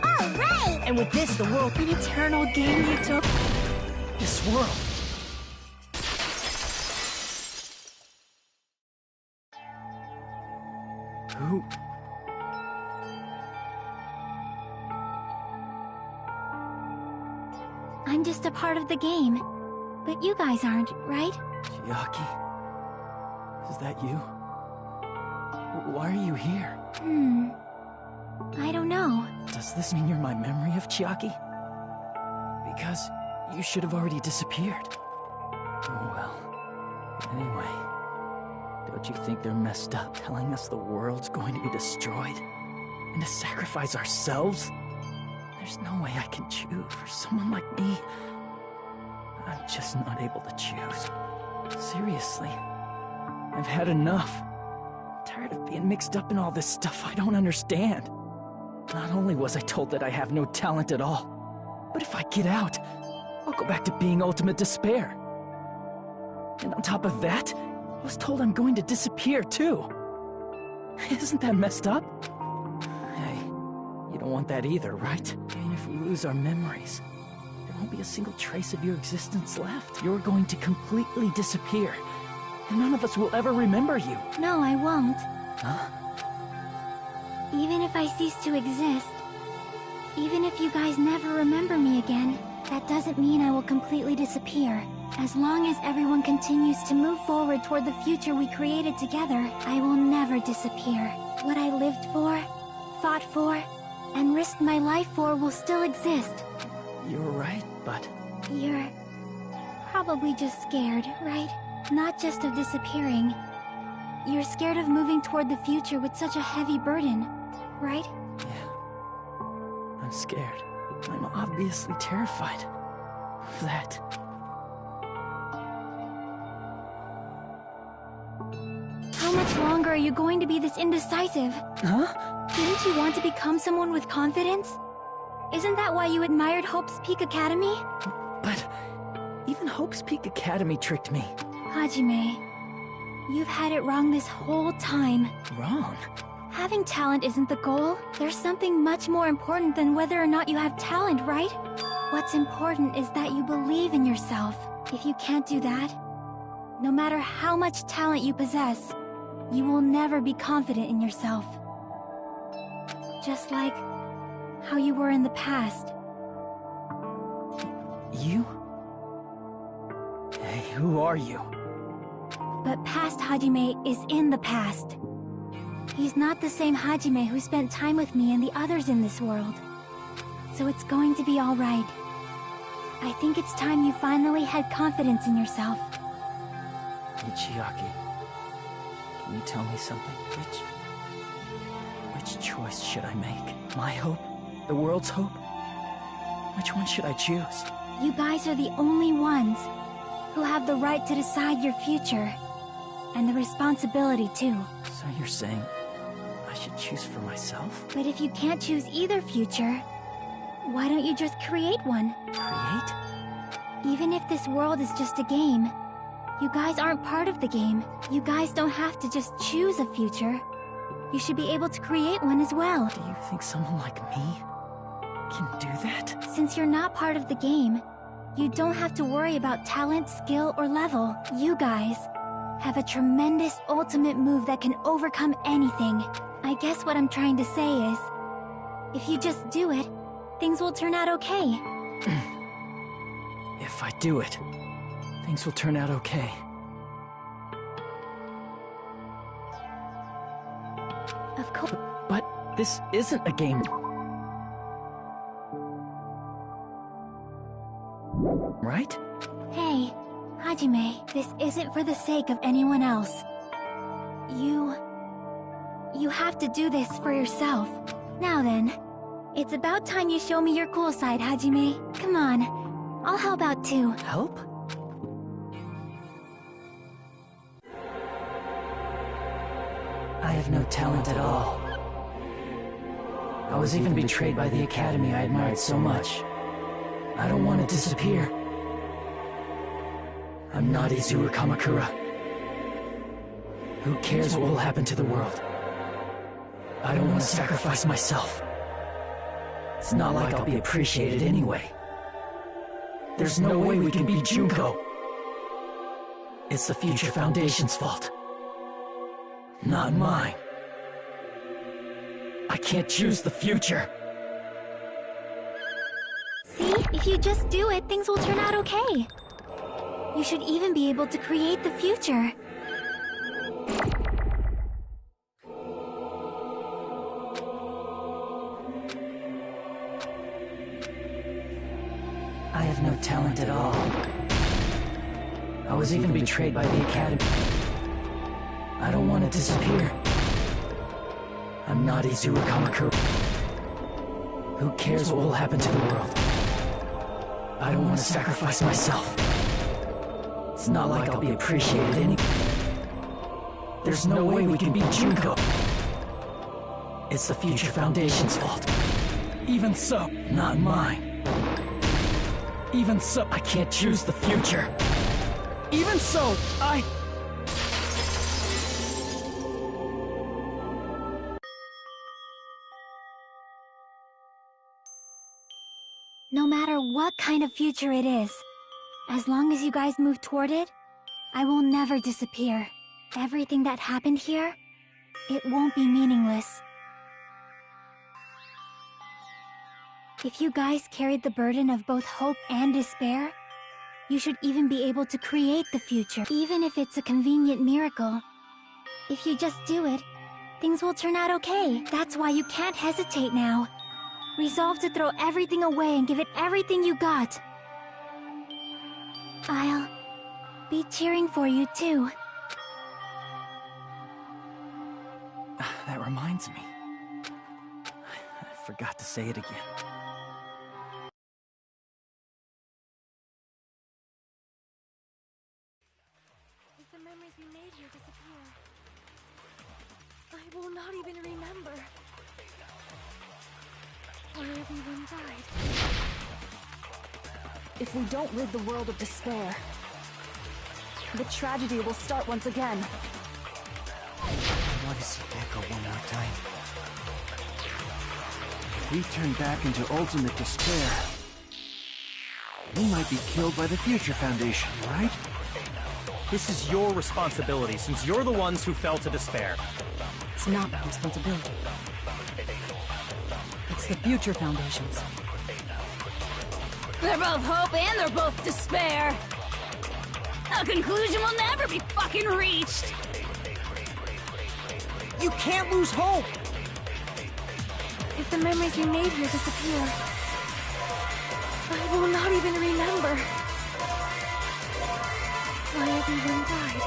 All right! And with this, the world... An eternal game utopia... This world... Who? I'm just a part of the game. But you guys aren't, right? Chiaki? Is that you? Why are you here? I don't know. Does this mean you're my memory of Chiaki? Because you should have already disappeared. Oh well. Anyway, don't you think they're messed up telling us the world's going to be destroyed? And to sacrifice ourselves? There's no way I can choose for someone like me. I'm just not able to choose. Seriously. I've had enough. I'm tired of being mixed up in all this stuff I don't understand. Not only was I told that I have no talent at all, but if I get out, I'll go back to being ultimate despair. And on top of that, I was told I'm going to disappear too. Isn't that messed up? Hey, you don't want that either, right? I mean, if we lose our memories, there won't be a single trace of your existence left. You're going to completely disappear, and none of us will ever remember you. No, I won't. Huh? Even if I cease to exist, even if you guys never remember me again, that doesn't mean I will completely disappear. As long as everyone continues to move forward toward the future we created together, I will never disappear. What I lived for, fought for, and risked my life for will still exist. You're right, but... You're probably just scared, right? Not just of disappearing. you're scared of moving toward the future with such a heavy burden, right? Yeah. I'm scared. I'm obviously terrified of that. How much longer are you going to be this indecisive? Huh? Didn't you want to become someone with confidence? Isn't that why you admired Hope's Peak Academy? But even Hope's Peak Academy tricked me. Hajime, you've had it wrong this whole time. Wrong? Having talent isn't the goal. There's something much more important than whether or not you have talent, right? What's important is that you believe in yourself. If you can't do that, no matter how much talent you possess, you will never be confident in yourself. Just like how you were in the past. You? Hey, who are you? But past Hajime is in the past. He's not the same Hajime who spent time with me and the others in this world. So it's going to be alright. I think it's time you finally had confidence in yourself. Michiaki, can you tell me something? Which choice should I make? My hope? The world's hope? Which one should I choose? You guys are the only ones who have the right to decide your future. And the responsibility, too. So you're saying I should choose for myself? But if you can't choose either future, why don't you just create one? Create? Even if this world is just a game, you guys aren't part of the game. You guys don't have to just choose a future. You should be able to create one as well. Do you think someone like me can do that? Since you're not part of the game, you don't have to worry about talent, skill, or level. You guys have a tremendous ultimate move that can overcome anything. I guess what I'm trying to say is, if you just do it, things will turn out okay. If I do it, things will turn out okay. Of course. But this isn't a game. Right? Hey, Hajime, this isn't for the sake of anyone else. You have to do this for yourself. Now then, it's about time you show me your cool side, Hajime. Come on, I'll help out too. Help? I have no talent at all. I was even betrayed by the academy I admired so much. I don't want to disappear. I'm not Izuru Kamakura. Who cares what will happen to the world? I don't want to sacrifice myself. It's not like I'll be appreciated anyway. There's no way we can beat Junko. It's the Future Foundation's fault. Not mine. I can't choose the future. See? If you just do it, things will turn out okay. You should even be able to create the future. I have no talent at all. I was even betrayed by the academy. I don't want to disappear. I'm not Izuru Kamakura. Who cares what will happen to the world? I don't want to sacrifice myself. It's not like I'll be appreciated anyway. There's no way we can beat Junko. It's the Future Foundation's fault. Even so, not mine. Even so, I can't choose the future. Even so, No matter what kind of future it is, as long as you guys move toward it, I will never disappear. Everything that happened here, it won't be meaningless. If you guys carried the burden of both hope and despair, you should even be able to create the future, even if it's a convenient miracle. If you just do it, things will turn out okay. That's why you can't hesitate now. Resolve to throw everything away and give it everything you got. I'll be cheering for you too. reminds me. I forgot to say it again. If the memories we made here disappear, I will not even remember why everyone died. If we don't rid the world of despair, the tragedy will start once again. I want to see Echo one more time. If we turn back into ultimate despair, we might be killed by the Future Foundation, right? This is your responsibility, since you're the ones who fell to despair. It's not my responsibility. It's the Future Foundation's. They're both hope and they're both despair. A conclusion will never be fucking reached. You can't lose hope! If the memories we made here disappear, I will not even remember why everyone died.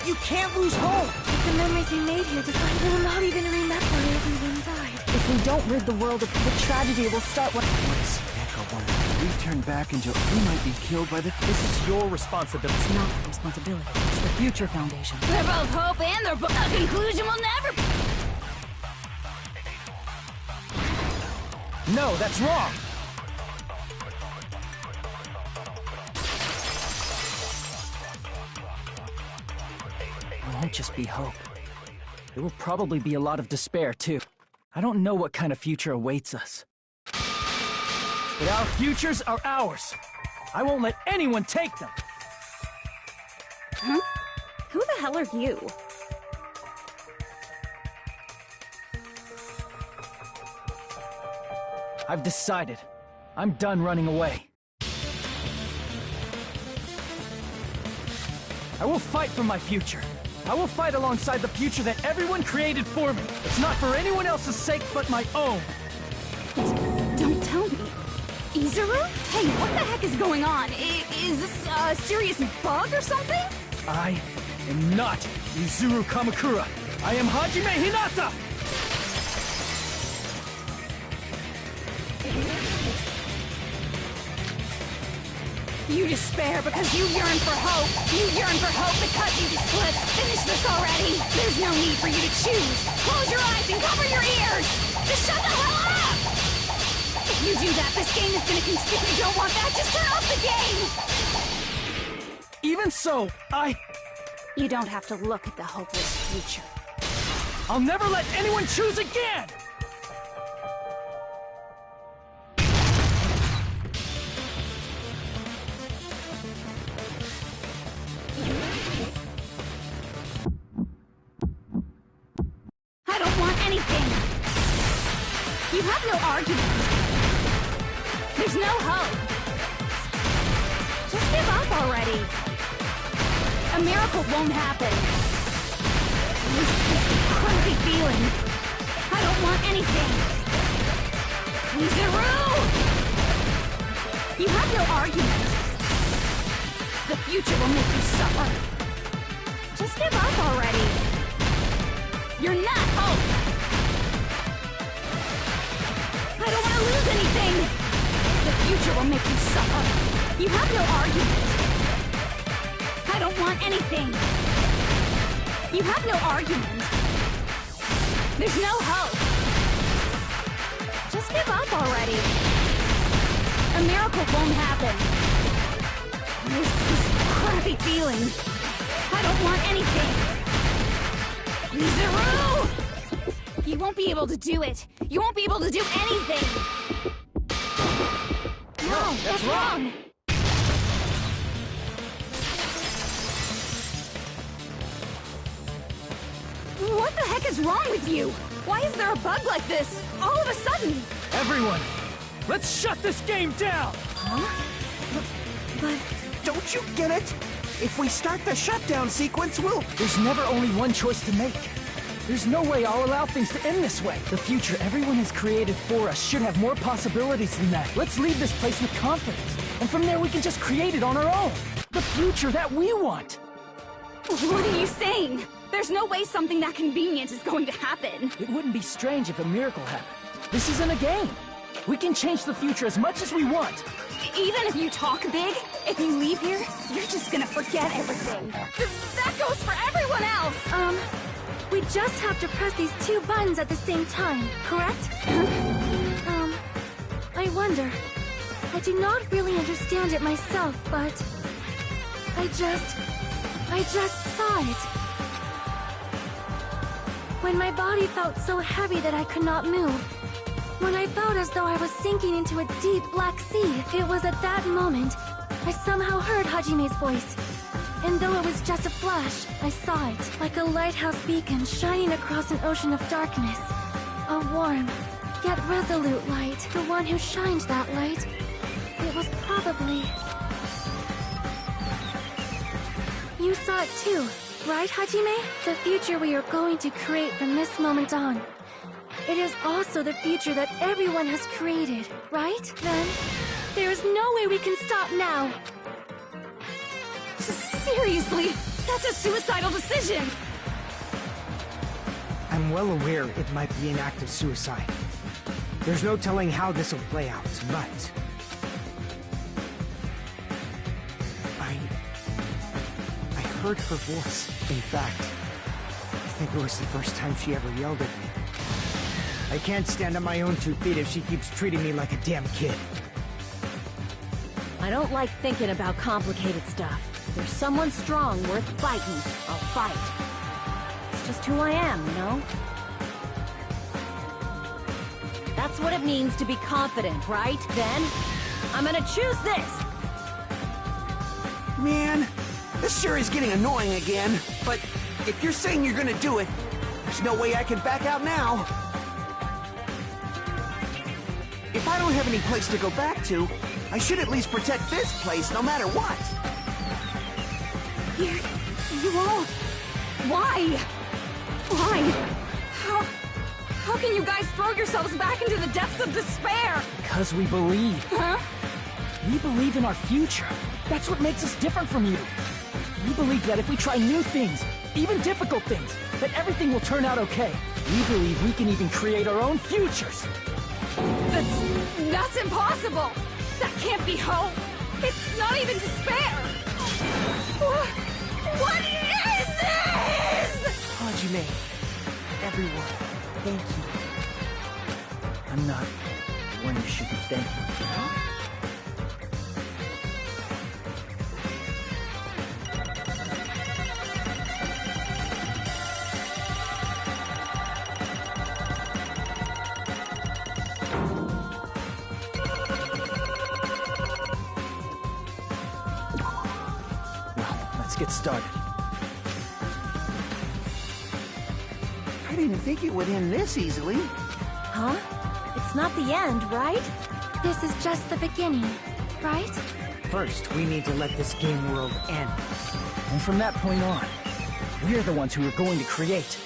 You can't lose hope! If the memories we made here disappear, I will not even remember why everyone died. If we don't rid the world of the tragedy will start when... If we turn back into... we might be killed by the... This is your responsibility. It's not my responsibility. It's the Future Foundation. They're both hope and they're both... A conclusion will never be... No, that's wrong! It won't just be hope. There will probably be a lot of despair, too. I don't know what kind of future awaits us. But our futures are ours. I won't let anyone take them. Huh? Who the hell are you? I've decided. I'm done running away. I will fight for my future. I will fight alongside the future that everyone created for me. It's not for anyone else's sake but my own. Don't tell me. Izuru? Hey, what the heck is going on? Is this a serious bug or something? I am not Izuru Kamakura. I am Hajime Hinata! You despair because you yearn for hope. You yearn for hope because you split. Finish this already. There's no need for you to choose. Close your eyes and cover your ears. Just shut the hell up! If you do that, this game is gonna continue. If you don't want that, just turn off the game! Even so, You don't have to look at the hopeless future. I'll never let anyone choose again! I don't want anything. You have no argument. There's no hope. Just give up already. A miracle won't happen. This crazy feeling. I don't want anything. Izuru! You have no argument. The future will make you suffer. Just give up already. You're not hope. I don't want to lose anything. The future will make you suffer. You have no argument. I don't want anything. You have no argument. There's no hope. Just give up already. A miracle won't happen. This crappy feeling. I don't want anything. Izuru! You won't be able to do it. You won't be able to do anything. No, that's wrong. What the heck is wrong with you? Why is there a bug like this, all of a sudden? Everyone, let's shut this game down! Huh? But don't you get it? If we start the shutdown sequence, There's never only one choice to make. There's no way I'll allow things to end this way. The future everyone has created for us should have more possibilities than that. Let's leave this place with confidence. And from there we can just create it on our own. The future that we want. What are you saying? There's no way something that convenient is going to happen. It wouldn't be strange if a miracle happened. This isn't a game. We can change the future as much as we want. Even if you talk big, if you leave here, you're just gonna forget everything. That goes for everyone else! We just have to press these 2 buttons at the same time, correct? I wonder. I do not really understand it myself, but... I just saw it. When my body felt so heavy that I could not move. When I felt as though I was sinking into a deep black sea, it was at that moment I somehow heard Hajime's voice. And though it was just a flash, I saw it, like a lighthouse beacon shining across an ocean of darkness. A warm, yet resolute light. The one who shined that light, it was probably... You saw it too, right, Hajime? The future we are going to create from this moment on. It is also the future that everyone has created, right? Then, there is no way we can stop now. Seriously, that's a suicidal decision! I'm well aware it might be an act of suicide. There's no telling how this will play out, but... I heard her voice. In fact, I think it was the first time she ever yelled at me. I can't stand on my own 2 feet if she keeps treating me like a damn kid. I don't like thinking about complicated stuff. If there's someone strong worth fighting, I'll fight. It's just who I am, you know? That's what it means to be confident, right? Then, I'm gonna choose this! Man, this sure is getting annoying again. But if you're saying you're gonna do it, there's no way I can back out now. If I don't have any place to go back to, I should at least protect this place no matter what. You won't. Why? Why? How can you guys throw yourselves back into the depths of despair? Because we believe. Huh? We believe in our future. That's what makes us different from you. We believe that if we try new things, even difficult things, that everything will turn out okay. We believe we can even create our own futures. That's impossible! That can't be hope! It's not even despair! What is this?! Hajime, everyone, thank you. I'm not one you should be thanking. Huh? Get started. I didn't think it would end this easily. Huh? It's not the end, right? This is just the beginning, right? First, we need to let this game world end. And from that point on, we're the ones who are going to create.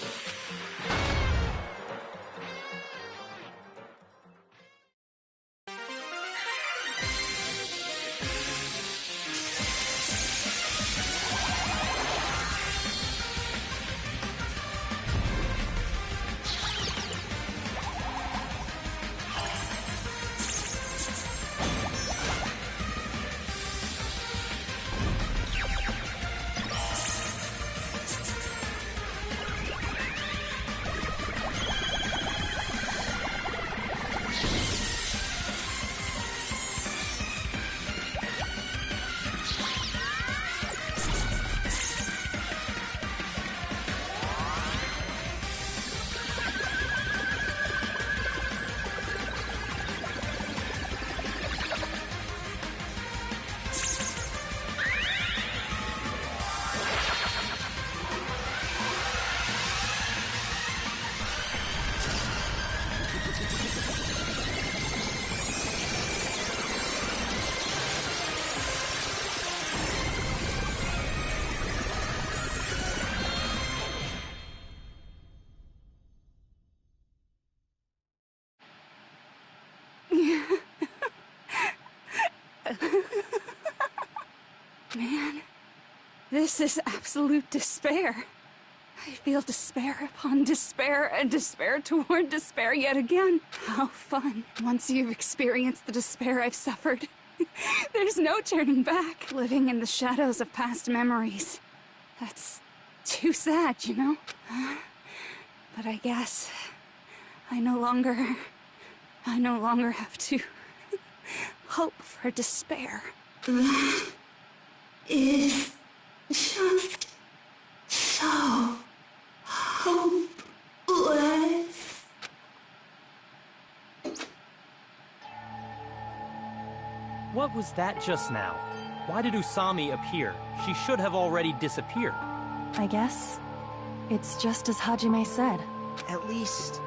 This is absolute despair. I feel despair upon despair and despair toward despair yet again. How fun. Once you've experienced the despair I've suffered, there's no turning back. Living in the shadows of past memories. That's too sad, you know? But I guess I no longer have to hope for despair. That is just so hopeless. What was that just now? Why did Usami appear? She should have already disappeared. I guess it's just as Hajime said. At least,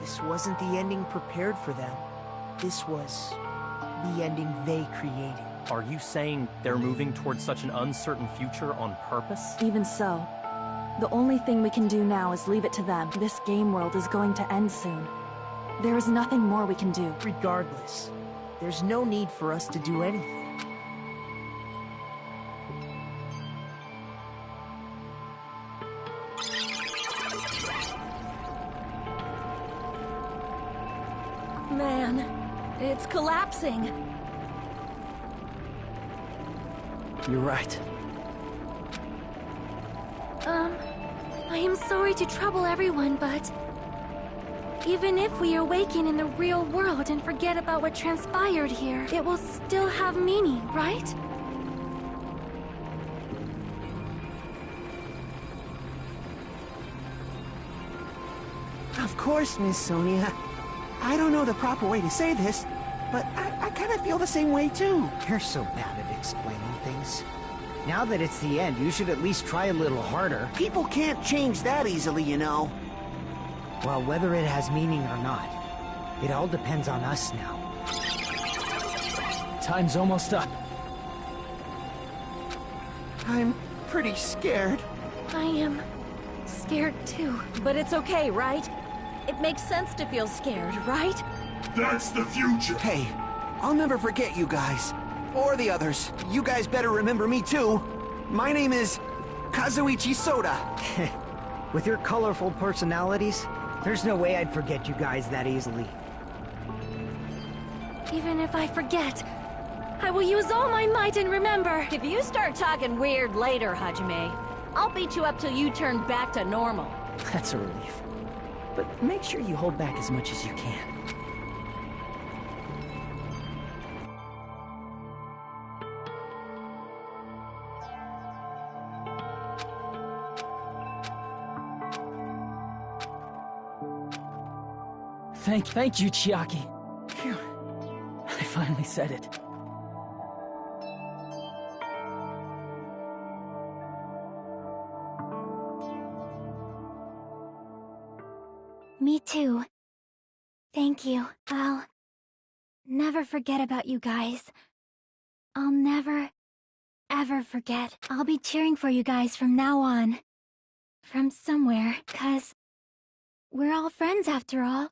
this wasn't the ending prepared for them. This was the ending they created. Are you saying they're moving towards such an uncertain future on purpose? Even so, the only thing we can do now is leave it to them. This game world is going to end soon. There is nothing more we can do. Regardless, there's no need for us to do anything. Man, it's collapsing. You're right. I am sorry to trouble everyone, but even if we awaken in the real world and forget about what transpired here, it will still have meaning, right? Of course, Miss Sonia. I don't know the proper way to say this, but I kind of feel the same way too. You're so bad at explaining things. Now that it's the end, you should at least try a little harder. People can't change that easily, you know. Well, whether it has meaning or not, it all depends on us now. Time's almost up. I'm pretty scared. I am scared too. But it's okay, right? It makes sense to feel scared, right? That's the future. Hey, I'll never forget you guys. Or the others. You guys better remember me too. My name is Kazuichi Soda. With your colorful personalities, there's no way I'd forget you guys that easily. Even if I forget, I will use all my might and remember. If you start talking weird later, Hajime, I'll beat you up till you turn back to normal. That's a relief. But make sure you hold back as much as you can. Thank you, Chiaki. Phew. I finally said it. Me too. Thank you. I'll never forget about you guys. I'll never, ever forget. I'll be cheering for you guys from now on. From somewhere, 'cause we're all friends after all.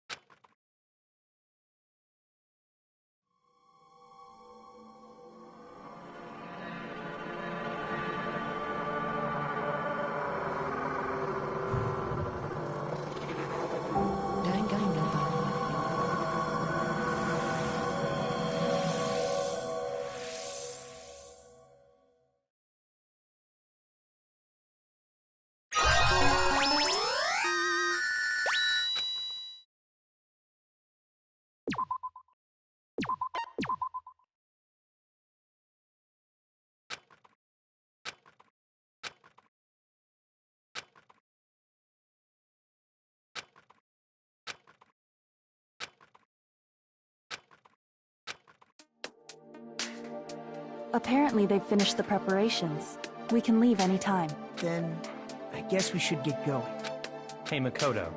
Apparently they've finished the preparations. We can leave any time. Then, I guess we should get going. Hey, Makoto.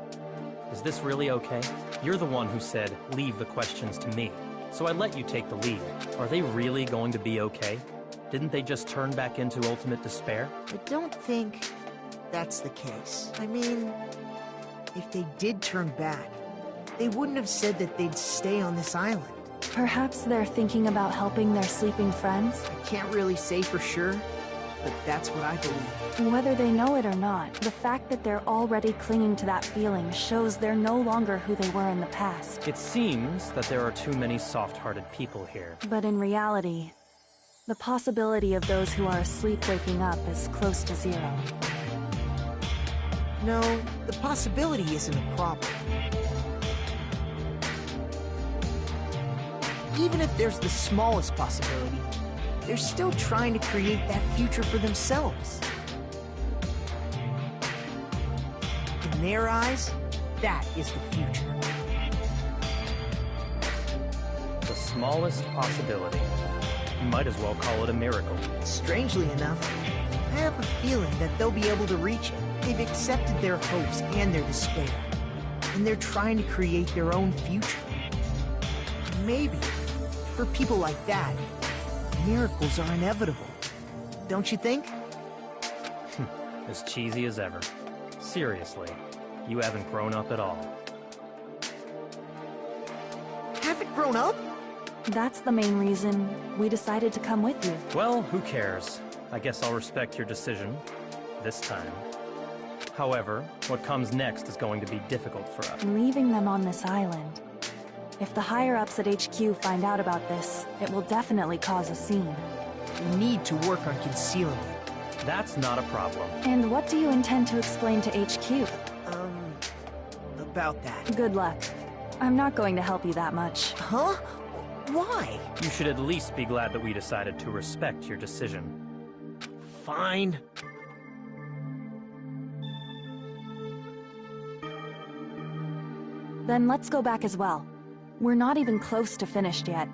Is this really okay? You're the one who said, leave the questions to me. So I let you take the lead. Are they really going to be okay? Didn't they just turn back into ultimate despair? I don't think that's the case. I mean, if they did turn back, they wouldn't have said that they'd stay on this island. Perhaps they're thinking about helping their sleeping friends? I can't really say for sure, but that's what I believe. Whether they know it or not, the fact that they're already clinging to that feeling shows they're no longer who they were in the past. It seems that there are too many soft-hearted people here. But in reality, the possibility of those who are asleep waking up is close to zero. No, the possibility isn't a problem. Even if there's the smallest possibility, they're still trying to create that future for themselves. In their eyes, that is the future. The smallest possibility. You might as well call it a miracle. Strangely enough, I have a feeling that they'll be able to reach it. They've accepted their hopes and their despair, and they're trying to create their own future. Maybe, for people like that, miracles are inevitable. Don't you think? As cheesy as ever. Seriously, you haven't grown up at all. Haven't grown up? That's the main reason we decided to come with you. Well, who cares? I guess I'll respect your decision. This time. However, what comes next is going to be difficult for us. Leaving them on this island. If the higher-ups at HQ find out about this, it will definitely cause a scene. We need to work on concealing it. That's not a problem. And what do you intend to explain to HQ? About that. Good luck. I'm not going to help you that much. Huh? Why? You should at least be glad that we decided to respect your decision. Fine. Then let's go back as well. We're not even close to finished yet.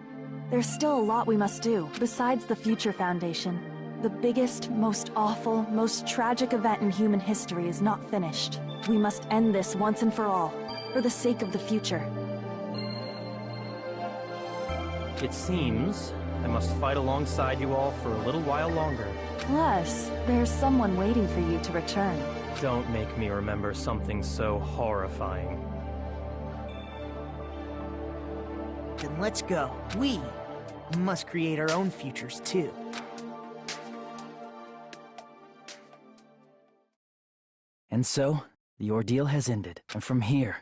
There's still a lot we must do, besides the Future Foundation. The biggest, most awful, most tragic event in human history is not finished. We must end this once and for all, for the sake of the future. It seems I must fight alongside you all for a little while longer. Plus, there's someone waiting for you to return. Don't make me remember something so horrifying. Then let's go. We must create our own futures, too. And so, the ordeal has ended, and from here,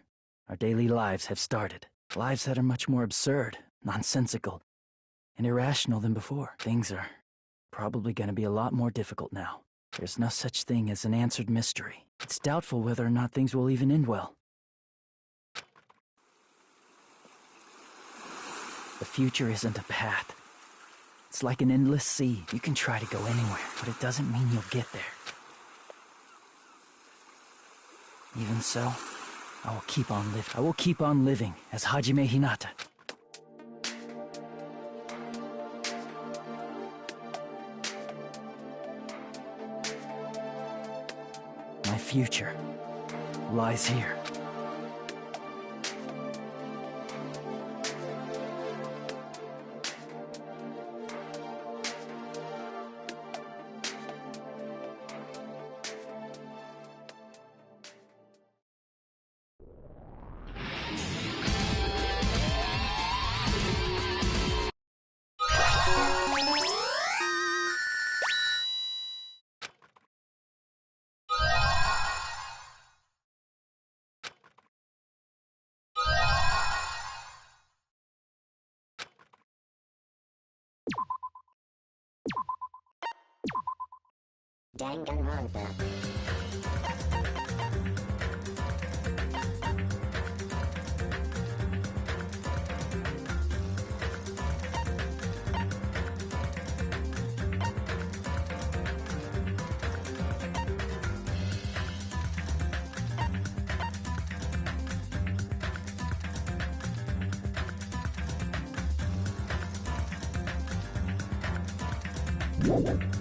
our daily lives have started. Lives that are much more absurd, nonsensical, and irrational than before. Things are probably going to be a lot more difficult now. There's no such thing as an answered mystery. It's doubtful whether or not things will even end well. The future isn't a path. It's like an endless sea. You can try to go anywhere, but it doesn't mean you'll get there. Even so, I will keep on living. I will keep on living as Hajime Hinata. My future lies here. Danganronpa. Whoa.